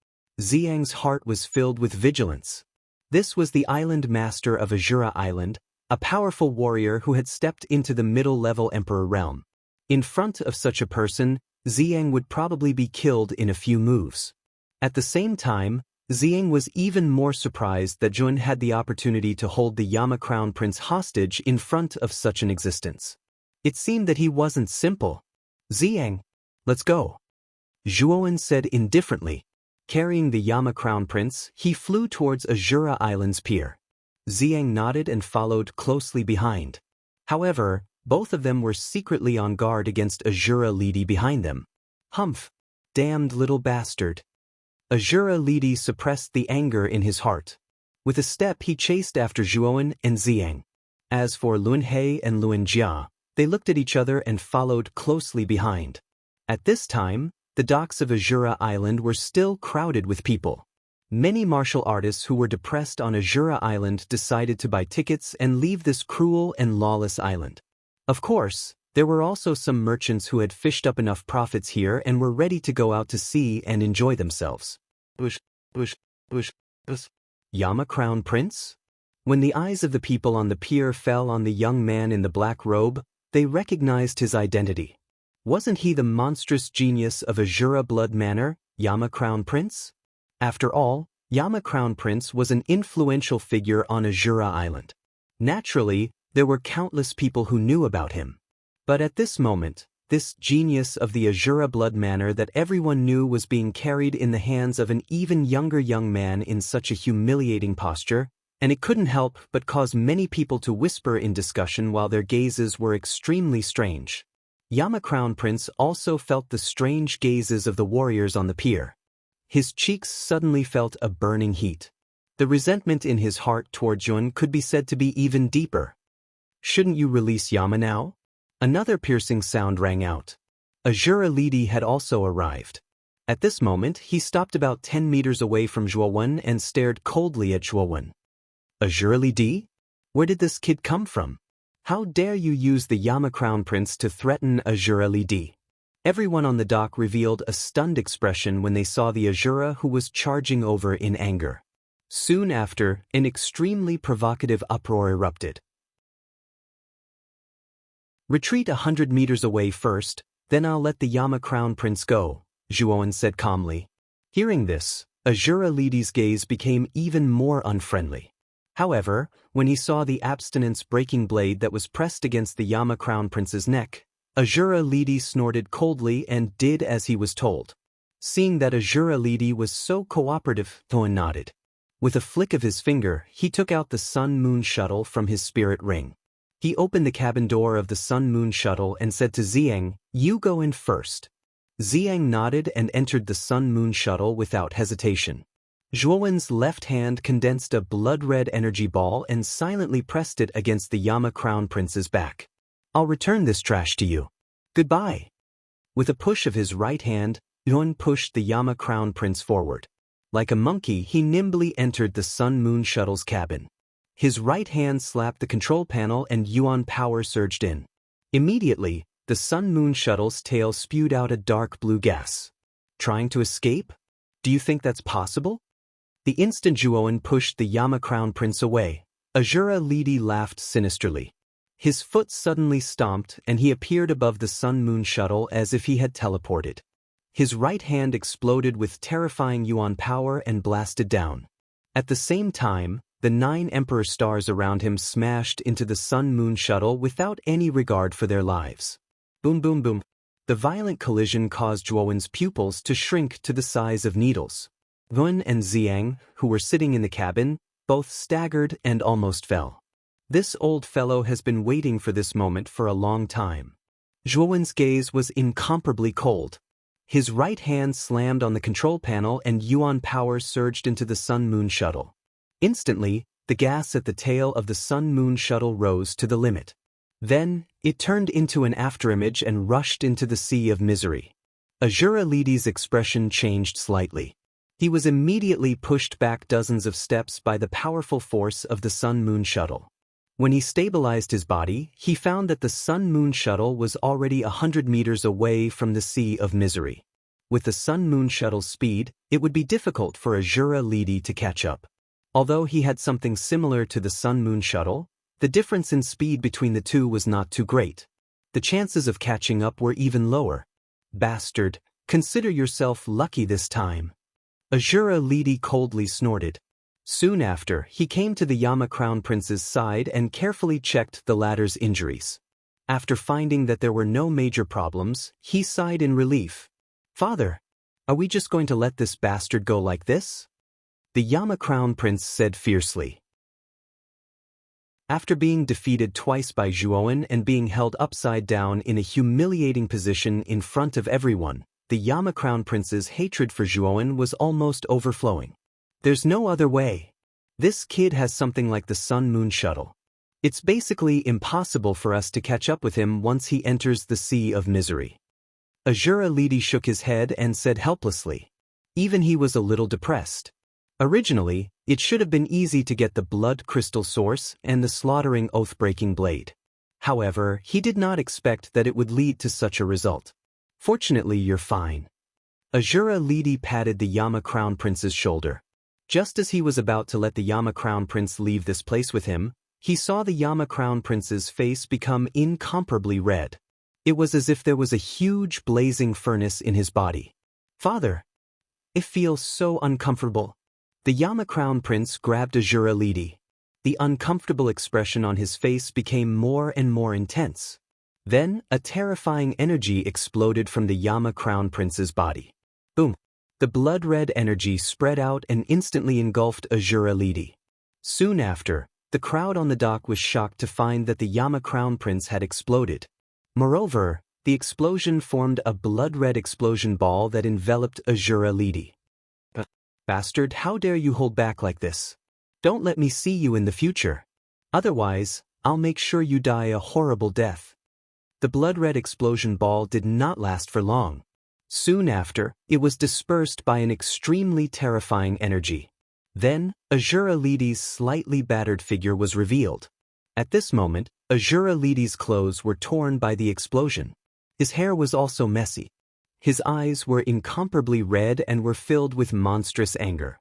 Xiang's heart was filled with vigilance. This was the island master of Azura Island, a powerful warrior who had stepped into the middle-level emperor realm. In front of such a person, Xiang would probably be killed in a few moves. At the same time, Xiang was even more surprised that Juan had the opportunity to hold the Yama Crown Prince hostage in front of such an existence. It seemed that he wasn't simple. Xiang, let's go. Juan said indifferently. Carrying the Yama Crown Prince, he flew towards Azura Island's pier. Xiang nodded and followed closely behind. However, both of them were secretly on guard against Azura Lady behind them. Humph! Damned little bastard! Azura Lady suppressed the anger in his heart. With a step he chased after Juan and Xiang. As for Lunhe and Luanjia, they looked at each other and followed closely behind. At this time, the docks of Azura Island were still crowded with people. Many martial artists who were depressed on Azura Island decided to buy tickets and leave this cruel and lawless island. Of course, there were also some merchants who had fished up enough profits here and were ready to go out to sea and enjoy themselves. Yama Crown Prince? When the eyes of the people on the pier fell on the young man in the black robe, they recognized his identity. Wasn't he the monstrous genius of Azura Blood Manor, Yama Crown Prince? After all, Yama Crown Prince was an influential figure on Azura Island. Naturally, there were countless people who knew about him. But at this moment, this genius of the Azura Blood Manor that everyone knew was being carried in the hands of an even younger young man in such a humiliating posture, and it couldn't help but cause many people to whisper in discussion while their gazes were extremely strange. Yama Crown Prince also felt the strange gazes of the warriors on the pier. His cheeks suddenly felt a burning heat. The resentment in his heart toward Jun could be said to be even deeper. Shouldn't you release Yama now? Another piercing sound rang out. Azura Lady had also arrived. At this moment, he stopped about 10 meters away from Juan and stared coldly at Juan. Azura Lady? Where did this kid come from? How dare you use the Yama Crown Prince to threaten Azura Lady? Everyone on the dock revealed a stunned expression when they saw the Azura who was charging over in anger. Soon after, an extremely provocative uproar erupted. Retreat 100 meters away first, then I'll let the Yama Crown Prince go, Juan said calmly. Hearing this, Azura Lady's gaze became even more unfriendly. However, when he saw the abstinence-breaking blade that was pressed against the Yama Crown Prince's neck, Azura Lady snorted coldly and did as he was told. Seeing that Azura Lady was so cooperative, Thoan nodded. With a flick of his finger, he took out the Sun-Moon shuttle from his spirit ring. He opened the cabin door of the Sun-Moon shuttle and said to Xiang, "You go in first." Xiang nodded and entered the Sun-Moon shuttle without hesitation. Zhuowen's left hand condensed a blood-red energy ball and silently pressed it against the Yama Crown Prince's back. "I'll return this trash to you. Goodbye." With a push of his right hand, Yuan pushed the Yama Crown Prince forward. Like a monkey, he nimbly entered the Sun-Moon shuttle's cabin. His right hand slapped the control panel and Yuan power surged in. Immediately, the Sun-Moon shuttle's tail spewed out a dark blue gas. Trying to escape? Do you think that's possible? The instant Zhuowen pushed the Yama Crown Prince away, Azura Lidi laughed sinisterly. His foot suddenly stomped and he appeared above the Sun-Moon shuttle as if he had teleported. His right hand exploded with terrifying Yuan power and blasted down. At the same time, the 9 Emperor stars around him smashed into the Sun-Moon shuttle without any regard for their lives. Boom boom boom. The violent collision caused Zhuowen's pupils to shrink to the size of needles. Yuan and Xiang, who were sitting in the cabin, both staggered and almost fell. This old fellow has been waiting for this moment for a long time. Zhuowen's gaze was incomparably cold. His right hand slammed on the control panel and Yuan power surged into the Sun-Moon shuttle. Instantly, the gas at the tail of the Sun-Moon shuttle rose to the limit. Then, it turned into an afterimage and rushed into the sea of misery. Azura Lidi's expression changed slightly. He was immediately pushed back dozens of steps by the powerful force of the Sun-Moon shuttle. When he stabilized his body, he found that the Sun-Moon shuttle was already 100 meters away from the sea of misery. With the Sun-Moon shuttle's speed, it would be difficult for Azura Lidi to catch up. Although he had something similar to the Sun-Moon shuttle, the difference in speed between the two was not too great. The chances of catching up were even lower. "Bastard, consider yourself lucky this time." Azura Lidi coldly snorted. Soon after, he came to the Yama Crown Prince's side and carefully checked the latter's injuries. After finding that there were no major problems, he sighed in relief. "Father, are we just going to let this bastard go like this?" The Yama Crown Prince said fiercely. After being defeated twice by Zhuowen and being held upside down in a humiliating position in front of everyone, the Yama Crown Prince's hatred for Zhuowen was almost overflowing. "There's no other way. This kid has something like the Sun-Moon shuttle. It's basically impossible for us to catch up with him once he enters the sea of misery." Azura Lidi shook his head and said helplessly. Even he was a little depressed. Originally, it should have been easy to get the blood crystal source and the slaughtering oath-breaking blade. However, he did not expect that it would lead to such a result. "Fortunately, you're fine." Azura Lidi patted the Yama Crown Prince's shoulder. Just as he was about to let the Yama Crown Prince leave this place with him, he saw the Yama Crown Prince's face become incomparably red. It was as if there was a huge blazing furnace in his body. "Father, it feels so uncomfortable." The Yama Crown Prince grabbed Azura Lidi. The uncomfortable expression on his face became more and more intense. Then, a terrifying energy exploded from the Yama Crown Prince's body. Boom! The blood-red energy spread out and instantly engulfed Azura Lidi. Soon after, the crowd on the dock was shocked to find that the Yama Crown Prince had exploded. Moreover, the explosion formed a blood-red explosion ball that enveloped Azura Lidi. "Bastard, how dare you hold back like this? Don't let me see you in the future. Otherwise, I'll make sure you die a horrible death." The blood-red explosion ball did not last for long. Soon after, it was dispersed by an extremely terrifying energy. Then, Azura Lidi's slightly battered figure was revealed. At this moment, Azura Lidi's clothes were torn by the explosion. His hair was also messy. His eyes were incomparably red and were filled with monstrous anger.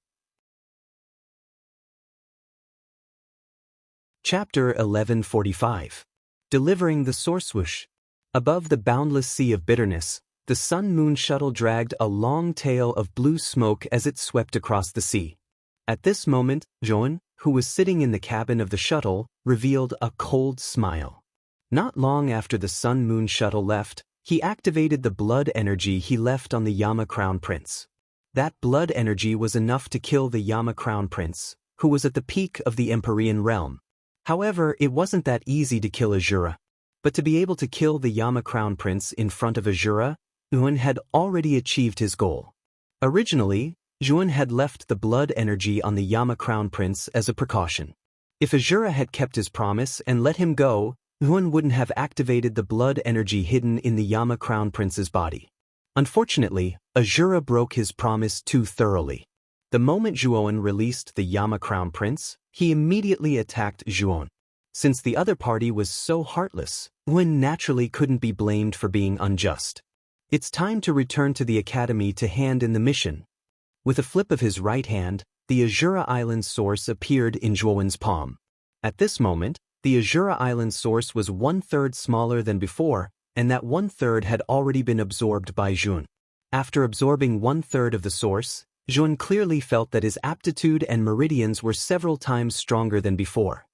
Chapter 1145. Delivering the Swoosh. Above the boundless sea of bitterness, the Sun-Moon shuttle dragged a long tail of blue smoke as it swept across the sea. At this moment, Zhuowen, who was sitting in the cabin of the shuttle, revealed a cold smile. Not long after the Sun-Moon shuttle left, he activated the blood energy he left on the Yama Crown Prince. That blood energy was enough to kill the Yama Crown Prince, who was at the peak of the Empyrean realm. However, it wasn't that easy to kill Azura. But to be able to kill the Yama Crown Prince in front of Azura, Yuan had already achieved his goal. Originally, Yuan had left the blood energy on the Yama Crown Prince as a precaution. If Azura had kept his promise and let him go, Yuan wouldn't have activated the blood energy hidden in the Yama Crown Prince's body. Unfortunately, Azura broke his promise too thoroughly. The moment Zhuoan released the Yama Crown Prince, he immediately attacked Zhuoan. Since the other party was so heartless, Yuan naturally couldn't be blamed for being unjust. It's time to return to the academy to hand in the mission. With a flip of his right hand, the Azura Island source appeared in Zhuoan's palm. At this moment, the Azura Island source was 1/3 smaller than before, and that 1/3 had already been absorbed by Zhuoan. After absorbing 1/3 of the source, Zhuoan clearly felt that his aptitude and meridians were several times stronger than before.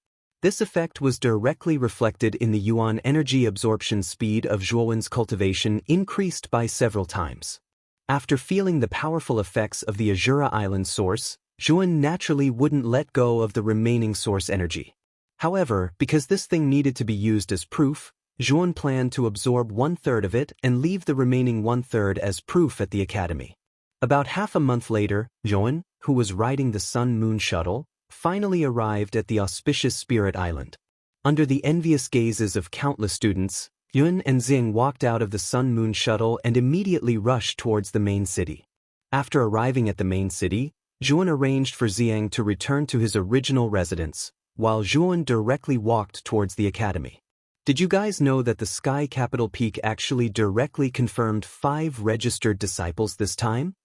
This effect was directly reflected in the yuan energy absorption speed of Zhuoan's cultivation increased by several times. After feeling the powerful effects of the Azura Island source, Zhuoan naturally wouldn't let go of the remaining source energy. However, because this thing needed to be used as proof, Zhuoan planned to absorb 1/3 of it and leave the remaining 1/3 as proof at the academy. About half a month later, Zhuoan, who was riding the Sun-Moon shuttle, finally arrived at the auspicious Spirit Island. Under the envious gazes of countless students, Yuan and Xing walked out of the Sun-Moon shuttle and immediately rushed towards the main city. After arriving at the main city, Zhuoan arranged for Xiang to return to his original residence, while Zhuoan directly walked towards the academy. Did you guys know that the Sky Capital Peak actually directly confirmed 5 registered disciples this time?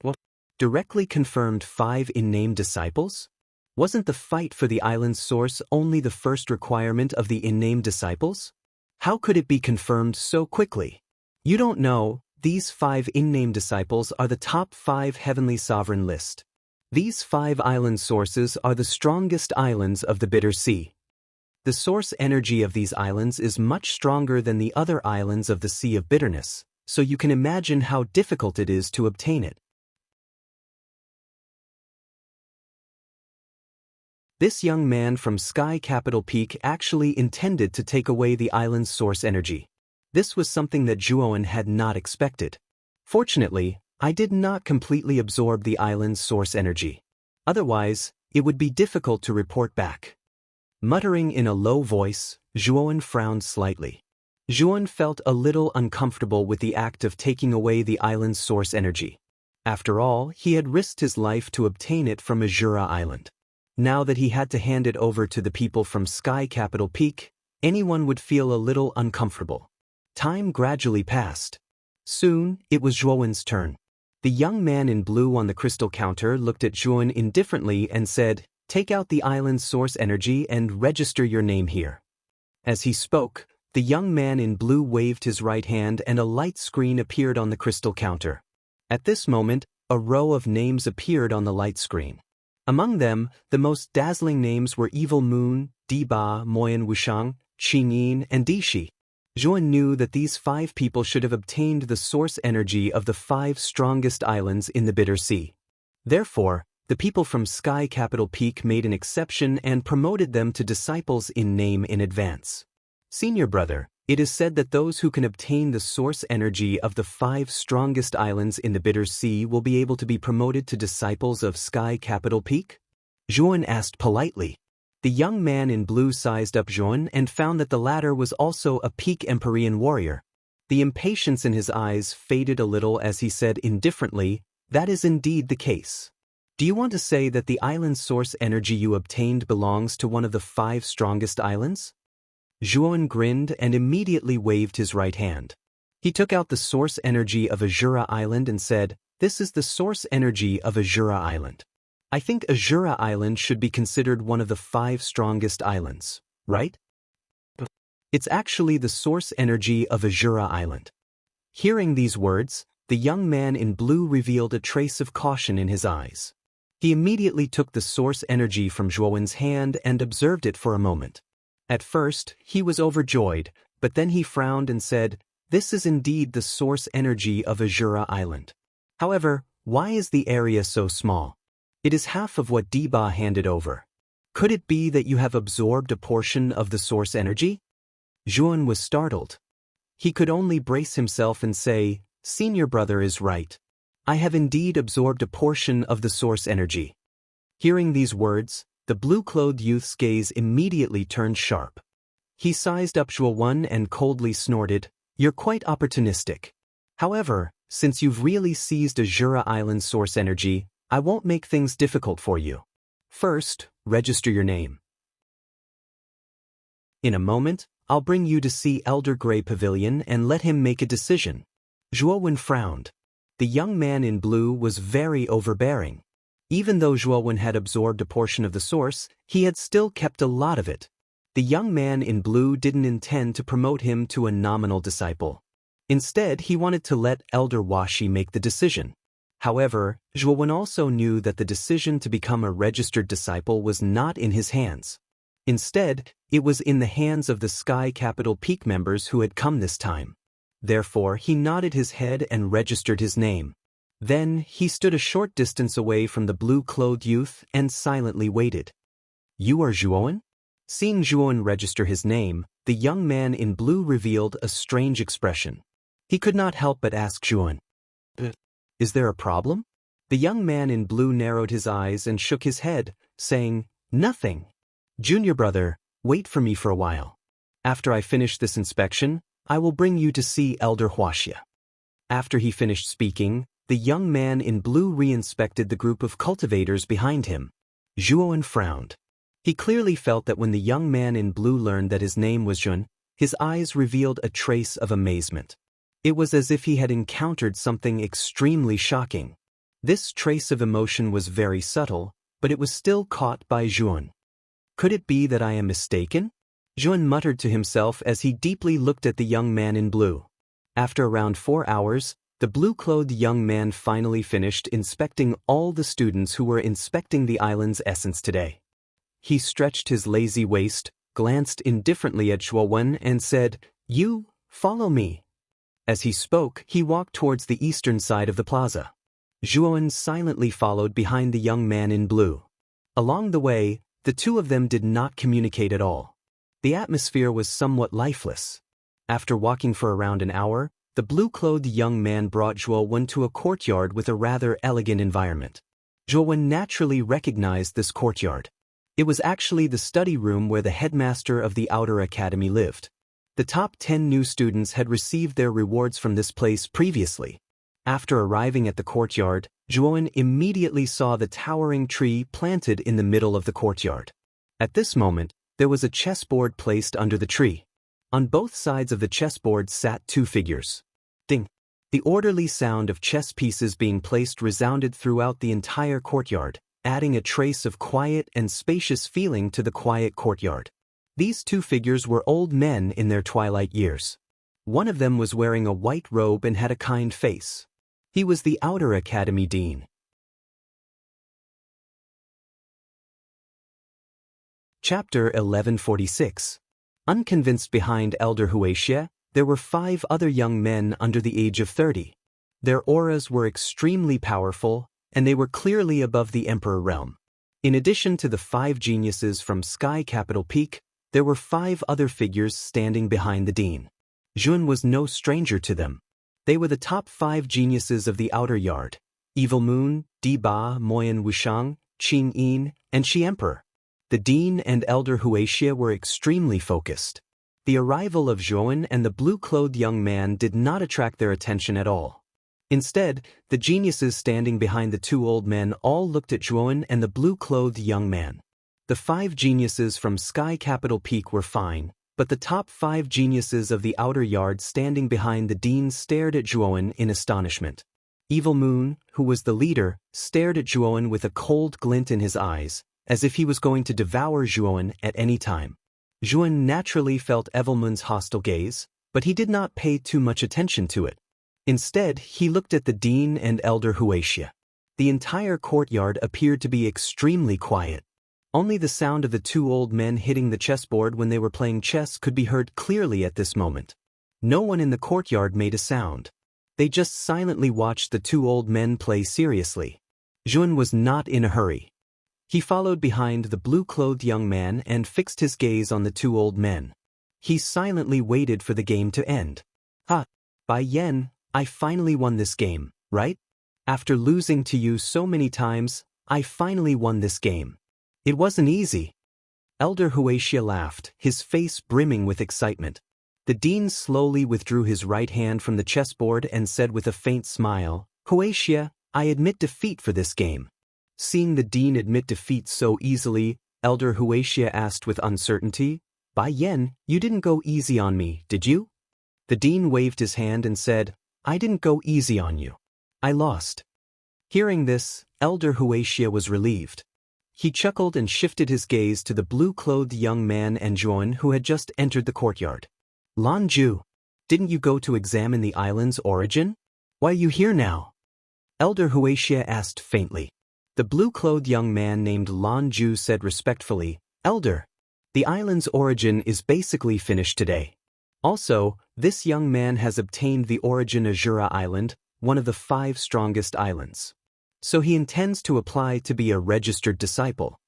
What? Directly confirmed 5 in-name disciples? Wasn't the fight for the island's source only the first requirement of the in-name disciples? How could it be confirmed so quickly? You don't know, these 5 in-name disciples are the top 5 heavenly sovereign list. These 5 island sources are the strongest islands of the Bitter Sea. The source energy of these islands is much stronger than the other islands of the Sea of Bitterness, so you can imagine how difficult it is to obtain it. This young man from Sky Capital Peak actually intended to take away the island's source energy. This was something that Zhuoan had not expected. Fortunately, I did not completely absorb the island's source energy. Otherwise, it would be difficult to report back. Muttering in a low voice, Zhuoan frowned slightly. Zhuoan felt a little uncomfortable with the act of taking away the island's source energy. After all, he had risked his life to obtain it from Azura Island. Now that he had to hand it over to the people from Sky Capital Peak, anyone would feel a little uncomfortable. Time gradually passed. Soon, it was Zhuoan's turn. The young man in blue on the crystal counter looked at Zhuoan indifferently and said, "Take out the island's source energy and register your name here." As he spoke, the young man in blue waved his right hand and a light screen appeared on the crystal counter. At this moment, a row of names appeared on the light screen. Among them, the most dazzling names were Evil Moon, Diba, Moyan Wushang, Qingyin, and Dishi. Zhuoan knew that these 5 people should have obtained the source energy of the 5 strongest islands in the Bitter Sea. Therefore, the people from Sky Capital Peak made an exception and promoted them to disciples in name in advance. Senior brother, it is said that those who can obtain the source energy of the 5 strongest islands in the Bitter Sea will be able to be promoted to disciples of Sky Capital Peak? Zhuoan asked politely. The young man in blue sized up Zhuoan and found that the latter was also a peak Empyrean warrior. The impatience in his eyes faded a little as he said indifferently, "That is indeed the case. Do you want to say that the island source energy you obtained belongs to one of the 5 strongest islands?" Zhuoan grinned and immediately waved his right hand. He took out the source energy of Azura Island and said, "This is the source energy of Azura Island. I think Azura Island should be considered one of the 5 strongest islands, right?" "It's actually the source energy of Azura Island." Hearing these words, the young man in blue revealed a trace of caution in his eyes. He immediately took the source energy from Zhuoan's hand and observed it for a moment. At first, he was overjoyed, but then he frowned and said, "This is indeed the source energy of Azura Island. However, why is the area so small? It is half of what Diba handed over. Could it be that you have absorbed a portion of the source energy?" Zhuoan was startled. He could only brace himself and say, Senior brother is right. I have indeed absorbed a portion of the source energy. Hearing these words, the blue-clothed youth's gaze immediately turned sharp. He sized up Zhuo and coldly snorted, "You're quite opportunistic. However, since you've really seized Azura Island's source energy, I won't make things difficult for you. First, register your name. In a moment, I'll bring you to see Elder Grey Pavilion and let him make a decision." Zhuo frowned. The young man in blue was very overbearing. Even though Zhuo had absorbed a portion of the source, he had still kept a lot of it. The young man in blue didn't intend to promote him to a nominal disciple. Instead, he wanted to let Elder Washi make the decision. However, Zhuo also knew that the decision to become a registered disciple was not in his hands. Instead, it was in the hands of the Sky Capital Peak members who had come this time. Therefore, he nodded his head and registered his name. Then, he stood a short distance away from the blue-clothed youth and silently waited. "You are Zhuo?" Seeing Zhuo register his name, the young man in blue revealed a strange expression. He could not help but ask Zhuo, "Is there a problem?" The young man in blue narrowed his eyes and shook his head, saying, "Nothing. Junior brother, wait for me for a while. After I finish this inspection, I will bring you to see Elder Huaxia." After he finished speaking, the young man in blue re-inspected the group of cultivators behind him. Zhuo frowned. He clearly felt that when the young man in blue learned that his name was Jun, his eyes revealed a trace of amazement. It was as if he had encountered something extremely shocking. This trace of emotion was very subtle, but it was still caught by Zhuo. "Could it be that I am mistaken?" Zhuo muttered to himself as he deeply looked at the young man in blue. After around 4 hours, the blue-clothed young man finally finished inspecting all the students who were inspecting the island's essence today. He stretched his lazy waist, glanced indifferently at Zhuo and said, "You, follow me." As he spoke, he walked towards the eastern side of the plaza. Zhuo silently followed behind the young man in blue. Along the way, the two of them did not communicate at all. The atmosphere was somewhat lifeless. After walking for around an hour, the blue-clothed young man brought Zhuo to a courtyard with a rather elegant environment. Zhuo naturally recognized this courtyard. It was actually the study room where the headmaster of the Outer Academy lived. The top 10 new students had received their rewards from this place previously. After arriving at the courtyard, Zhuo immediately saw the towering tree planted in the middle of the courtyard. At this moment, there was a chessboard placed under the tree. On both sides of the chessboard sat 2 figures. Ding! The orderly sound of chess pieces being placed resounded throughout the entire courtyard, adding a trace of quiet and spacious feeling to the quiet courtyard. These 2 figures were old men in their twilight years. One of them was wearing a white robe and had a kind face. He was the Outer Academy Dean. Chapter 1146. Unconvinced behind Elder Huaxia, there were 5 other young men under the age of 30. Their auras were extremely powerful, and they were clearly above the Emperor realm. In addition to the 5 geniuses from Sky Capital Peak, there were 5 other figures standing behind the dean. Jun was no stranger to them. They were the top 5 geniuses of the Outer Yard: Evil Moon, Di Ba, Moyan Wushang, Qing Yin, and Shi Emperor. The dean and Elder Huaxia were extremely focused. The arrival of Zhuo and the blue-clothed young man did not attract their attention at all. Instead, the geniuses standing behind the 2 old men all looked at Zhuo and the blue-clothed young man. The 5 geniuses from Sky Capital Peak were fine, but the top 5 geniuses of the Outer Yard standing behind the dean stared at Zhuo in astonishment. Evil Moon, who was the leader, stared at Zhuo with a cold glint in his eyes, as if he was going to devour Zhuo at any time. Zhuo naturally felt Evil Moon's hostile gaze, but he did not pay too much attention to it. Instead, he looked at the dean and Elder Huaxia. The entire courtyard appeared to be extremely quiet. Only the sound of the 2 old men hitting the chessboard when they were playing chess could be heard clearly at this moment. No one in the courtyard made a sound. They just silently watched the 2 old men play seriously. Zhuo was not in a hurry. He followed behind the blue-clothed young man and fixed his gaze on the 2 old men. He silently waited for the game to end. "Ha! Bai Yan, I finally won this game, right? After losing to you so many times, I finally won this game. It wasn't easy. Elder Huaxia laughed, his face brimming with excitement. The dean slowly withdrew his right hand from the chessboard and said with a faint smile, Huaxia, I admit defeat for this game. Seeing the dean admit defeat so easily, Elder Huaxia asked with uncertainty, Bai Yan, you didn't go easy on me, did you? The dean waved his hand and said, I didn't go easy on you. I lost. Hearing this, Elder Huaxia was relieved. He chuckled and shifted his gaze to the blue-clothed young man and Zhuan who had just entered the courtyard. Lan Ju, didn't you go to examine the island's origin? Why are you here now? Elder Huaxia asked faintly. The blue-clothed young man named Lan Ju said respectfully, Elder, the island's origin is basically finished today. Also, this young man has obtained the origin of Jura Island, one of the 5 strongest islands. So he intends to apply to be a registered disciple.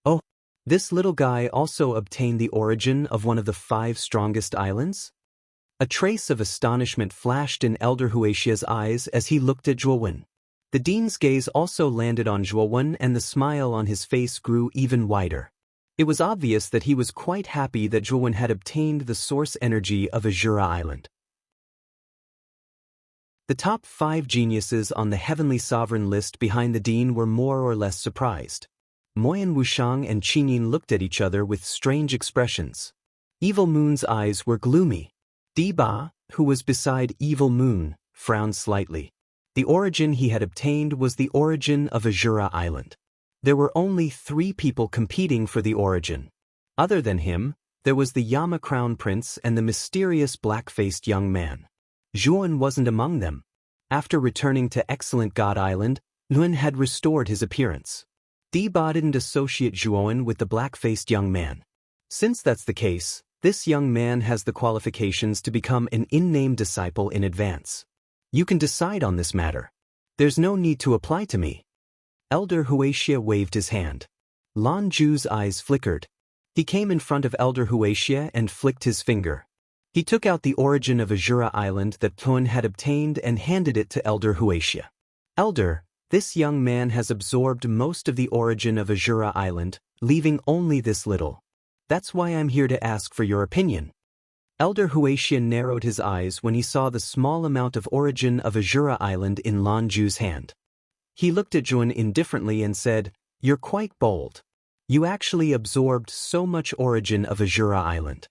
Oh, this little guy also obtained the origin of one of the 5 strongest islands? A trace of astonishment flashed in Elder Huaxia's eyes as he looked at Zhuowen. The dean's gaze also landed on Zhuowen and the smile on his face grew even wider. It was obvious that he was quite happy that Zhuowen had obtained the source energy of Azura Island. The top 5 geniuses on the Heavenly Sovereign list behind the dean were more or less surprised. Moyan Wushang and Qinyin looked at each other with strange expressions. Evil Moon's eyes were gloomy. Di Ba, who was beside Evil Moon, frowned slightly. The origin he had obtained was the origin of Azura Island. There were only 3 people competing for the origin. Other than him, there was the Yama Crown Prince and the mysterious black-faced young man. Zhuan wasn't among them. After returning to Excellent God Island, Nguyen had restored his appearance. Di Ba didn't associate Zhuan with the black-faced young man. Since that's the case, this young man has the qualifications to become an in-name disciple in advance. You can decide on this matter. There's no need to apply to me. Elder Huaxia waved his hand. Lan Ju's eyes flickered. He came in front of Elder Huaxia and flicked his finger. He took out the origin of Azura Island that Tuan had obtained and handed it to Elder Huaxia. Elder, this young man has absorbed most of the origin of Azura Island, leaving only this little. That's why I'm here to ask for your opinion. Elder Huaxia narrowed his eyes when he saw the small amount of origin of Azura Island in Lan Ju's hand. He looked at Zhuan indifferently and said, You're quite bold. You actually absorbed so much origin of Azura Island.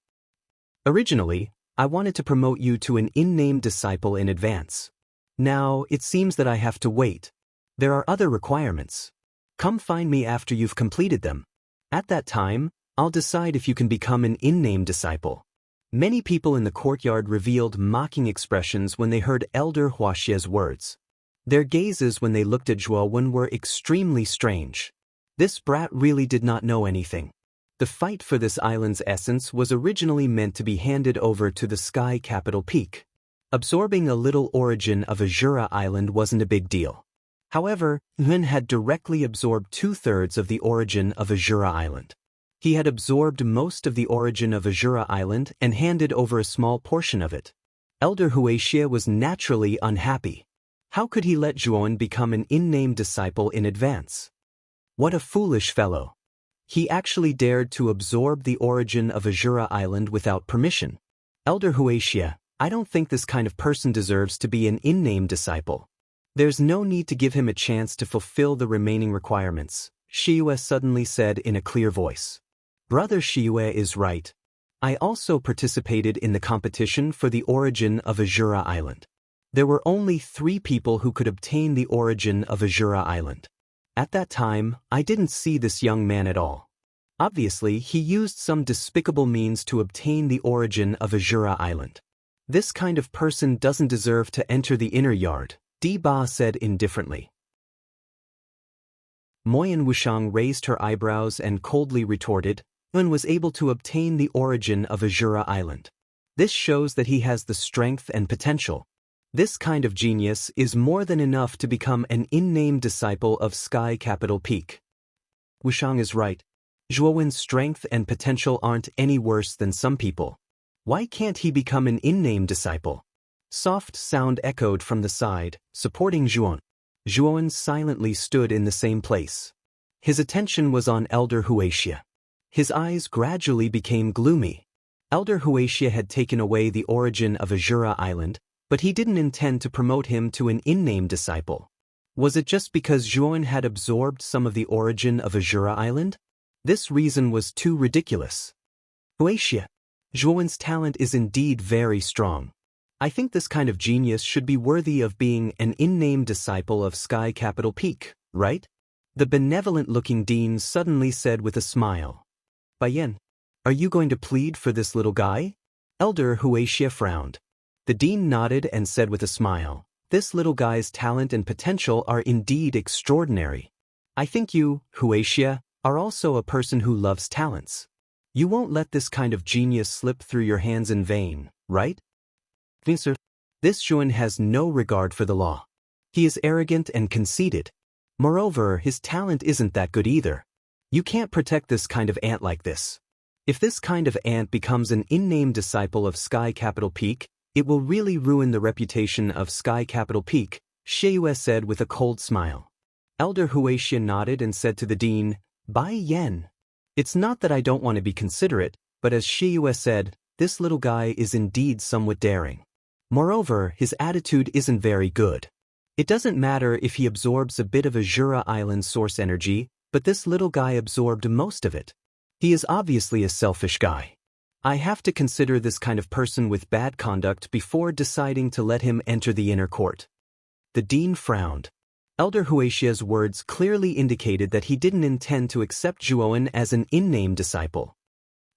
Originally, I wanted to promote you to an in-name disciple in advance. Now, it seems that I have to wait. There are other requirements. Come find me after you've completed them. At that time, I'll decide if you can become an in-name disciple. Many people in the courtyard revealed mocking expressions when they heard Elder Huaxia's words. Their gazes when they looked at Zhuowen were extremely strange. This brat really did not know anything. The fight for this island's essence was originally meant to be handed over to the Sky Capital Peak. Absorbing a little origin of Azura Island wasn't a big deal. However, Nguyen had directly absorbed 2/3 of the origin of Azura Island. He had absorbed most of the origin of Azura Island and handed over a small portion of it. Elder Huaxia was naturally unhappy. How could he let Zhuowen become an in-name disciple in advance? What a foolish fellow. He actually dared to absorb the origin of Azura Island without permission. Elder Huaxia, I don't think this kind of person deserves to be an in-name disciple. There's no need to give him a chance to fulfill the remaining requirements, Shiyue suddenly said in a clear voice. Brother Shiyue is right. I also participated in the competition for the origin of Azura Island. There were only 3 people who could obtain the origin of Azura Island. At that time, I didn't see this young man at all. Obviously, he used some despicable means to obtain the origin of Azura Island. This kind of person doesn't deserve to enter the inner yard, Di Ba said indifferently. Moyan Wushang raised her eyebrows and coldly retorted, Nguyen was able to obtain the origin of Azura Island. This shows that he has the strength and potential. This kind of genius is more than enough to become an in-name disciple of Sky Capital Peak. Wushang is right. Zhuowen's strength and potential aren't any worse than some people. Why can't he become an in-name disciple? Soft sound echoed from the side, supporting Zhuan. Zhuan silently stood in the same place. His attention was on Elder Huaxia. His eyes gradually became gloomy. Elder Huaxia had taken away the origin of Azura Island, but he didn't intend to promote him to an in-name disciple. Was it just because Zhuan had absorbed some of the origin of Azura Island? This reason was too ridiculous. Huaxia, Zhuan's talent is indeed very strong. I think this kind of genius should be worthy of being an in-name disciple of Sky Capital Peak, right? The benevolent-looking dean suddenly said with a smile. Baiyan, are you going to plead for this little guy? Elder Huaxia frowned. The dean nodded and said with a smile, this little guy's talent and potential are indeed extraordinary. I think you, Huaxia, are also a person who loves talents. You won't let this kind of genius slip through your hands in vain, right? Sir, this Zhuan has no regard for the law. He is arrogant and conceited. Moreover, his talent isn't that good either. You can't protect this kind of ant like this. If this kind of ant becomes an in-name disciple of Sky Capital Peak, it will really ruin the reputation of Sky Capital Peak, Shiyue said with a cold smile. Elder Huaxia nodded and said to the dean, Bai Yan. It's not that I don't want to be considerate, but as Shiyue said, this little guy is indeed somewhat daring. Moreover, his attitude isn't very good. It doesn't matter if he absorbs a bit of Azura Island source energy, but this little guy absorbed most of it. He is obviously a selfish guy. I have to consider this kind of person with bad conduct before deciding to let him enter the inner court. The dean frowned. Elder Huaxia's words clearly indicated that he didn't intend to accept Zhuan as an in-name disciple.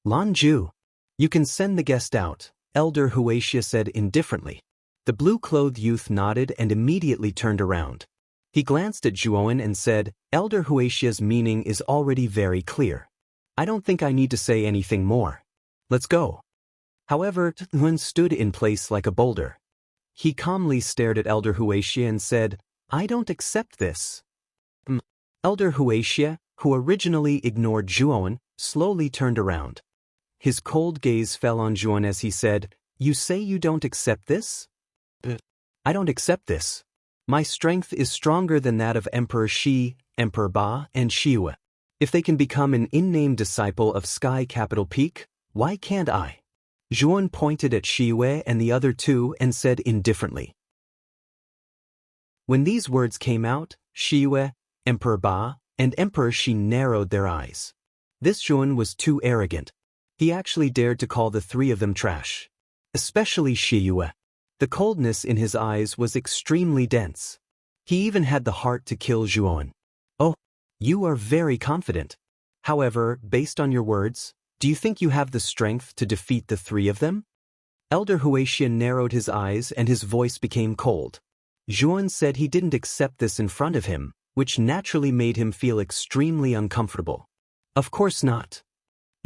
Lan Ju, you can send the guest out, Elder Huaxia said indifferently. The blue-clothed youth nodded and immediately turned around. He glanced at Zhuan and said, Elder Huaxia's meaning is already very clear. I don't think I need to say anything more. Let's go. However, Zhuan stood in place like a boulder. He calmly stared at Elder Huaxia and said, I don't accept this. Elder Huaxia, who originally ignored Zhuan, slowly turned around. His cold gaze fell on Zhuan as he said, You say you don't accept this? I don't accept this. My strength is stronger than that of Emperor Shi, Emperor Ba, and Shiyue. If they can become an in-name disciple of Sky Capital Peak, why can't I? Zhuan pointed at Shiyue and the other two and said indifferently. When these words came out, Shiyue, Emperor Ba, and Emperor Shi narrowed their eyes. This Zhuan was too arrogant. He actually dared to call the three of them trash. Especially Shiyue. The coldness in his eyes was extremely dense. He even had the heart to kill Zhuan. Oh, you are very confident. However, based on your words, do you think you have the strength to defeat the three of them? Elder Huaxia narrowed his eyes and his voice became cold. Zhuan said he didn't accept this in front of him, which naturally made him feel extremely uncomfortable. Of course not.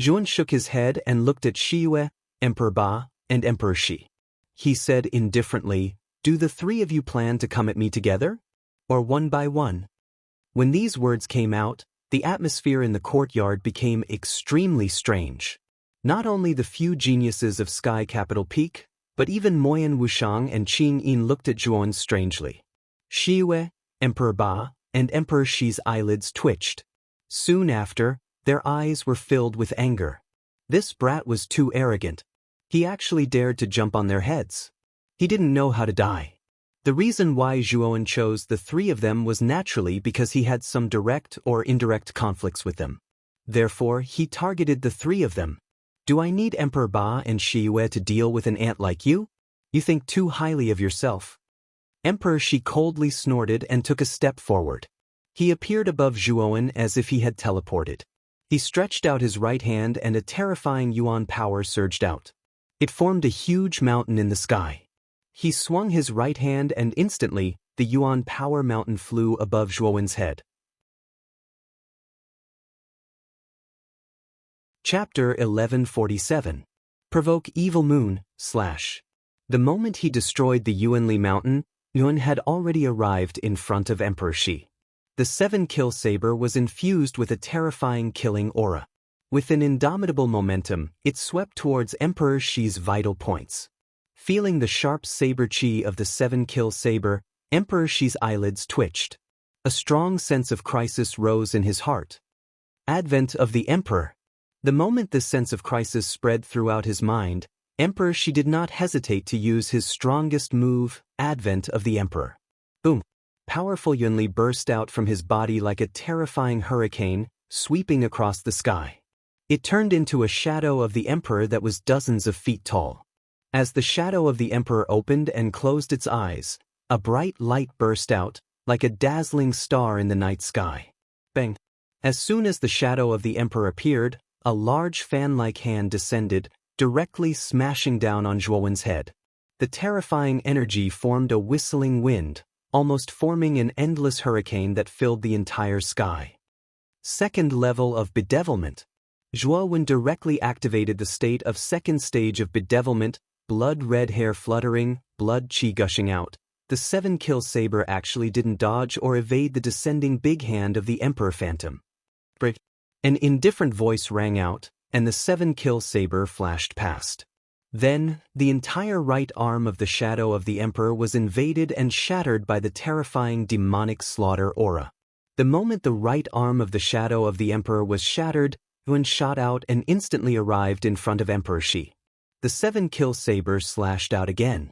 Zhuan shook his head and looked at Shiyue, Emperor Ba, and Emperor Shi. He said indifferently, Do the three of you plan to come at me together? Or one by one? When these words came out, the atmosphere in the courtyard became extremely strange. Not only the few geniuses of Sky Capital Peak, but even Moyan Wushang and Qing Yin looked at Zhuan strangely. Shiyue, Emperor Ba, and Emperor Shi's eyelids twitched. Soon after, their eyes were filled with anger. This brat was too arrogant. He actually dared to jump on their heads. He didn't know how to die. The reason why Zhuan chose the three of them was naturally because he had some direct or indirect conflicts with them. Therefore, he targeted the three of them. Do I need Emperor Ba and Shiyue to deal with an ant like you? You think too highly of yourself. Emperor Shi coldly snorted and took a step forward. He appeared above Zhuan as if he had teleported. He stretched out his right hand and a terrifying yuan power surged out. It formed a huge mountain in the sky. He swung his right hand and instantly, the yuan power mountain flew above Zhuan's head. Chapter 1147. Provoke Evil Moon, / The moment he destroyed the Yuanli mountain, Yuan had already arrived in front of Emperor Shi. The 7-kill saber was infused with a terrifying killing aura. With an indomitable momentum, it swept towards Emperor Shi's vital points. Feeling the sharp saber chi of the 7-kill saber, Emperor Shi's eyelids twitched. A strong sense of crisis rose in his heart. Advent of the Emperor. The moment this sense of crisis spread throughout his mind, Emperor Shi did not hesitate to use his strongest move, Advent of the Emperor. Boom! Powerful Yunli burst out from his body like a terrifying hurricane, sweeping across the sky. It turned into a shadow of the Emperor that was dozens of feet tall. As the shadow of the Emperor opened and closed its eyes, a bright light burst out, like a dazzling star in the night sky. Bang! As soon as the shadow of the Emperor appeared, a large fan-like hand descended, directly smashing down on Zhuowen's head. The terrifying energy formed a whistling wind, almost forming an endless hurricane that filled the entire sky. Second level of bedevilment. Zhuowen directly activated the state of second stage of bedevilment, blood red hair fluttering, blood chi gushing out. The 7-kill saber actually didn't dodge or evade the descending big hand of the Emperor Phantom. An indifferent voice rang out, and the 7-kill saber flashed past. Then, the entire right arm of the shadow of the Emperor was invaded and shattered by the terrifying demonic slaughter aura. The moment the right arm of the shadow of the Emperor was shattered, Yuan shot out and instantly arrived in front of Emperor Shi. The 7-kill saber slashed out again.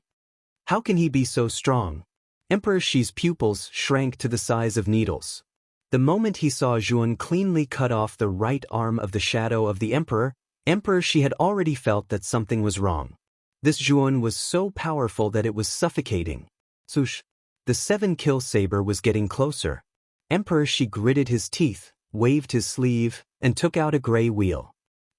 How can he be so strong? Emperor Shi's pupils shrank to the size of needles. The moment he saw Zhuan cleanly cut off the right arm of the shadow of the Emperor, Emperor Shi had already felt that something was wrong. This Zhuan was so powerful that it was suffocating. Swoosh! The 7-kill saber was getting closer. Emperor Shi gritted his teeth, waved his sleeve, and took out a gray wheel.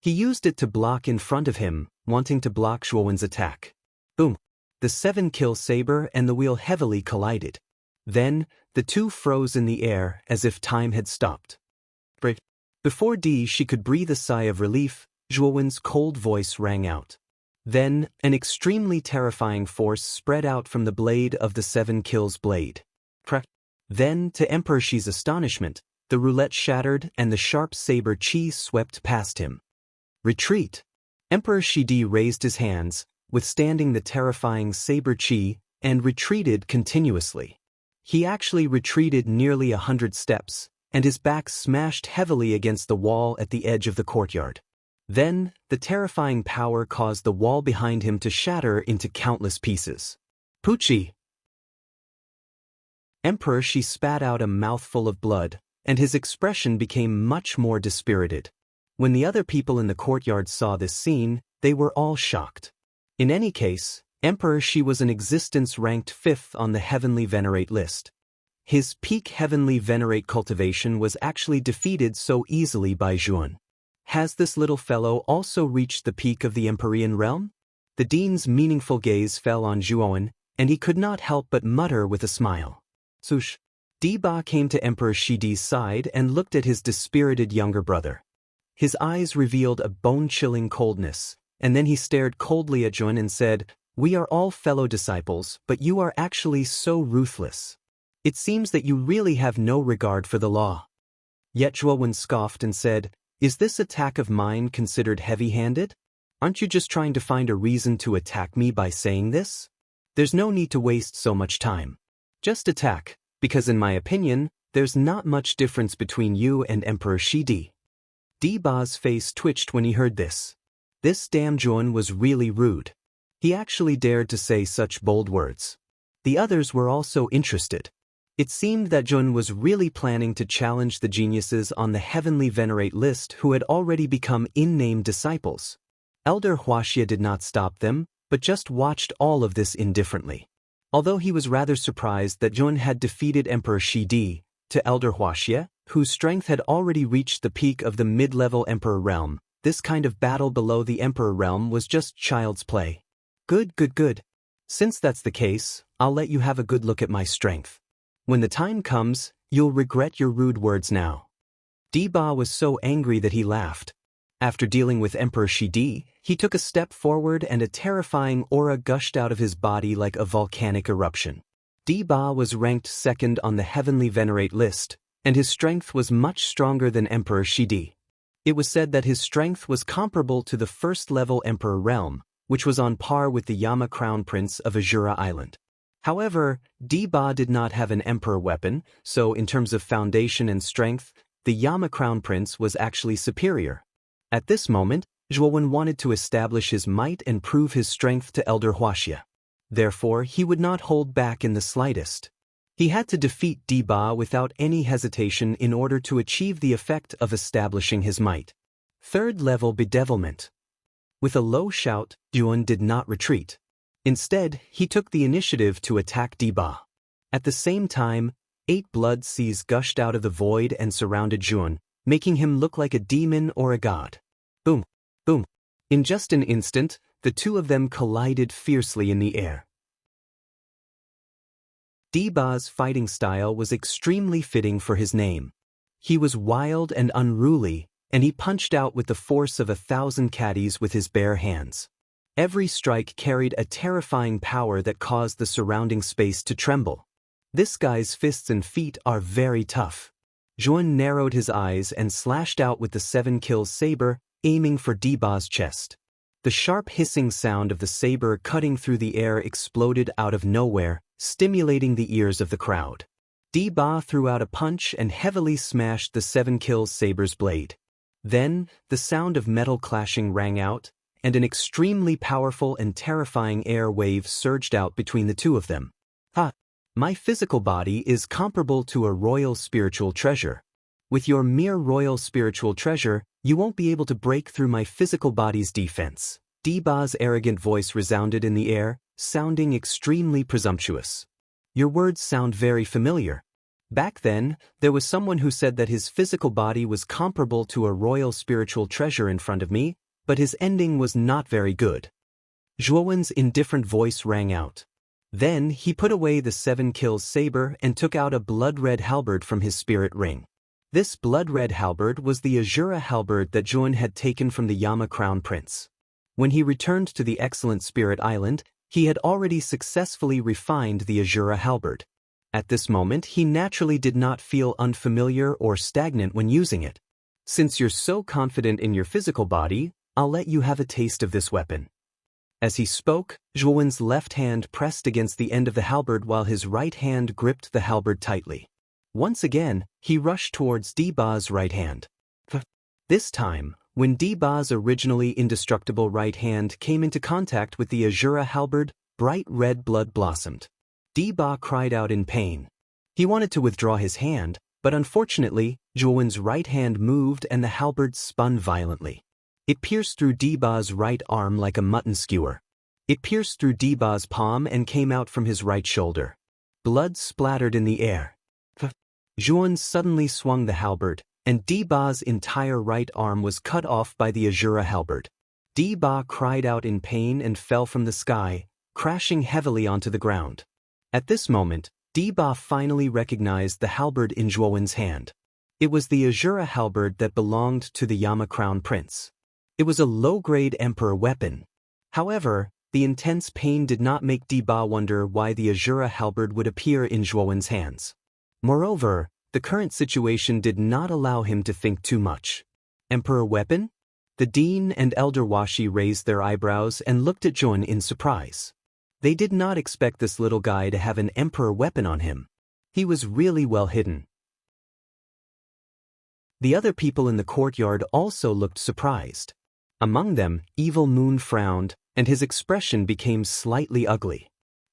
He used it to block in front of him, wanting to block Zhuowen's attack. Boom! The 7-kill saber and the wheel heavily collided. Then, the two froze in the air as if time had stopped. Before She could breathe a sigh of relief, Zhuowen's cold voice rang out. Then, an extremely terrifying force spread out from the blade of the 7-kill's blade. Then, to Emperor Shi's astonishment, the roulette shattered and the sharp saber chi swept past him. Retreat! Emperor Shi raised his hands, withstanding the terrifying saber chi, and retreated continuously. He actually retreated nearly 100 steps, and his back smashed heavily against the wall at the edge of the courtyard. Then, the terrifying power caused the wall behind him to shatter into countless pieces. Pucci! Emperor Shi spat out a mouthful of blood, and his expression became much more dispirited. When the other people in the courtyard saw this scene, they were all shocked. In any case, Emperor Shi was an existence ranked 5th on the Heavenly Venerate list. His peak Heavenly Venerate cultivation was actually defeated so easily by Zhuan. Has this little fellow also reached the peak of the Empyrean realm? The dean's meaningful gaze fell on Zhuowen, and he could not help but mutter with a smile. Swoosh! Ba came to Emperor Shi's side and looked at his dispirited younger brother. His eyes revealed a bone-chilling coldness, and then he stared coldly at Zhuan and said, "We are all fellow disciples, but you are actually so ruthless. It seems that you really have no regard for the law." Yet Zhuowen scoffed and said, "Is this attack of mine considered heavy-handed? Aren't you just trying to find a reason to attack me by saying this? There's no need to waste so much time. Just attack, because in my opinion, there's not much difference between you and Emperor Shi." Ba's face twitched when he heard this. This damn Zhuan was really rude. He actually dared to say such bold words. The others were also interested. It seemed that Zhuan was really planning to challenge the geniuses on the Heavenly Venerate list who had already become in-name disciples. Elder Huaxia did not stop them, but just watched all of this indifferently. Although he was rather surprised that Zhuan had defeated Emperor Shi, to Elder Huaxia, whose strength had already reached the peak of the mid-level Emperor realm, this kind of battle below the Emperor realm was just child's play. Good. Since that's the case, I'll let you have a good look at my strength. When the time comes, you'll regret your rude words now. Ba was so angry that he laughed. After dealing with Emperor Shi, he took a step forward and a terrifying aura gushed out of his body like a volcanic eruption. Ba was ranked 2nd on the Heavenly Venerate list, and his strength was much stronger than Emperor Shi. It was said that his strength was comparable to the 1st-level Emperor realm, which was on par with the Yama Crown Prince of Azura Island. However, Di-Ba did not have an emperor weapon, so in terms of foundation and strength, the Yama Crown Prince was actually superior. At this moment, Zhuowen wanted to establish his might and prove his strength to Elder Huaxia. Therefore, he would not hold back in the slightest. He had to defeat Di-Ba without any hesitation in order to achieve the effect of establishing his might. Third level bedevilment. With a low shout, Zhuowen did not retreat. Instead, he took the initiative to attack Di-Ba. At the same time, 8 blood seas gushed out of the void and surrounded Zhuowen, making him look like a demon or a god. Boom, boom. In just an instant, the two of them collided fiercely in the air. Di-Ba's fighting style was extremely fitting for his name. He was wild and unruly, and he punched out with the force of 1,000 caddies with his bare hands. Every strike carried a terrifying power that caused the surrounding space to tremble. This guy's fists and feet are very tough. Zhuowen narrowed his eyes and slashed out with the 7 kills saber, aiming for Di-Ba's chest. The sharp hissing sound of the saber cutting through the air exploded out of nowhere, stimulating the ears of the crowd. Di-Ba threw out a punch and heavily smashed the 7 kills saber's blade. Then, the sound of metal clashing rang out, and an extremely powerful and terrifying air wave surged out between the two of them. Ha! My physical body is comparable to a royal spiritual treasure. With your mere royal spiritual treasure, you won't be able to break through my physical body's defense. Di-Ba's arrogant voice resounded in the air, sounding extremely presumptuous. Your words sound very familiar. Back then, there was someone who said that his physical body was comparable to a royal spiritual treasure in front of me, but his ending was not very good. Zhuowen's indifferent voice rang out. Then he put away the 7 kills saber and took out a blood-red halberd from his spirit ring. This blood-red halberd was the Azura halberd that Zhuowen had taken from the Yama Crown Prince. When he returned to the excellent Spirit Island, he had already successfully refined the Azura halberd. At this moment, he naturally did not feel unfamiliar or stagnant when using it. Since you're so confident in your physical body, I'll let you have a taste of this weapon. As he spoke, Zhuowen's left hand pressed against the end of the halberd while his right hand gripped the halberd tightly. Once again, he rushed towards Di-Ba's right hand. This time, when Di-Ba's originally indestructible right hand came into contact with the Azura halberd, bright red blood blossomed. Di-Ba cried out in pain. He wanted to withdraw his hand, but unfortunately, Zhuowen's right hand moved and the halberd spun violently. It pierced through Di-Ba's right arm like a mutton skewer. It pierced through Di-Ba's palm and came out from his right shoulder. Blood splattered in the air. Zhuowen suddenly swung the halberd, and Di-Ba's entire right arm was cut off by the Azura halberd. Di-Ba cried out in pain and fell from the sky, crashing heavily onto the ground. At this moment, Di-Ba finally recognized the halberd in Zhuowen's hand. It was the Azura halberd that belonged to the Yama Crown Prince. It was a low-grade emperor weapon. However, the intense pain did not make Di-Ba wonder why the Azura halberd would appear in Zhuowen's hands. Moreover, the current situation did not allow him to think too much. Emperor weapon? The Dean and Elder Washi raised their eyebrows and looked at Zhuowen in surprise. They did not expect this little guy to have an emperor weapon on him. He was really well hidden. The other people in the courtyard also looked surprised. Among them, Evil Moon frowned, and his expression became slightly ugly.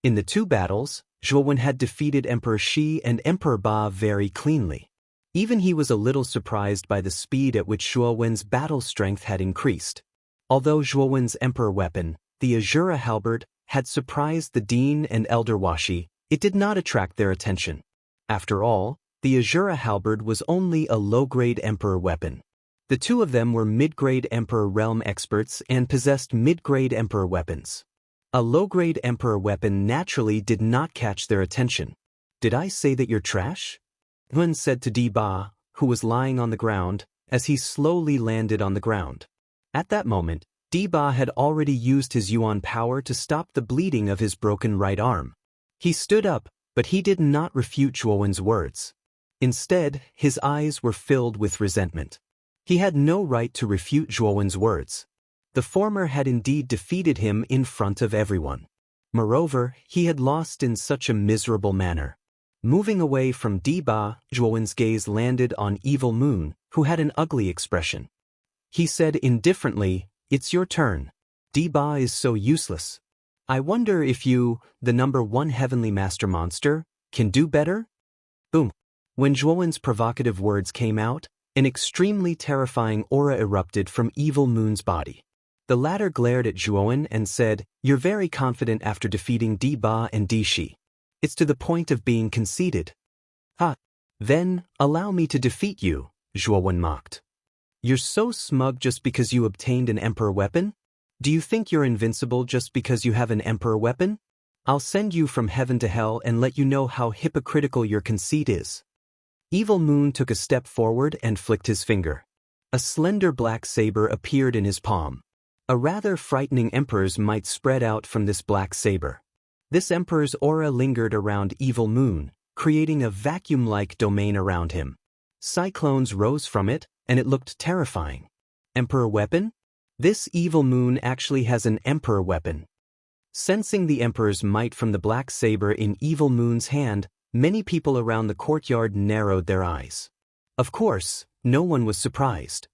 In the 2 battles, Zhuowen had defeated Emperor Shi and Emperor Ba very cleanly. Even he was a little surprised by the speed at which Zhuowen's battle strength had increased. Although Zhuowen's emperor weapon, the Azura halberd, had surprised the Dean and Elder Washi, it did not attract their attention. After all, the Azura halberd was only a low-grade emperor weapon. The two of them were mid-grade Emperor Realm experts and possessed mid-grade Emperor weapons. A low-grade Emperor weapon naturally did not catch their attention. Did I say that you're trash? Hun said to Di-Ba, who was lying on the ground, as he slowly landed on the ground. At that moment, Di-Ba had already used his Yuan power to stop the bleeding of his broken right arm. He stood up, but he did not refute Zhuowen's words. Instead, his eyes were filled with resentment. He had no right to refute Zhuowen's words. The former had indeed defeated him in front of everyone. Moreover, he had lost in such a miserable manner. Moving away from Diba, Zhuowen's gaze landed on Evil Moon, who had an ugly expression. He said indifferently, "It's your turn. Diba is so useless. I wonder if you, the number 1 heavenly master monster, can do better?" Boom. When Zhuowen's provocative words came out, an extremely terrifying aura erupted from Evil Moon's body. The latter glared at Zhuowen and said, "You're very confident after defeating Diba and Dishi. It's to the point of being conceited." "Ha! Then, allow me to defeat you," Zhuowen mocked. "You're so smug just because you obtained an emperor weapon? Do you think you're invincible just because you have an emperor weapon? I'll send you from heaven to hell and let you know how hypocritical your conceit is." Evil Moon took a step forward and flicked his finger. A slender black saber appeared in his palm. A rather frightening emperor's might spread out from this black saber. This emperor's aura lingered around Evil Moon, creating a vacuum-like domain around him. Cyclones rose from it, and it looked terrifying. Emperor weapon? This Evil Moon actually has an emperor weapon. Sensing the emperor's might from the black saber in Evil Moon's hand, many people around the courtyard narrowed their eyes. Of course, no one was surprised.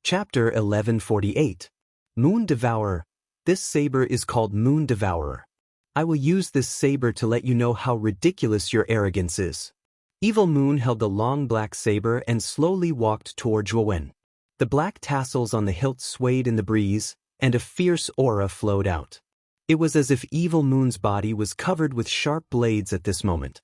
Chapter 1148. Moon Devourer. This saber is called Moon Devourer. I will use this saber to let you know how ridiculous your arrogance is. Evil Moon held the long black saber and slowly walked toward Zhuowen. The black tassels on the hilt swayed in the breeze, and a fierce aura flowed out. It was as if Evil Moon's body was covered with sharp blades at this moment.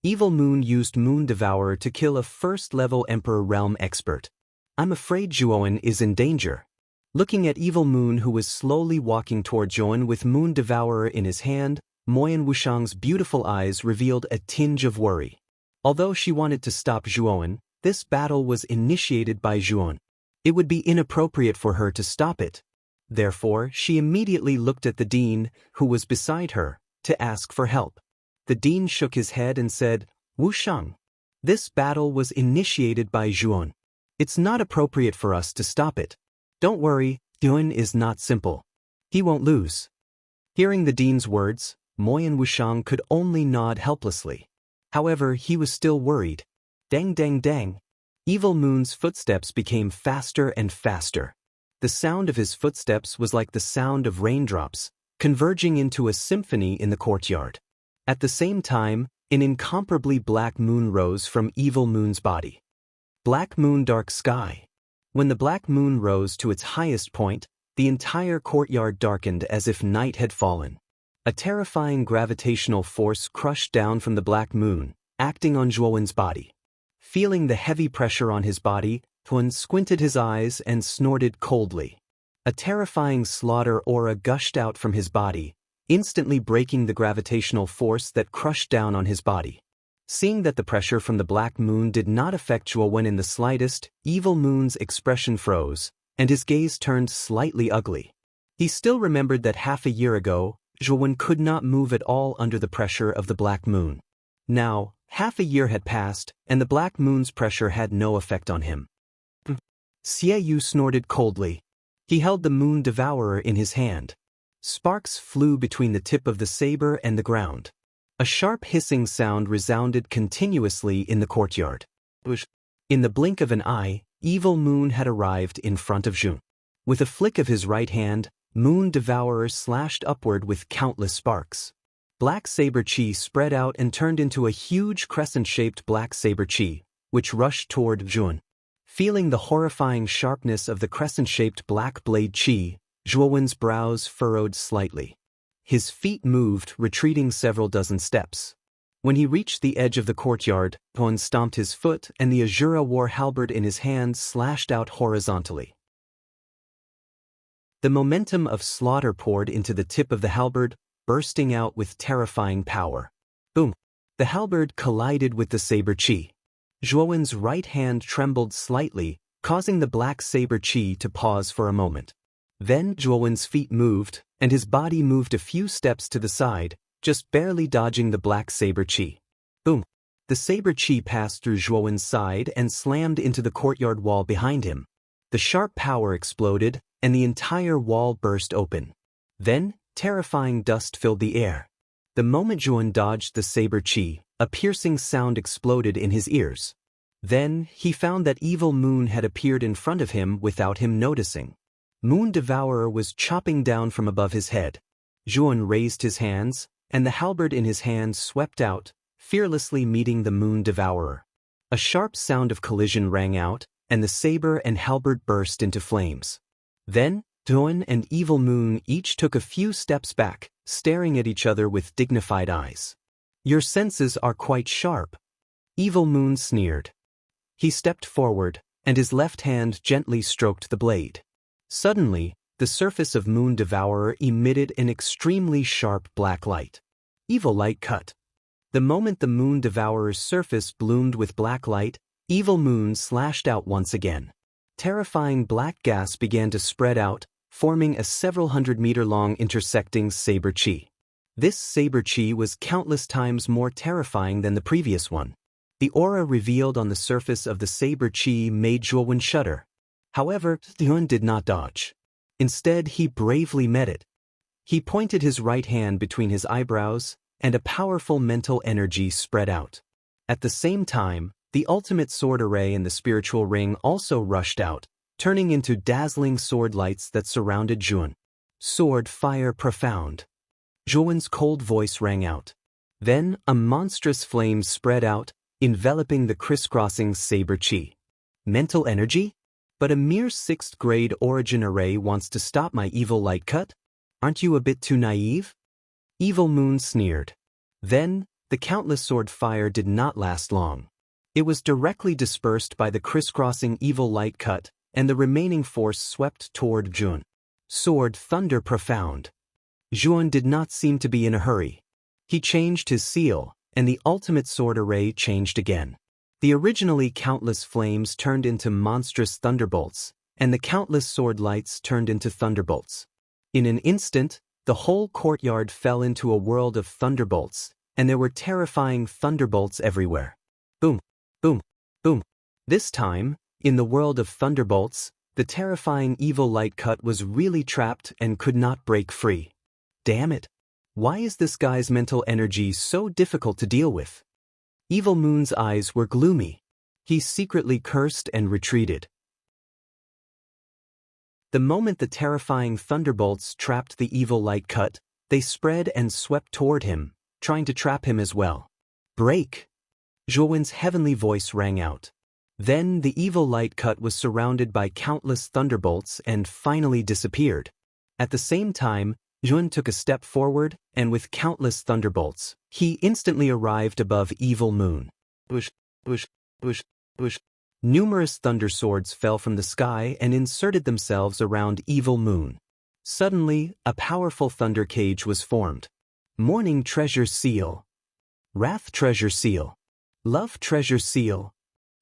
Evil Moon used Moon Devourer to kill a first-level Emperor Realm expert. I'm afraid Zhuowen is in danger. Looking at Evil Moon, who was slowly walking toward Zhuowen with Moon Devourer in his hand, Moyan Wushang's beautiful eyes revealed a tinge of worry. Although she wanted to stop Zhuowen, this battle was initiated by Zhuowen. It would be inappropriate for her to stop it. Therefore, she immediately looked at the dean, who was beside her, to ask for help. The dean shook his head and said, "Wushang, this battle was initiated by Zhuowen. It's not appropriate for us to stop it. Don't worry, Zhuowen is not simple. He won't lose." Hearing the dean's words, Moyan Wushang could only nod helplessly. However, he was still worried. Dang dang dang. Evil Moon's footsteps became faster and faster. The sound of his footsteps was like the sound of raindrops, converging into a symphony in the courtyard. At the same time, an incomparably black moon rose from Evil Moon's body. Black Moon Dark Sky. When the black moon rose to its highest point, the entire courtyard darkened as if night had fallen. A terrifying gravitational force crushed down from the black moon, acting on Zhuowen's body. Feeling the heavy pressure on his body, Zhuowen squinted his eyes and snorted coldly. A terrifying slaughter aura gushed out from his body, instantly breaking the gravitational force that crushed down on his body. Seeing that the pressure from the black moon did not affect Zhuowen in the slightest, Evil Moon's expression froze, and his gaze turned slightly ugly. He still remembered that half a year ago, Zhuowen could not move at all under the pressure of the black moon. Now, half a year had passed, and the black moon's pressure had no effect on him. Xie Yu snorted coldly. He held the Moon Devourer in his hand. Sparks flew between the tip of the saber and the ground. A sharp hissing sound resounded continuously in the courtyard. In the blink of an eye, Evil Moon had arrived in front of Zhuowen. With a flick of his right hand, Moon Devourer slashed upward with countless sparks. Black saber chi spread out and turned into a huge crescent-shaped black saber chi, which rushed toward Zhuowen. Feeling the horrifying sharpness of the crescent-shaped black blade chi, Zhuowen's brows furrowed slightly. His feet moved, retreating several dozen steps. When he reached the edge of the courtyard, Zhuowen stomped his foot and the Azura war halberd in his hand slashed out horizontally. The momentum of slaughter poured into the tip of the halberd, bursting out with terrifying power. Boom! The halberd collided with the saber chi. Zhuowen's right hand trembled slightly, causing the black saber chi to pause for a moment. Then Zhuowen's feet moved, and his body moved a few steps to the side, just barely dodging the black saber chi. Boom! The saber chi passed through Zhuowen's side and slammed into the courtyard wall behind him. The sharp power exploded, and the entire wall burst open. Then, terrifying dust filled the air. The moment Zhuowen dodged the saber chi, a piercing sound exploded in his ears. Then, he found that Evil Moon had appeared in front of him without him noticing. Moon Devourer was chopping down from above his head. Zhuowen raised his hands, and the halberd in his hand swept out, fearlessly meeting the Moon Devourer. A sharp sound of collision rang out, and the saber and halberd burst into flames. Then, Zhuowen and Evil Moon each took a few steps back, staring at each other with dignified eyes. "Your senses are quite sharp," Evil Moon sneered. He stepped forward, and his left hand gently stroked the blade. Suddenly, the surface of Moon Devourer emitted an extremely sharp black light. Evil light cut. The moment the Moon Devourer's surface bloomed with black light, Evil Moon slashed out once again. Terrifying black gas began to spread out, forming a several hundred-meter-long intersecting saber chi. This saber chi was countless times more terrifying than the previous one. The aura revealed on the surface of the saber chi made Zhuowen shudder. However, Zhuowen did not dodge. Instead, he bravely met it. He pointed his right hand between his eyebrows, and a powerful mental energy spread out. At the same time, the ultimate sword array in the spiritual ring also rushed out, turning into dazzling sword lights that surrounded Zhuowen. "Sword fire profound." Zhuowen's cold voice rang out. Then, a monstrous flame spread out, enveloping the crisscrossing saber chi. "Mental energy? But a mere 6th grade origin array wants to stop my evil light cut? Aren't you a bit too naive?" Evil Moon sneered. Then, the countless sword fire did not last long. It was directly dispersed by the crisscrossing evil light cut, and the remaining force swept toward Zhuowen. "Sword thunder profound." Zhuowen did not seem to be in a hurry. He changed his seal, and the ultimate sword array changed again. The originally countless flames turned into monstrous thunderbolts, and the countless sword lights turned into thunderbolts. In an instant, the whole courtyard fell into a world of thunderbolts, and there were terrifying thunderbolts everywhere. Boom, boom, boom. This time, in the world of thunderbolts, the terrifying evil light cut was really trapped and could not break free. Damn it! Why is this guy's mental energy so difficult to deal with? Evil Moon's eyes were gloomy. He secretly cursed and retreated. The moment the terrifying thunderbolts trapped the evil light cut, they spread and swept toward him, trying to trap him as well. "Break!" Zhuowen's heavenly voice rang out. Then the evil light cut was surrounded by countless thunderbolts and finally disappeared. At the same time, Zhuowen took a step forward, and with countless thunderbolts, he instantly arrived above Evil Moon. Bush, bush, bush, bush. Numerous thunder swords fell from the sky and inserted themselves around Evil Moon. Suddenly, a powerful thunder cage was formed. Morning Treasure Seal. Wrath Treasure Seal. Love Treasure Seal.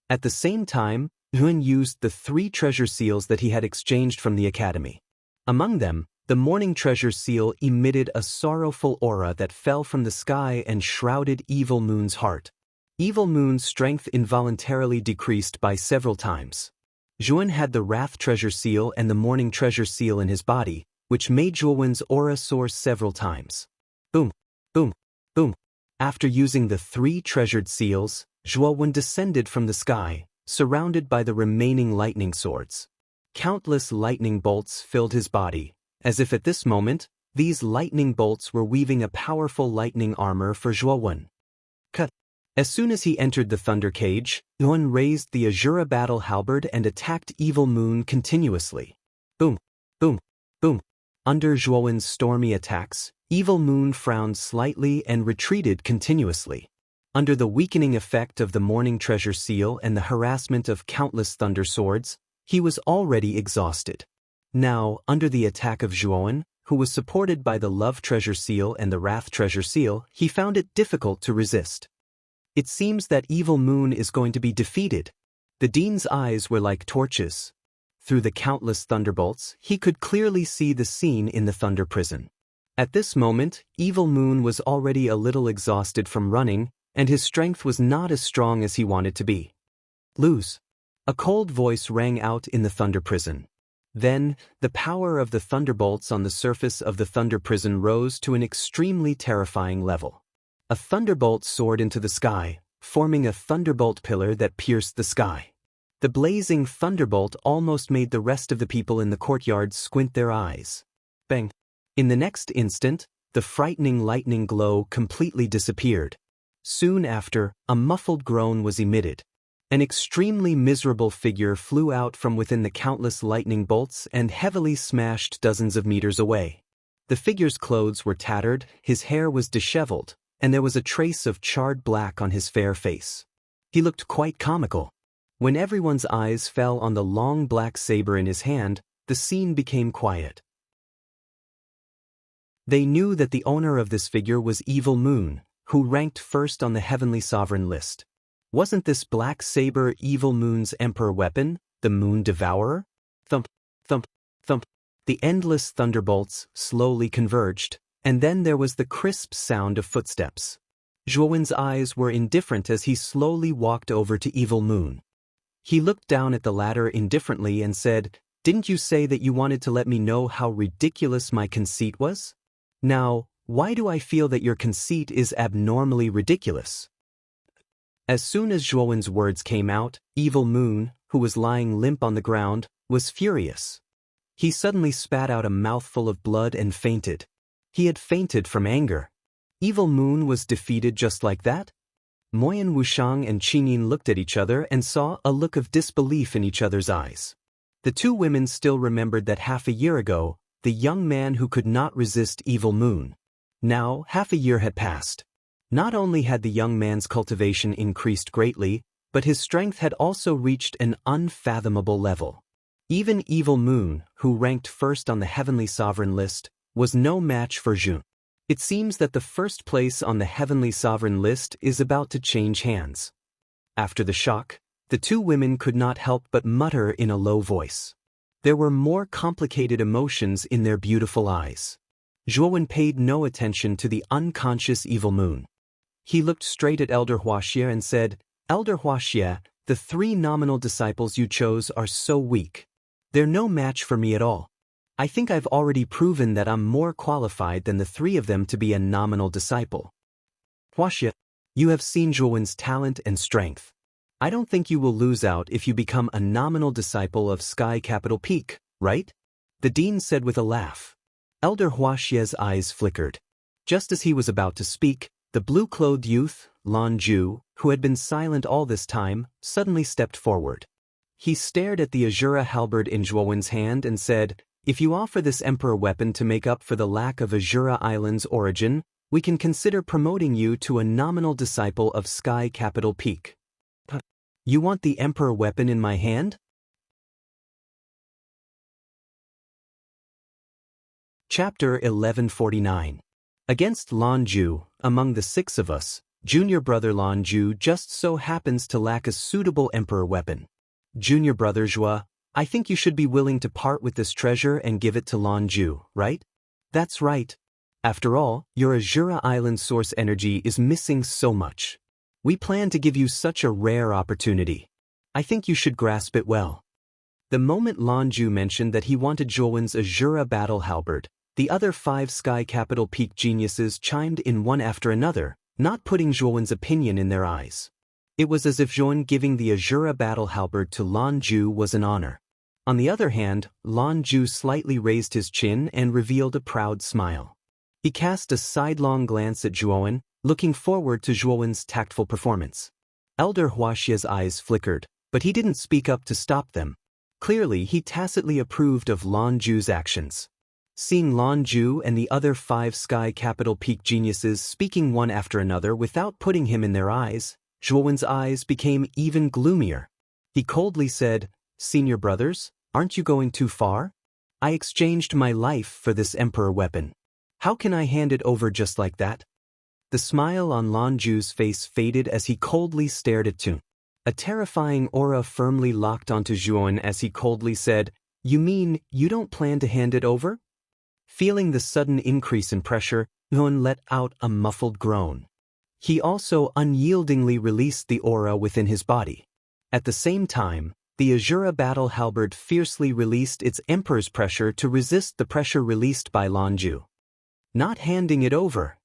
At the same time, Zhuowen used the 3 treasure seals that he had exchanged from the academy. Among them, the Morning Treasure Seal emitted a sorrowful aura that fell from the sky and shrouded Evil Moon's heart. Evil Moon's strength involuntarily decreased by several times. Zhuowen had the Wrath Treasure Seal and the Morning Treasure Seal in his body, which made Zhuowen's aura soar several times. Boom, boom, boom. After using the 3 treasured seals, Zhuowen descended from the sky, surrounded by the remaining lightning swords. Countless lightning bolts filled his body, as if at this moment, these lightning bolts were weaving a powerful lightning armor for Zhuowen. Cut. As soon as he entered the thunder cage, Zhuowen raised the Azura battle halberd and attacked Evil Moon continuously. Boom, boom, boom. Under Zhuowen's stormy attacks, Evil Moon frowned slightly and retreated continuously. Under the weakening effect of the Morning Treasure Seal and the harassment of countless thunder swords, he was already exhausted. Now, under the attack of Zhuowen, who was supported by the Love Treasure Seal and the Wrath Treasure Seal, he found it difficult to resist. It seems that Evil Moon is going to be defeated. The Dean's eyes were like torches. Through the countless thunderbolts, he could clearly see the scene in the Thunder Prison. At this moment, Evil Moon was already a little exhausted from running, and his strength was not as strong as he wanted to be. Lose. A cold voice rang out in the thunder prison. Then, the power of the thunderbolts on the surface of the thunder prison rose to an extremely terrifying level. A thunderbolt soared into the sky, forming a thunderbolt pillar that pierced the sky. The blazing thunderbolt almost made the rest of the people in the courtyard squint their eyes. Bang! In the next instant, the frightening lightning glow completely disappeared. Soon after, a muffled groan was emitted. An extremely miserable figure flew out from within the countless lightning bolts and heavily smashed dozens of meters away. The figure's clothes were tattered, his hair was disheveled, and there was a trace of charred black on his fair face. He looked quite comical. When everyone's eyes fell on the long black saber in his hand, the scene became quiet. They knew that the owner of this figure was Evil Moon, who ranked first on the Heavenly Sovereign list. Wasn't this black saber Evil Moon's emperor weapon, the Moon Devourer? Thump, thump, thump. The endless thunderbolts slowly converged, and then there was the crisp sound of footsteps. Zhuowen's eyes were indifferent as he slowly walked over to Evil Moon. He looked down at the latter indifferently and said, "Didn't you say that you wanted to let me know how ridiculous my conceit was? Now, why do I feel that your conceit is abnormally ridiculous?" As soon as Zhuowen's words came out, Evil Moon, who was lying limp on the ground, was furious. He suddenly spat out a mouthful of blood and fainted. He had fainted from anger. Evil Moon was defeated just like that? Moyan Wushang and Qingyin looked at each other and saw a look of disbelief in each other's eyes. The two women still remembered that half a year ago, the young man who could not resist Evil Moon. Now, half a year had passed. Not only had the young man's cultivation increased greatly, but his strength had also reached an unfathomable level. Even Evil Moon, who ranked first on the Heavenly Sovereign list, was no match for Zhu. It seems that the first place on the Heavenly Sovereign list is about to change hands. After the shock, the two women could not help but mutter in a low voice. There were more complicated emotions in their beautiful eyes. Zhuowen paid no attention to the unconscious Evil Moon. He looked straight at Elder Huaxie and said, "Elder Huaxie, the three nominal disciples you chose are so weak. They're no match for me at all. I think I've already proven that I'm more qualified than the three of them to be a nominal disciple. Huaxie, you have seen Zhuowen's talent and strength. I don't think you will lose out if you become a nominal disciple of Sky Capital Peak, right?" The dean said with a laugh. Elder Huaxie's eyes flickered. Just as he was about to speak, the blue-clothed youth, Lan Ju, who had been silent all this time, suddenly stepped forward. He stared at the Azura halberd in Zhuowen's hand and said, "If you offer this emperor weapon to make up for the lack of Azura Island's origin, we can consider promoting you to a nominal disciple of Sky Capital Peak." "You want the emperor weapon in my hand?" Chapter 1149. Against Lan Ju, among the six of us, junior brother Lan Ju just so happens to lack a suitable emperor weapon. Junior brother Zhua, I think you should be willing to part with this treasure and give it to Lan Ju, right? That's right. After all, your Azura Island source energy is missing so much. We plan to give you such a rare opportunity. I think you should grasp it well. The moment Lan Ju mentioned that he wanted Zhuowen's Azura battle halberd, the other 5 Sky Capital Peak geniuses chimed in one after another, not putting Zhuowen's opinion in their eyes. It was as if Zhuowen giving the Azura battle halberd to Lan Ju was an honor. On the other hand, Lan Ju slightly raised his chin and revealed a proud smile. He cast a sidelong glance at Zhuowen, looking forward to Zhuowen's tactful performance. Elder Huaxie's eyes flickered, but he didn't speak up to stop them. Clearly, he tacitly approved of Lan Ju's actions. Seeing Lan Ju and the other 5 Sky Capital Peak geniuses speaking one after another without putting him in their eyes, Zhuowen's eyes became even gloomier. He coldly said, "Senior brothers, aren't you going too far? I exchanged my life for this emperor weapon. How can I hand it over just like that?" The smile on Lan Ju's face faded as he coldly stared at Tun. A terrifying aura firmly locked onto Zhuowen as he coldly said, "You mean you don't plan to hand it over?" Feeling the sudden increase in pressure, Zhuowen let out a muffled groan. He also unyieldingly released the aura within his body. At the same time, the Azura battle halberd fiercely released its emperor's pressure to resist the pressure released by Lanju. Not handing it over,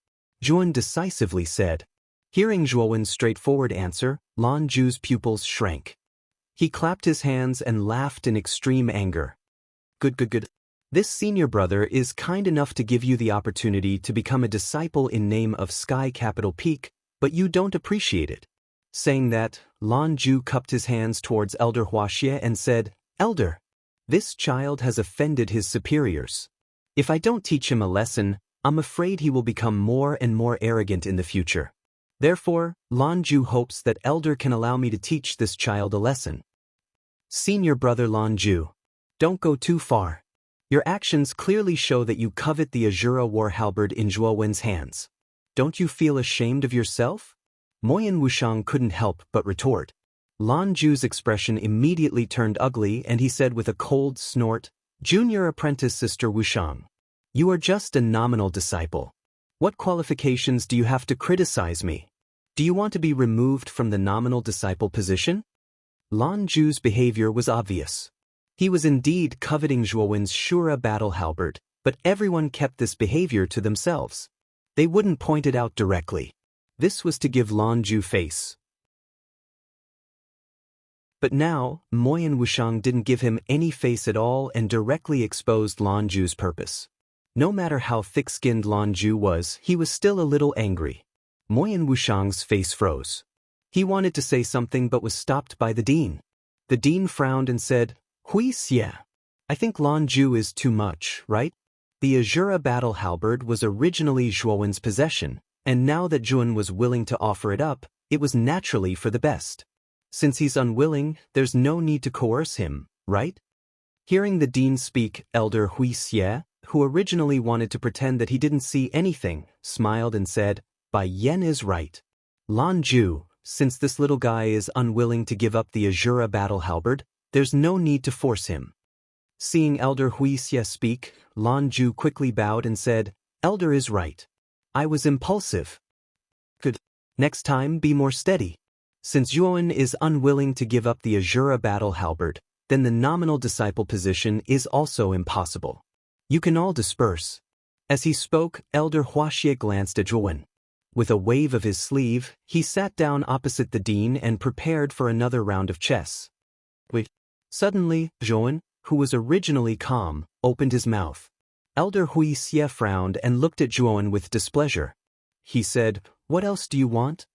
Zhuan decisively said. Hearing Zhuowen's straightforward answer, Lanju's pupils shrank. He clapped his hands and laughed in extreme anger. Good. This senior brother is kind enough to give you the opportunity to become a disciple in name of Sky Capital Peak, but you don't appreciate it. Saying that, Lanju cupped his hands towards Elder Huaxie and said, Elder, this child has offended his superiors. If I don't teach him a lesson, I'm afraid he will become more and more arrogant in the future. Therefore, Lanju hopes that Elder can allow me to teach this child a lesson. Senior brother Lanju, don't go too far. Your actions clearly show that you covet the Azura war halberd in Zhuowen's hands. Don't you feel ashamed of yourself? Moyan Wushang couldn't help but retort. Lanju's expression immediately turned ugly and he said with a cold snort, Junior apprentice Sister Wushang, you are just a nominal disciple. What qualifications do you have to criticize me? Do you want to be removed from the nominal disciple position? Lanju's behavior was obvious. He was indeed coveting Zhuowen's Shura battle halberd, but everyone kept this behavior to themselves. They wouldn't point it out directly. This was to give Lanju face. But now, Moyan Wushang didn't give him any face at all and directly exposed Lanju's purpose. No matter how thick-skinned Lanju was, he was still a little angry. Moyan Wushang's face froze. He wanted to say something but was stopped by the dean. The dean frowned and said, Hui Xie, I think Lanju is too much, right? The Azura battle halberd was originally Zhuowen's possession, and now that Zhuan was willing to offer it up, it was naturally for the best. Since he's unwilling, there's no need to coerce him, right? Hearing the dean speak, Elder Hui Xie, who originally wanted to pretend that he didn't see anything, smiled and said, Bai Yan is right. Lanju, since this little guy is unwilling to give up the Azura battle halberd, there's no need to force him. Seeing Elder Hui Xie speak, Lanju quickly bowed and said, Elder is right. I was impulsive. Good. Next time be more steady. Since Zhuowen is unwilling to give up the Azura battle halberd, then the nominal disciple position is also impossible. You can all disperse. As he spoke, Elder Huaxie glanced at Zhuowen. With a wave of his sleeve, he sat down opposite the dean and prepared for another round of chess. Wait. Suddenly, Zhuowen, who was originally calm, opened his mouth. Elder Hui Xie frowned and looked at Zhuowen with displeasure. He said, What else do you want?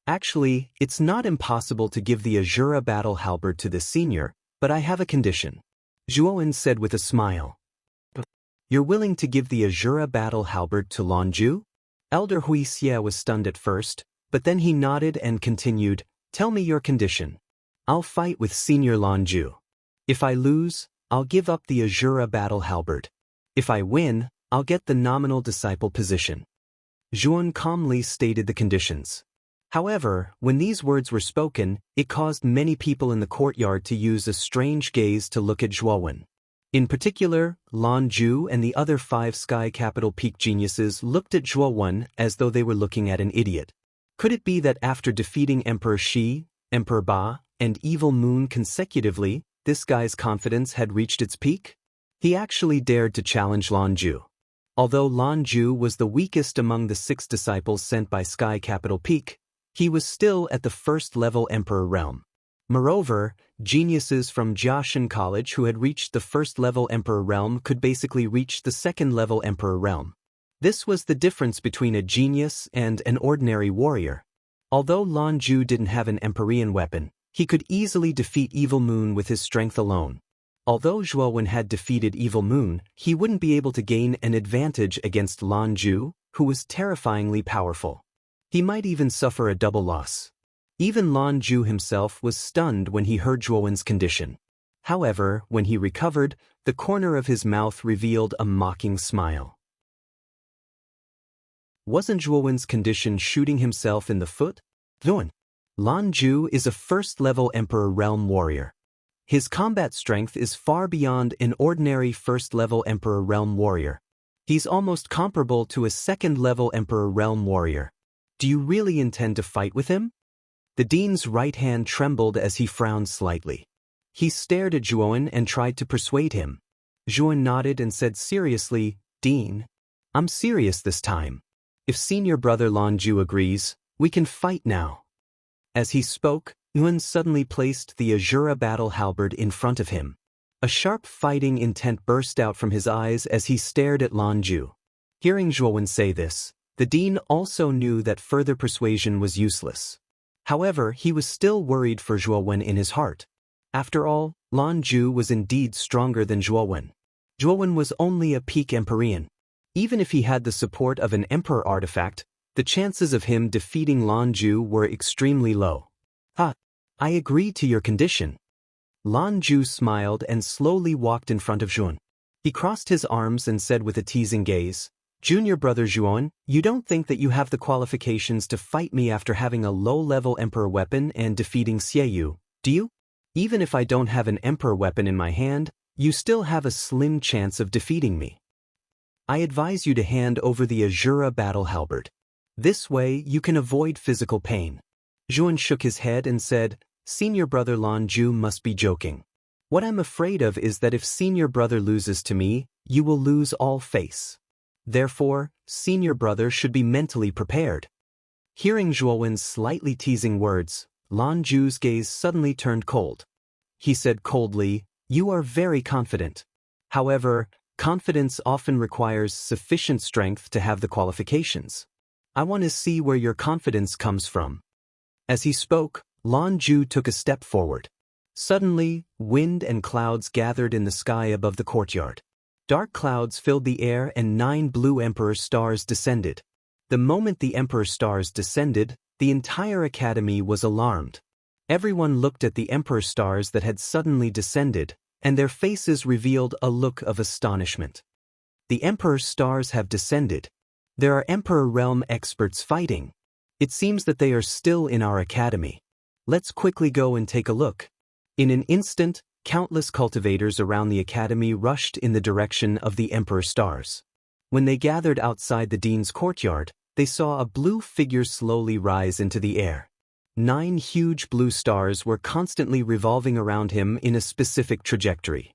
Actually, it's not impossible to give the Azura battle halberd to the senior, but I have a condition. Zhuowen said with a smile. You're willing to give the Azura battle halberd to Lanju? Elder Hui Xie was stunned at first, but then he nodded and continued, Tell me your condition. I'll fight with Senior Lanju. If I lose, I'll give up the Azura battle halberd. If I win, I'll get the nominal disciple position. Zhuan calmly stated the conditions. However, when these words were spoken, it caused many people in the courtyard to use a strange gaze to look at Zhuowen. In particular, Lanju and the other 5 Sky Capital Peak geniuses looked at Zhuowen as though they were looking at an idiot. Could it be that after defeating Emperor Shi, Emperor Ba, and Evil Moon consecutively, this guy's confidence had reached its peak? He actually dared to challenge Lanju. Although Lanju was the weakest among the 6 disciples sent by Sky Capital Peak, he was still at the first-level Emperor realm. Moreover, geniuses from Jiaxin College who had reached the first-level Emperor realm could basically reach the second-level Emperor realm. This was the difference between a genius and an ordinary warrior. Although Lanju didn't have an Empyrean weapon, he could easily defeat Evil Moon with his strength alone. Although Zhuowen had defeated Evil Moon, he wouldn't be able to gain an advantage against Lanju, who was terrifyingly powerful. He might even suffer a double loss. Even Lanju himself was stunned when he heard Zhuowen's condition. However, when he recovered, the corner of his mouth revealed a mocking smile. Wasn't Zhuowen's condition shooting himself in the foot? Zhuowen. Lanju is a first-level Emperor Realm warrior. His combat strength is far beyond an ordinary first-level Emperor Realm warrior. He's almost comparable to a second-level Emperor Realm warrior. Do you really intend to fight with him? The dean's right hand trembled as he frowned slightly. He stared at Zhuan and tried to persuade him. Zhuan nodded and said seriously, Dean, I'm serious this time. If senior brother Lanju agrees, we can fight now. As he spoke, Yuan suddenly placed the Azura battle halberd in front of him. A sharp fighting intent burst out from his eyes as he stared at Lanju. Hearing Zhuan say this, the dean also knew that further persuasion was useless. However, he was still worried for Zhuan in his heart. After all, Lanju was indeed stronger than Zhuan. Zhuan was only a peak Empyrean. Even if he had the support of an Emperor artifact, the chances of him defeating Lanju were extremely low. I agree to your condition. Lanju smiled and slowly walked in front of Zhuan. He crossed his arms and said with a teasing gaze, Junior brother Zhuan, you don't think that you have the qualifications to fight me after having a low-level Emperor weapon and defeating Xieyu, do you? Even if I don't have an Emperor weapon in my hand, you still have a slim chance of defeating me. I advise you to hand over the Azura battle halberd. This way you can avoid physical pain. Zhuan shook his head and said, Senior brother Lanju must be joking. What I'm afraid of is that if senior brother loses to me, you will lose all face. Therefore, senior brother should be mentally prepared. Hearing Zhuan's slightly teasing words, Lanju's gaze suddenly turned cold. He said coldly, You are very confident. However, confidence often requires sufficient strength to have the qualifications. I want to see where your confidence comes from. As he spoke, Lanju took a step forward. Suddenly, wind and clouds gathered in the sky above the courtyard. Dark clouds filled the air and 9 blue Emperor stars descended. The moment the Emperor stars descended, the entire academy was alarmed. Everyone looked at the Emperor stars that had suddenly descended, and their faces revealed a look of astonishment. The Emperor stars have descended. There are Emperor realm experts fighting. It seems that they are still in our academy. Let's quickly go and take a look. In an instant, countless cultivators around the academy rushed in the direction of the Emperor stars. When they gathered outside the dean's courtyard, they saw a blue figure slowly rise into the air. 9 huge blue stars were constantly revolving around him in a specific trajectory.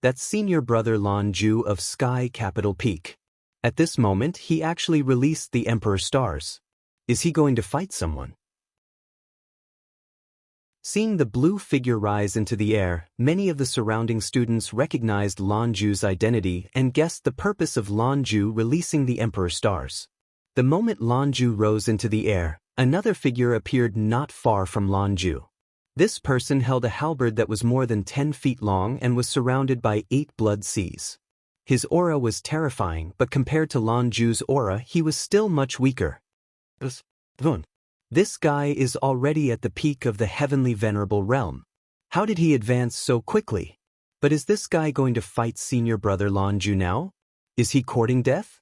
That's senior brother Lanju of Sky Capital Peak. At this moment, he actually released the Emperor stars. Is he going to fight someone? Seeing the blue figure rise into the air, many of the surrounding students recognized Lanju's identity and guessed the purpose of Lanju releasing the Emperor stars. The moment Lanju rose into the air, another figure appeared not far from Lanju. This person held a halberd that was more than 10 feet long and was surrounded by 8 blood seas. His aura was terrifying, but compared to Lanju's aura, he was still much weaker. This guy is already at the peak of the heavenly venerable realm. How did he advance so quickly? But is this guy going to fight senior brother Lanju now? Is he courting death?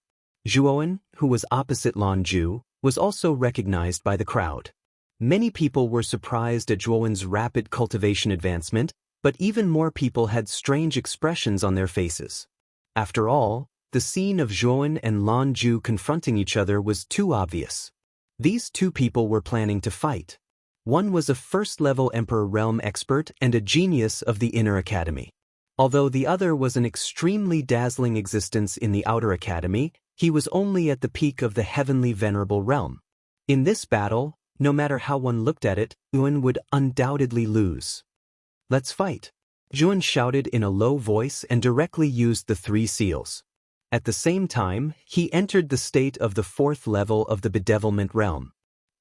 Zhuan, who was opposite Lanju, was also recognized by the crowd. Many people were surprised at Zhuan's rapid cultivation advancement, but even more people had strange expressions on their faces. After all, the scene of Zhuan and Lanju confronting each other was too obvious. These 2 people were planning to fight. One was a first-level Emperor realm expert and a genius of the inner academy. Although the other was an extremely dazzling existence in the outer academy, he was only at the peak of the heavenly venerable realm. In this battle, no matter how one looked at it, Yuan would undoubtedly lose. Let's fight. Zhuan shouted in a low voice and directly used the 3 seals. At the same time, he entered the state of the 4th level of the bedevilment realm.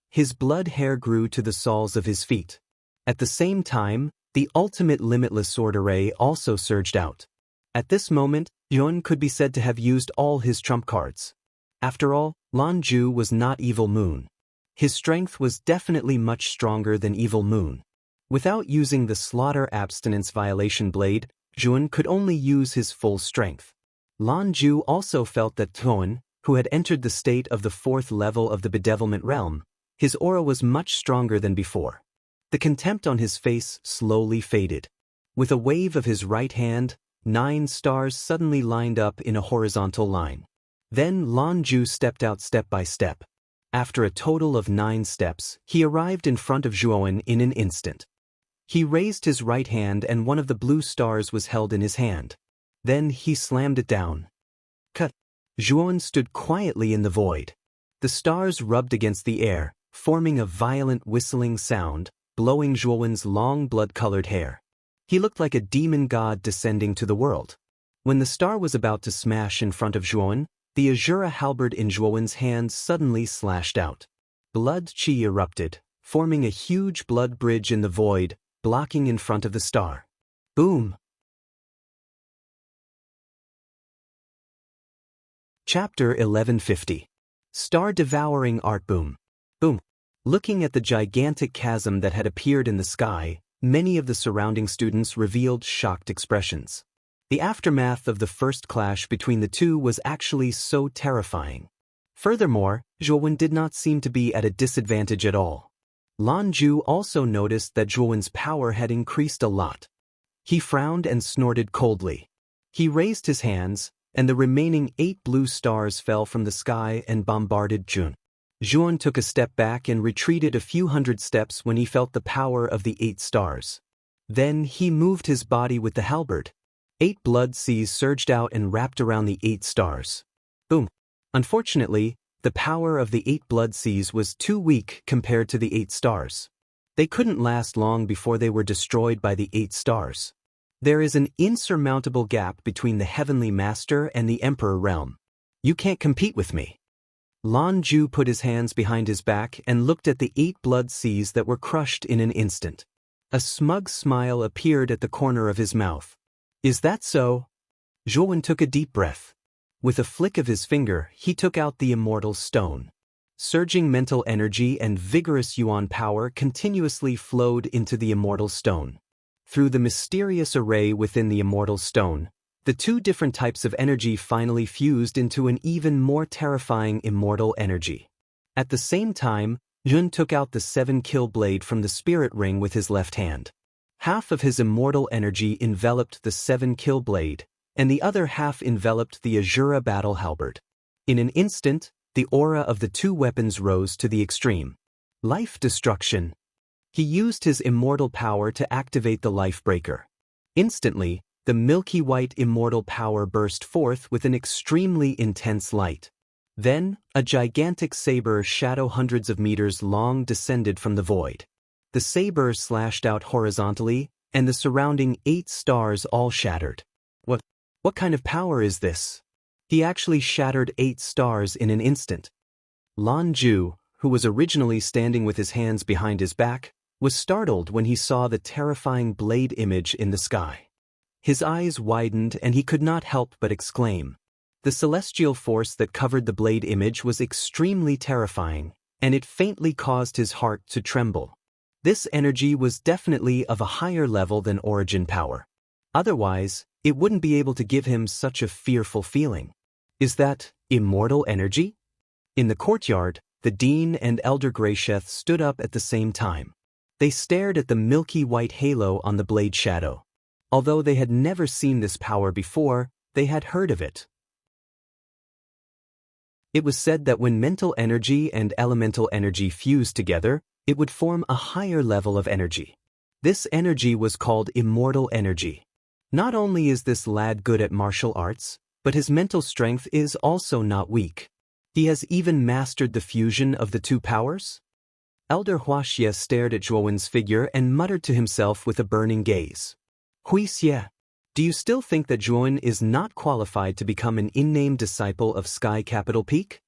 His blood hair grew to the soles of his feet. At the same time, the ultimate limitless sword array also surged out. At this moment, Yuan could be said to have used all his trump cards. After all, Lanju was not Evil Moon. His strength was definitely much stronger than Evil Moon. Without using the Slaughter Abstinence Violation Blade, Zhuan could only use his full strength. Lanju also felt that Tuan, who had entered the state of the 4th level of the bedevilment realm, his aura was much stronger than before. The contempt on his face slowly faded. With a wave of his right hand, 9 stars suddenly lined up in a horizontal line. Then Lanju stepped out step by step. After a total of 9 steps, he arrived in front of Zhuan in an instant. He raised his right hand and one of the blue stars was held in his hand. Then he slammed it down. Cut. Zhuan stood quietly in the void. The stars rubbed against the air, forming a violent whistling sound, blowing Zhuan's long blood-colored hair. He looked like a demon god descending to the world. When the star was about to smash in front of Zhuan, the Azura halberd in Zhuan's hand suddenly slashed out. Blood chi erupted, forming a huge blood bridge in the void, blocking in front of the star. Boom! Chapter 1150. Star-devouring art boom. Boom. Looking at the gigantic chasm that had appeared in the sky, many of the surrounding students revealed shocked expressions. The aftermath of the first clash between the two was actually so terrifying. Furthermore, Zhuan did not seem to be at a disadvantage at all. Lan Ju also noticed that Zhuan's power had increased a lot. He frowned and snorted coldly. He raised his hands, and the remaining 8 blue stars fell from the sky and bombarded Zhuan. Zhuan took a step back and retreated a few hundred steps when he felt the power of the 8 stars. Then he moved his body with the halberd. 8 blood seas surged out and wrapped around the 8 stars. Boom. Unfortunately, the power of the 8 blood seas was too weak compared to the 8 stars. They couldn't last long before they were destroyed by the 8 stars. There is an insurmountable gap between the Heavenly Master and the Emperor realm. You can't compete with me. Lan Ju put his hands behind his back and looked at the 8 blood seas that were crushed in an instant. A smug smile appeared at the corner of his mouth. Is that so? Zhuan took a deep breath. With a flick of his finger, he took out the immortal stone. Surging mental energy and vigorous yuan power continuously flowed into the immortal stone. Through the mysterious array within the immortal stone, the 2 different types of energy finally fused into an even more terrifying immortal energy. At the same time, Yun took out the 7-kill blade from the spirit ring with his left hand. Half of his immortal energy enveloped the 7-kill blade, and the other half enveloped the Azura battle halberd. In an instant, the aura of the 2 weapons rose to the extreme. Life destruction. He used his immortal power to activate the life breaker. Instantly, the milky white immortal power burst forth with an extremely intense light. Then, a gigantic saber shadow hundreds of meters long descended from the void. The saber slashed out horizontally, and the surrounding 8 stars all shattered. What kind of power is this? He actually shattered 8 stars in an instant. Lan Ju, who was originally standing with his hands behind his back, was startled when he saw the terrifying blade image in the sky. His eyes widened and he could not help but exclaim. The celestial force that covered the blade image was extremely terrifying, and it faintly caused his heart to tremble. This energy was definitely of a higher level than origin power. Otherwise, it wouldn't be able to give him such a fearful feeling. Is that immortal energy? In the courtyard, the Dean and Elder Greysheth stood up at the same time. They stared at the milky white halo on the blade shadow. Although they had never seen this power before, they had heard of it. It was said that when mental energy and elemental energy fused together, it would form a higher level of energy. This energy was called immortal energy. Not only is this lad good at martial arts, but his mental strength is also not weak. He has even mastered the fusion of the 2 powers? Elder Huaxie stared at Zhuowen's figure and muttered to himself with a burning gaze. Huixie, do you still think that Zhuowen is not qualified to become an in-name disciple of Sky Capital Peak?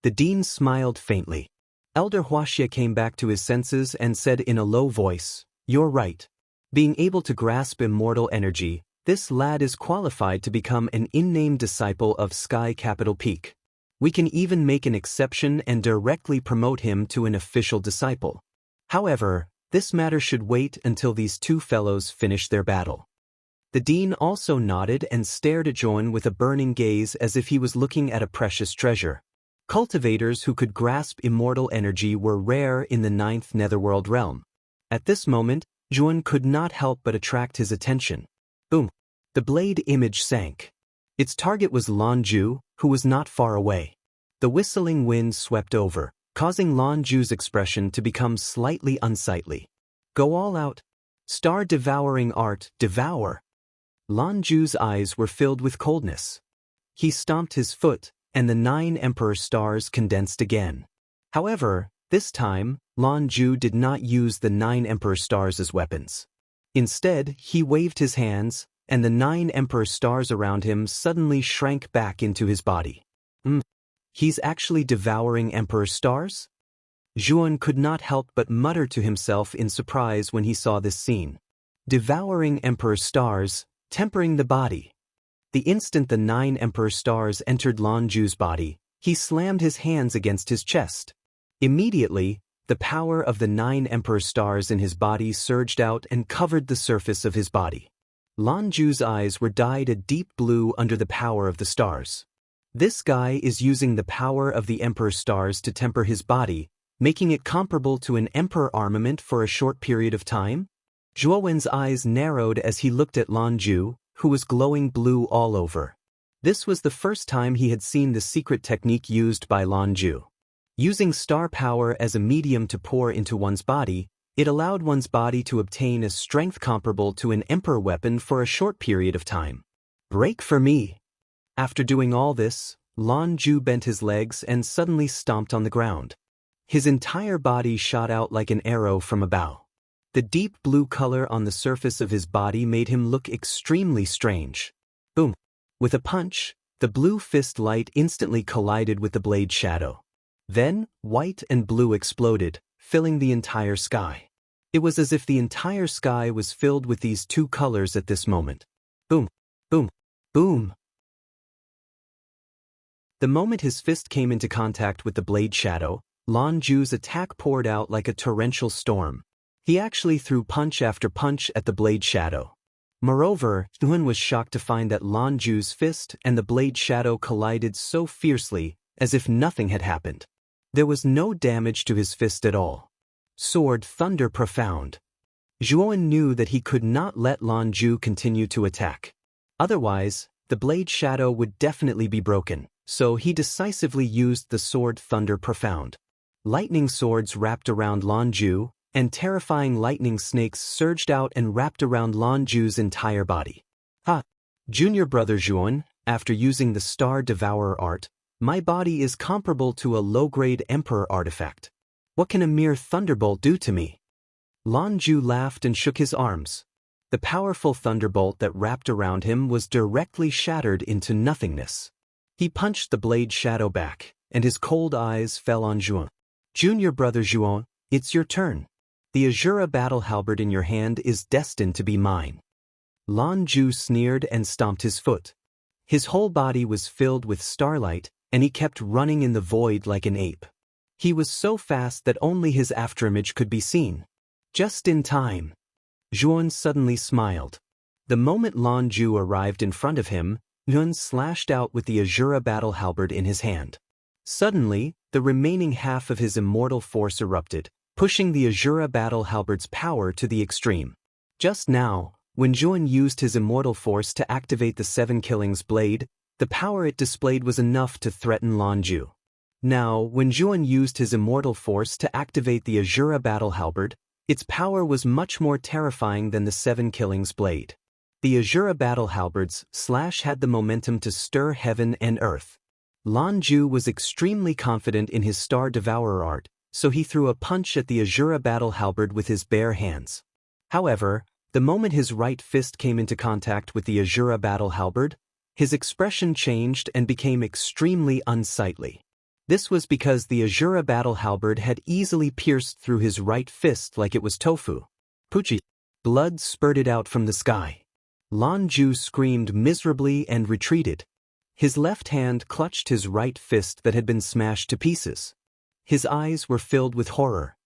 The Dean smiled faintly. Elder Huaxie came back to his senses and said in a low voice, "You're right. Being able to grasp immortal energy, this lad is qualified to become an in-name disciple of Sky Capital Peak. We can even make an exception and directly promote him to an official disciple. However, this matter should wait until these 2 fellows finish their battle." The Dean also nodded and stared at Zhuowen with a burning gaze as if he was looking at a precious treasure. Cultivators who could grasp immortal energy were rare in the 9th Netherworld realm. At this moment, Zhuowen could not help but attract his attention. Boom! The blade image sank. Its target was Lan Ju, who was not far away. The whistling wind swept over, causing Lan Zhu's expression to become slightly unsightly. Go all out. Star-devouring art, devour. Lan Zhu's eyes were filled with coldness. He stomped his foot, and the 9 emperor stars condensed again. However, this time, Lan Zhu did not use the 9 emperor stars as weapons. Instead, he waved his hands, and the 9 emperor stars around him suddenly shrank back into his body. He's actually devouring emperor stars? Zhuan could not help but mutter to himself in surprise when he saw this scene. Devouring emperor stars, tempering the body. The instant the 9 emperor stars entered Lan Zhu's body, he slammed his hands against his chest. Immediately, the power of the 9 emperor stars in his body surged out and covered the surface of his body. Lan Zhu's eyes were dyed a deep blue under the power of the stars. This guy is using the power of the emperor stars to temper his body, making it comparable to an emperor armament for a short period of time? Zhuowen's eyes narrowed as he looked at Lan Zhu, who was glowing blue all over. This was the first time he had seen the secret technique used by Lan Zhu. Using star power as a medium to pour into one's body, it allowed one's body to obtain a strength comparable to an emperor weapon for a short period of time. Break for me! After doing all this, Lan Zhu bent his legs and suddenly stomped on the ground. His entire body shot out like an arrow from a bow. The deep blue color on the surface of his body made him look extremely strange. Boom! With a punch, the blue fist light instantly collided with the blade shadow. Then, white and blue exploded, filling the entire sky. It was as if the entire sky was filled with these 2 colors at this moment. Boom! Boom! Boom! The moment his fist came into contact with the blade shadow, Lan Zhu's attack poured out like a torrential storm. He actually threw punch after punch at the blade shadow. Moreover, Zhuan was shocked to find that Lan Zhu's fist and the blade shadow collided so fiercely, as if nothing had happened. There was no damage to his fist at all. Sword thunder profound. Zhuan knew that he could not let Lan Zhu continue to attack. Otherwise, the blade shadow would definitely be broken, so he decisively used the sword thunder profound. Lightning swords wrapped around Lan Zhu, and terrifying lightning snakes surged out and wrapped around Lan Zhu's entire body. Junior brother Zhuan, after using the Star Devourer art, my body is comparable to a low-grade emperor artifact. What can a mere thunderbolt do to me? Lan Zhu laughed and shook his arms. The powerful thunderbolt that wrapped around him was directly shattered into nothingness. He punched the blade shadow back, and his cold eyes fell on Zhuan. Junior brother Zhuan, it's your turn. The Azura battle halberd in your hand is destined to be mine. Lan Zhu sneered and stomped his foot. His whole body was filled with starlight, and he kept running in the void like an ape. He was so fast that only his afterimage could be seen. Just in time. Zhuan suddenly smiled. The moment Lan Zhu arrived in front of him, Zhuan slashed out with the Azura battle halberd in his hand. Suddenly, the remaining half of his immortal force erupted, pushing the Azura battle halberd's power to the extreme. Just now, when Zhuan used his immortal force to activate the 7 Killings blade, the power it displayed was enough to threaten Lan Zhu. Now, when Zhuan used his immortal force to activate the Azura battle halberd, its power was much more terrifying than the 7 Killings blade. The Azura battle halberds had the momentum to stir heaven and earth. Lan Zhu was extremely confident in his Star Devourer art, so he threw a punch at the Azura battle halberd with his bare hands. However, the moment his right fist came into contact with the Azura battle halberd, his expression changed and became extremely unsightly. This was because the Azura battle halberd had easily pierced through his right fist like it was tofu. Puchi! Blood spurted out from the sky. Lan Zhu screamed miserably and retreated. His left hand clutched his right fist that had been smashed to pieces. His eyes were filled with horror.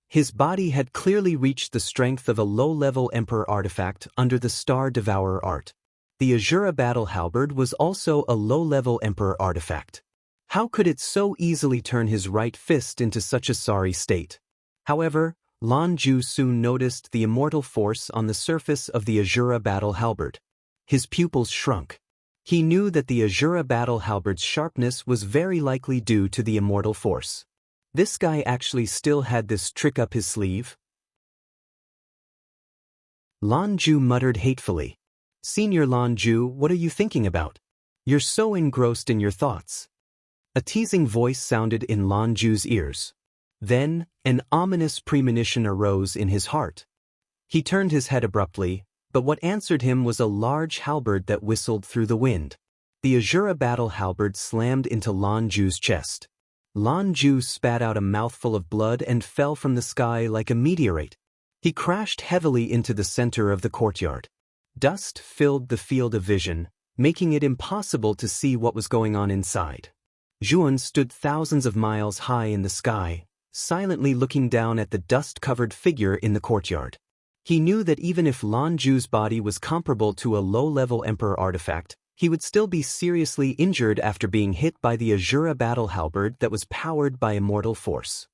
His body had clearly reached the strength of a low-level emperor artifact under the Star Devourer art. The Azura battle halberd was also a low-level emperor artifact. How could it so easily turn his right fist into such a sorry state? However, Lan Zhu soon noticed the immortal force on the surface of the Azura battle halberd. His pupils shrunk. He knew that the Azura battle halberd's sharpness was very likely due to the immortal force. This guy actually still had this trick up his sleeve? Lan Ju muttered hatefully. Senior Lan Ju, what are you thinking about? You're so engrossed in your thoughts. A teasing voice sounded in Lan Ju's ears. Then, an ominous premonition arose in his heart. He turned his head abruptly, but what answered him was a large halberd that whistled through the wind. The Azura battle halberd slammed into Lan Ju's chest. Lan Ju spat out a mouthful of blood and fell from the sky like a meteorite. He crashed heavily into the center of the courtyard. Dust filled the field of vision, making it impossible to see what was going on inside. Zhuan stood thousands of miles high in the sky, silently looking down at the dust-covered figure in the courtyard. He knew that even if Lan Ju's body was comparable to a low-level Emperor artifact, he would still be seriously injured after being hit by the Azura battle halberd that was powered by immortal force.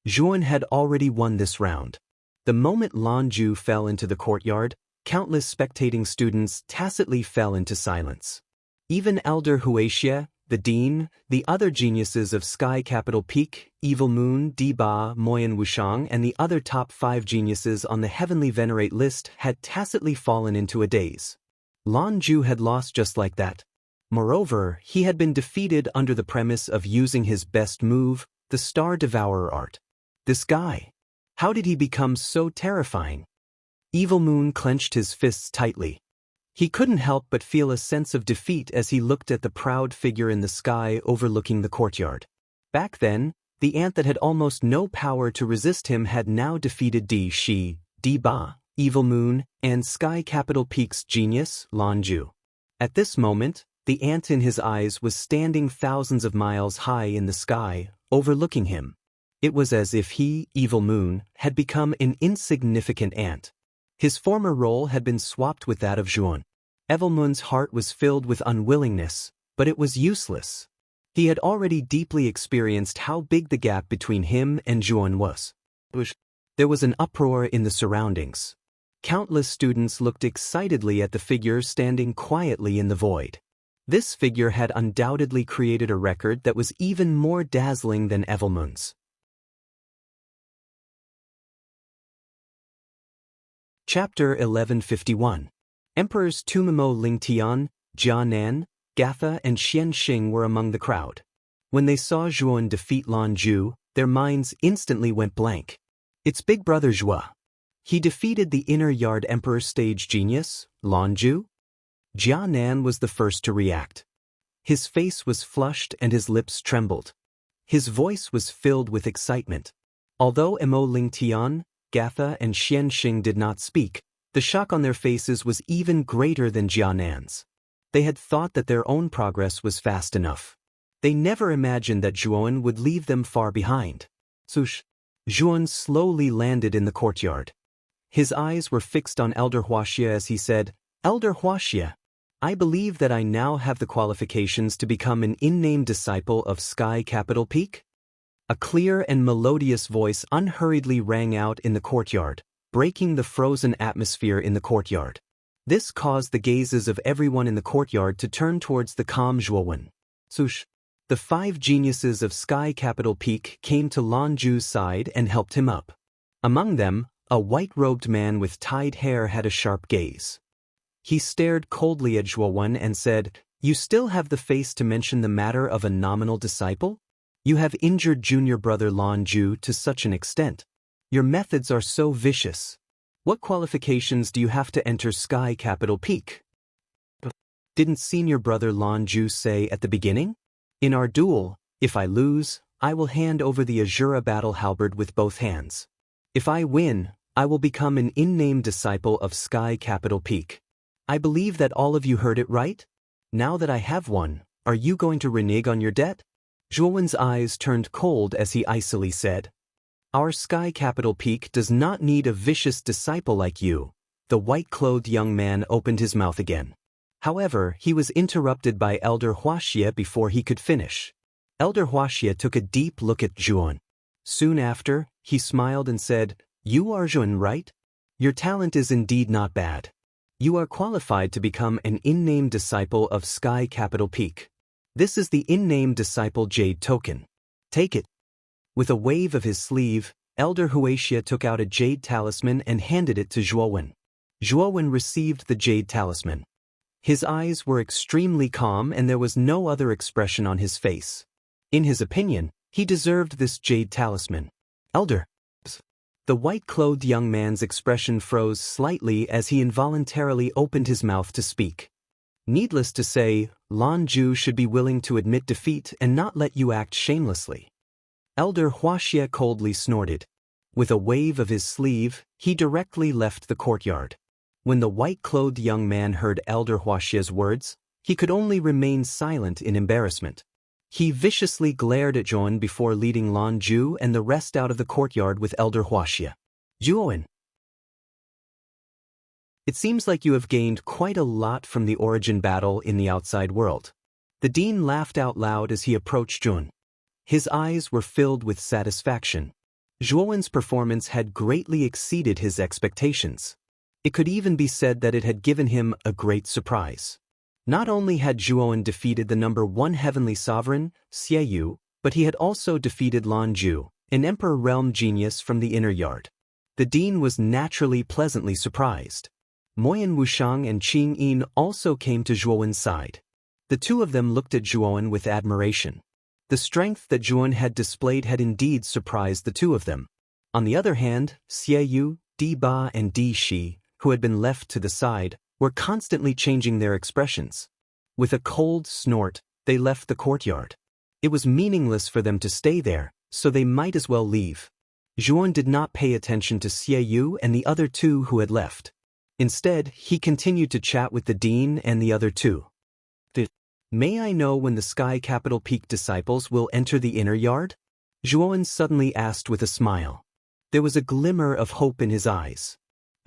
Zhuan had already won this round. The moment Lan Ju fell into the courtyard, countless spectating students tacitly fell into silence. Even Elder Huaxia, the dean, the other geniuses of Sky Capital Peak, Evil Moon, Diba, Moyan Wushang, and the other top 5 geniuses on the Heavenly Venerate list had tacitly fallen into a daze. Lan Ju had lost just like that. Moreover, he had been defeated under the premise of using his best move, the Star Devourer art. This guy. How did he become so terrifying? Evil Moon clenched his fists tightly. He couldn't help but feel a sense of defeat as he looked at the proud figure in the sky overlooking the courtyard. Back then, the ant that had almost no power to resist him had now defeated Di Shi, Di Ba, Evil Moon, and Sky Capital Peak's genius, Lan Ju. At this moment, the ant in his eyes was standing thousands of miles high in the sky, overlooking him. It was as if he, Evil Moon, had become an insignificant ant. His former role had been swapped with that of Zhuan. Evil Moon's heart was filled with unwillingness, but it was useless. He had already deeply experienced how big the gap between him and Zhuan was. There was an uproar in the surroundings. Countless students looked excitedly at the figure standing quietly in the void. This figure had undoubtedly created a record that was even more dazzling than Evil Moon's. Chapter 1151. Emperors Tumimo Lingtian, Jia Nan, Gatha, and Xian Xing were among the crowd. When they saw Zhuan defeat Lan Ju, their minds instantly went blank. It's big brother Zhua. He defeated the Inner Yard Emperor stage genius, Lan Ju? Jia Nan was the first to react. His face was flushed and his lips trembled. His voice was filled with excitement. Although Mo Lingtian, Gatha, and Xian Xing did not speak, the shock on their faces was even greater than Jia Nan's. They had thought that their own progress was fast enough. They never imagined that Zhuan would leave them far behind. Zhuan slowly landed in the courtyard. His eyes were fixed on Elder Huaxia as he said, "Elder Huaxia, I believe that I now have the qualifications to become an in-name disciple of Sky Capital Peak." A clear and melodious voice unhurriedly rang out in the courtyard, breaking the frozen atmosphere in the courtyard. This caused the gazes of everyone in the courtyard to turn towards the calm Zhuowen. The 5 geniuses of Sky Capital Peak came to Lan Ju's side and helped him up. Among them, a white-robed man with tied hair had a sharp gaze. He stared coldly at Zhuowen and said, "You still have the face to mention the matter of a nominal disciple? You have injured junior brother Lan Ju to such an extent. Your methods are so vicious. What qualifications do you have to enter Sky Capital Peak?" Didn't senior brother Lan Ju say at the beginning? "In our duel, if I lose, I will hand over the Azura battle halberd with both hands. If I win, I will become an in-name disciple of Sky Capital Peak. I believe that all of you heard it right? Now that I have one, are you going to renege on your debt?" Zhuowen's eyes turned cold as he icily said, "Our Sky Capital Peak does not need a vicious disciple like you." The white-clothed young man opened his mouth again. However, he was interrupted by Elder Huaxia before he could finish. Elder Huaxia took a deep look at Zhuan. Soon after, he smiled and said, "You are Zhuan, right? Your talent is indeed not bad. You are qualified to become an in-name disciple of Sky Capital Peak. This is the in-name disciple Jade token. Take it." With a wave of his sleeve, Elder Huaxia took out a jade talisman and handed it to Zhuowen. Zhuowen received the jade talisman. His eyes were extremely calm and there was no other expression on his face. In his opinion, he deserved this jade talisman. Elder. The white-clothed young man's expression froze slightly as he involuntarily opened his mouth to speak. Needless to say, Lan Zhu should be willing to admit defeat and not let you act shamelessly. Elder Huaxia coldly snorted. With a wave of his sleeve, he directly left the courtyard. When the white-clothed young man heard Elder Huaxia's words, he could only remain silent in embarrassment. He viciously glared at Zhuowen before leading Lan Zhu and the rest out of the courtyard with Elder Huaxia. Zhuowen. It seems like you have gained quite a lot from the origin battle in the outside world. The dean laughed out loud as he approached Zhuowen. His eyes were filled with satisfaction. Zhuowen's performance had greatly exceeded his expectations. It could even be said that it had given him a great surprise. Not only had Zhuowen defeated the number 1 heavenly sovereign, Xie Yu, but he had also defeated Lan Zhu, an emperor realm genius from the inner yard. The dean was naturally pleasantly surprised. Moyan Wushang and Qing Yin also came to Zhuowen's side. The two of them looked at Zhuowen with admiration. The strength that Zhuowen had displayed had indeed surprised the two of them. On the other hand, Xie Yu, Di Ba and Di Shi, who had been left to the side, were constantly changing their expressions. With a cold snort, they left the courtyard. It was meaningless for them to stay there, so they might as well leave. Zhuowen did not pay attention to Xie Yu and the other two who had left. Instead, he continued to chat with the dean and the other two. May I know when the Sky Capital Peak disciples will enter the inner yard? Zhuowen suddenly asked with a smile. There was a glimmer of hope in his eyes.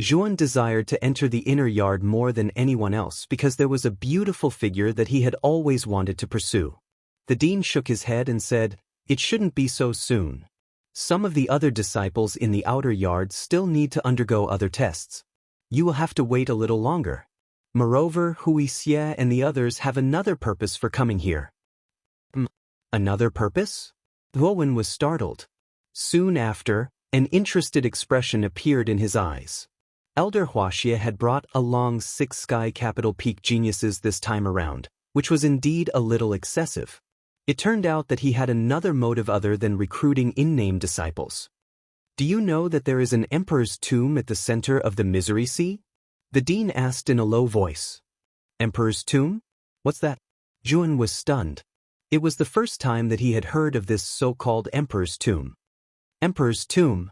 Zhuowen desired to enter the inner yard more than anyone else because there was a beautiful figure that he had always wanted to pursue. The dean shook his head and said, "It shouldn't be so soon. Some of the other disciples in the outer yard still need to undergo other tests. You will have to wait a little longer. Moreover, Huixie and the others have another purpose for coming here." Another purpose? Zhuowen was startled. Soon after, an interested expression appeared in his eyes. Elder Huaxia had brought along 6 Sky Capital Peak geniuses this time around, which was indeed a little excessive. It turned out that he had another motive other than recruiting in-name disciples. Do you know that there is an emperor's tomb at the center of the Misery Sea? The dean asked in a low voice. Emperor's tomb? What's that? Zhuowen was stunned. It was the first time that he had heard of this so-called Emperor's tomb. Emperor's tomb.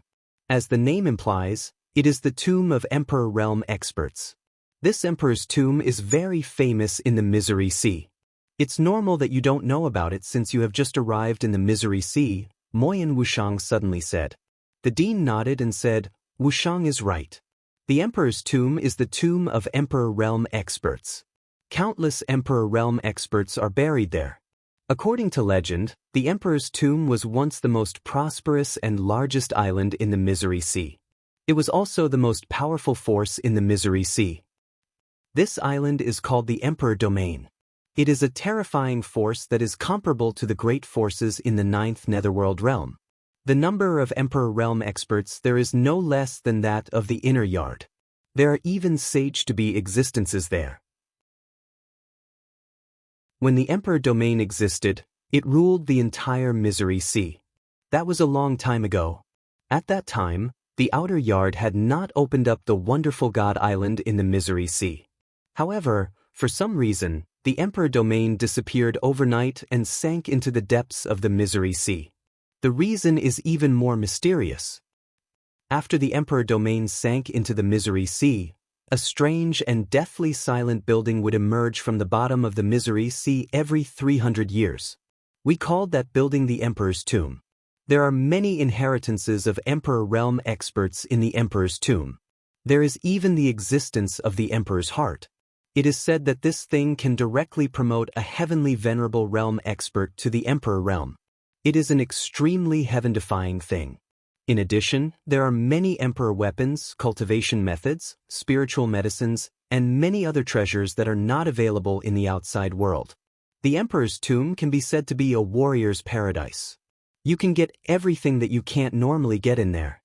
As the name implies, it is the tomb of Emperor Realm experts. This Emperor's tomb is very famous in the Misery Sea. It's normal that you don't know about it since you have just arrived in the Misery Sea, Moyan Wushang suddenly said. The dean nodded and said, Wushang is right. The Emperor's tomb is the tomb of Emperor Realm experts. Countless Emperor Realm experts are buried there. According to legend, the Emperor's tomb was once the most prosperous and largest island in the Misery Sea. It was also the most powerful force in the Misery Sea. This island is called the Emperor Domain. It is a terrifying force that is comparable to the great forces in the 9th Netherworld realm. The number of Emperor Realm experts there is no less than that of the Inner Yard. There are even saged to be existences there. When the Emperor Domain existed, it ruled the entire Misery Sea. That was a long time ago. At that time, the Outer Yard had not opened up the wonderful God Island in the Misery Sea. However, for some reason, the Emperor Domain disappeared overnight and sank into the depths of the Misery Sea. The reason is even more mysterious. After the Emperor Domain sank into the Misery Sea, a strange and deathly silent building would emerge from the bottom of the Misery Sea every 300 years. We called that building the Emperor's Tomb. There are many inheritances of Emperor Realm experts in the Emperor's Tomb. There is even the existence of the Emperor's Heart. It is said that this thing can directly promote a heavenly venerable realm expert to the Emperor Realm. It is an extremely heaven-defying thing. In addition, there are many Emperor weapons, cultivation methods, spiritual medicines, and many other treasures that are not available in the outside world. The Emperor's Tomb can be said to be a warrior's paradise. You can get everything that you can't normally get in there.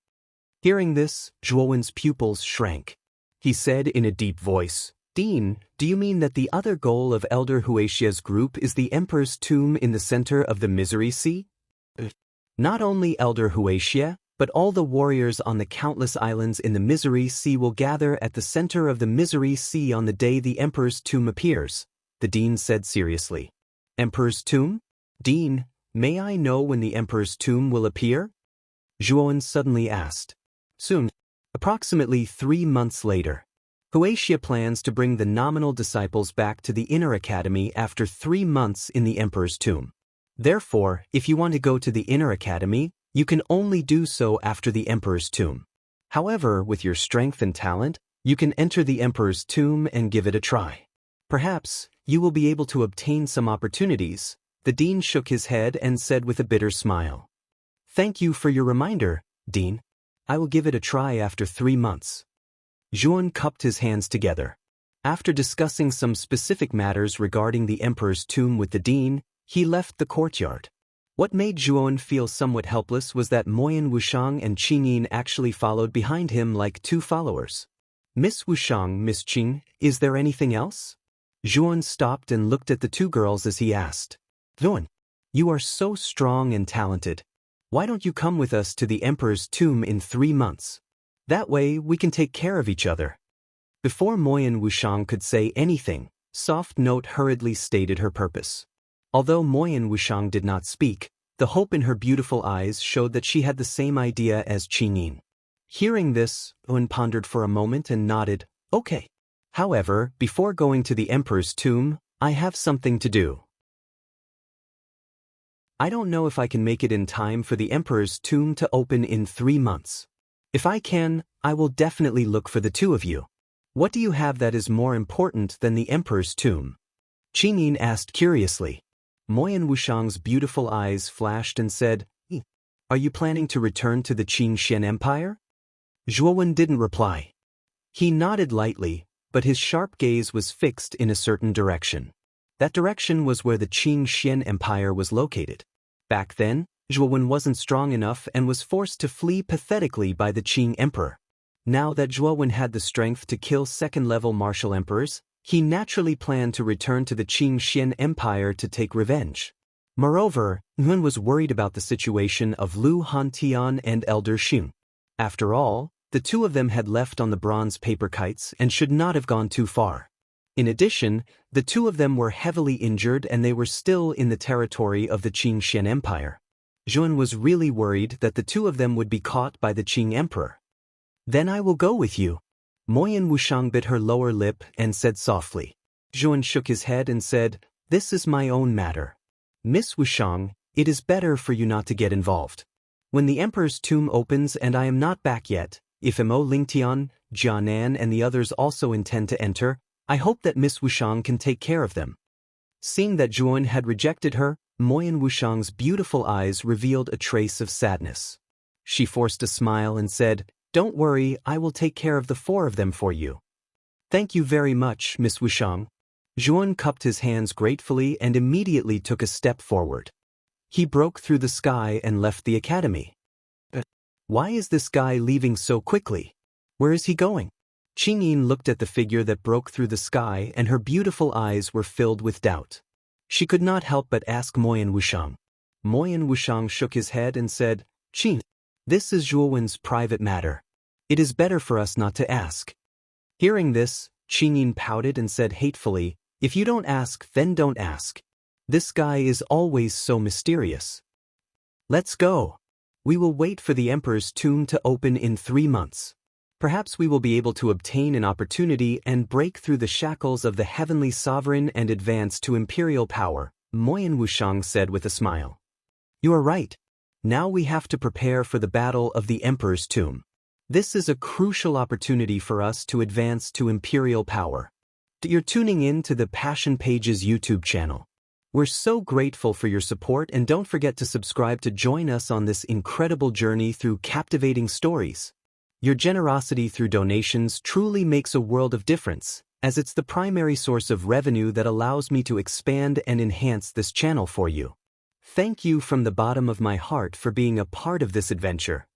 Hearing this, Zhuowen's pupils shrank. He said in a deep voice, Dean, do you mean that the other goal of Elder Huaxia's group is the Emperor's tomb in the center of the Misery Sea? Not only Elder Huaxia, but all the warriors on the countless islands in the Misery Sea will gather at the center of the Misery Sea on the day the Emperor's tomb appears, the Dean said seriously. Emperor's tomb? Dean, may I know when the Emperor's tomb will appear? Zhuowen suddenly asked. Soon. Approximately 3 months later. Huaxia plans to bring the nominal disciples back to the Inner Academy after 3 months in the Emperor's tomb. Therefore, if you want to go to the Inner Academy, you can only do so after the Emperor's tomb. However, with your strength and talent, you can enter the Emperor's tomb and give it a try. Perhaps, you will be able to obtain some opportunities. The Dean shook his head and said with a bitter smile. Thank you for your reminder, Dean. I will give it a try after 3 months. Zhuowen cupped his hands together. After discussing some specific matters regarding the Emperor's tomb with the Dean, he left the courtyard. What made Zhuowen feel somewhat helpless was that Moyan Wushang and Qingyin actually followed behind him like 2 followers. Miss Wushang, Miss Qing, is there anything else? Zhuowen stopped and looked at the 2 girls as he asked. Zhuowen, you are so strong and talented. Why don't you come with us to the Emperor's tomb in 3 months? That way we can take care of each other. Before Moyan Wushang could say anything, Soft Note hurriedly stated her purpose. Although Moyan Wushang did not speak, the hope in her beautiful eyes showed that she had the same idea as Qingyin. Hearing this, Zhuowen pondered for a moment and nodded, okay. However, before going to the Emperor's tomb, I have something to do. I don't know if I can make it in time for the Emperor's tomb to open in 3 months. If I can, I will definitely look for the 2 of you. What do you have that is more important than the Emperor's tomb? Qingyin asked curiously. Moyan Wushang's beautiful eyes flashed and said, Are you planning to return to the Qing Xian Empire? Zhuowen didn't reply. He nodded lightly, but his sharp gaze was fixed in a certain direction. That direction was where the Qing Xian Empire was located. Back then, Zhuowen wasn't strong enough and was forced to flee pathetically by the Qing Emperor. Now that Zhuowen had the strength to kill second-level martial emperors, he naturally planned to return to the Qing Xian Empire to take revenge. Moreover, Nguyen was worried about the situation of Lu Hantian and Elder Xun. After all, the 2 of them had left on the bronze paper kites and should not have gone too far. In addition, the 2 of them were heavily injured and they were still in the territory of the Qing Xian Empire. Zhuowen was really worried that the 2 of them would be caught by the Qing Emperor. Then I will go with you. Moyan Wushang bit her lower lip and said softly. Zhuowen shook his head and said, This is my own matter. Miss Wushang, it is better for you not to get involved. When the Emperor's tomb opens and I am not back yet, if Mo Lingtian, Jianan and the others also intend to enter, I hope that Miss Wushang can take care of them. Seeing that Zhuowen had rejected her, Moyan Wushang's beautiful eyes revealed a trace of sadness. She forced a smile and said, Don't worry, I will take care of the 4 of them for you. Thank you very much, Miss Wushang. Zhuowen cupped his hands gratefully and immediately took a step forward. He broke through the sky and left the academy. Why is this guy leaving so quickly? Where is he going? Qingyin looked at the figure that broke through the sky and her beautiful eyes were filled with doubt. She could not help but ask Moyan Wushang. Moyan Wushang shook his head and said, Qing, this is Zhuowen's private matter. It is better for us not to ask. Hearing this, Qingyin pouted and said hatefully, If you don't ask, then don't ask. This guy is always so mysterious. Let's go. We will wait for the Emperor's tomb to open in 3 months. Perhaps we will be able to obtain an opportunity and break through the shackles of the heavenly sovereign and advance to imperial power, Moyan Wushang said with a smile. You are right. Now we have to prepare for the battle of the Emperor's tomb. This is a crucial opportunity for us to advance to imperial power. You're tuning in to the Passion Pages YouTube channel. We're so grateful for your support and don't forget to subscribe to join us on this incredible journey through captivating stories. Your generosity through donations truly makes a world of difference, as it's the primary source of revenue that allows me to expand and enhance this channel for you. Thank you from the bottom of my heart for being a part of this adventure.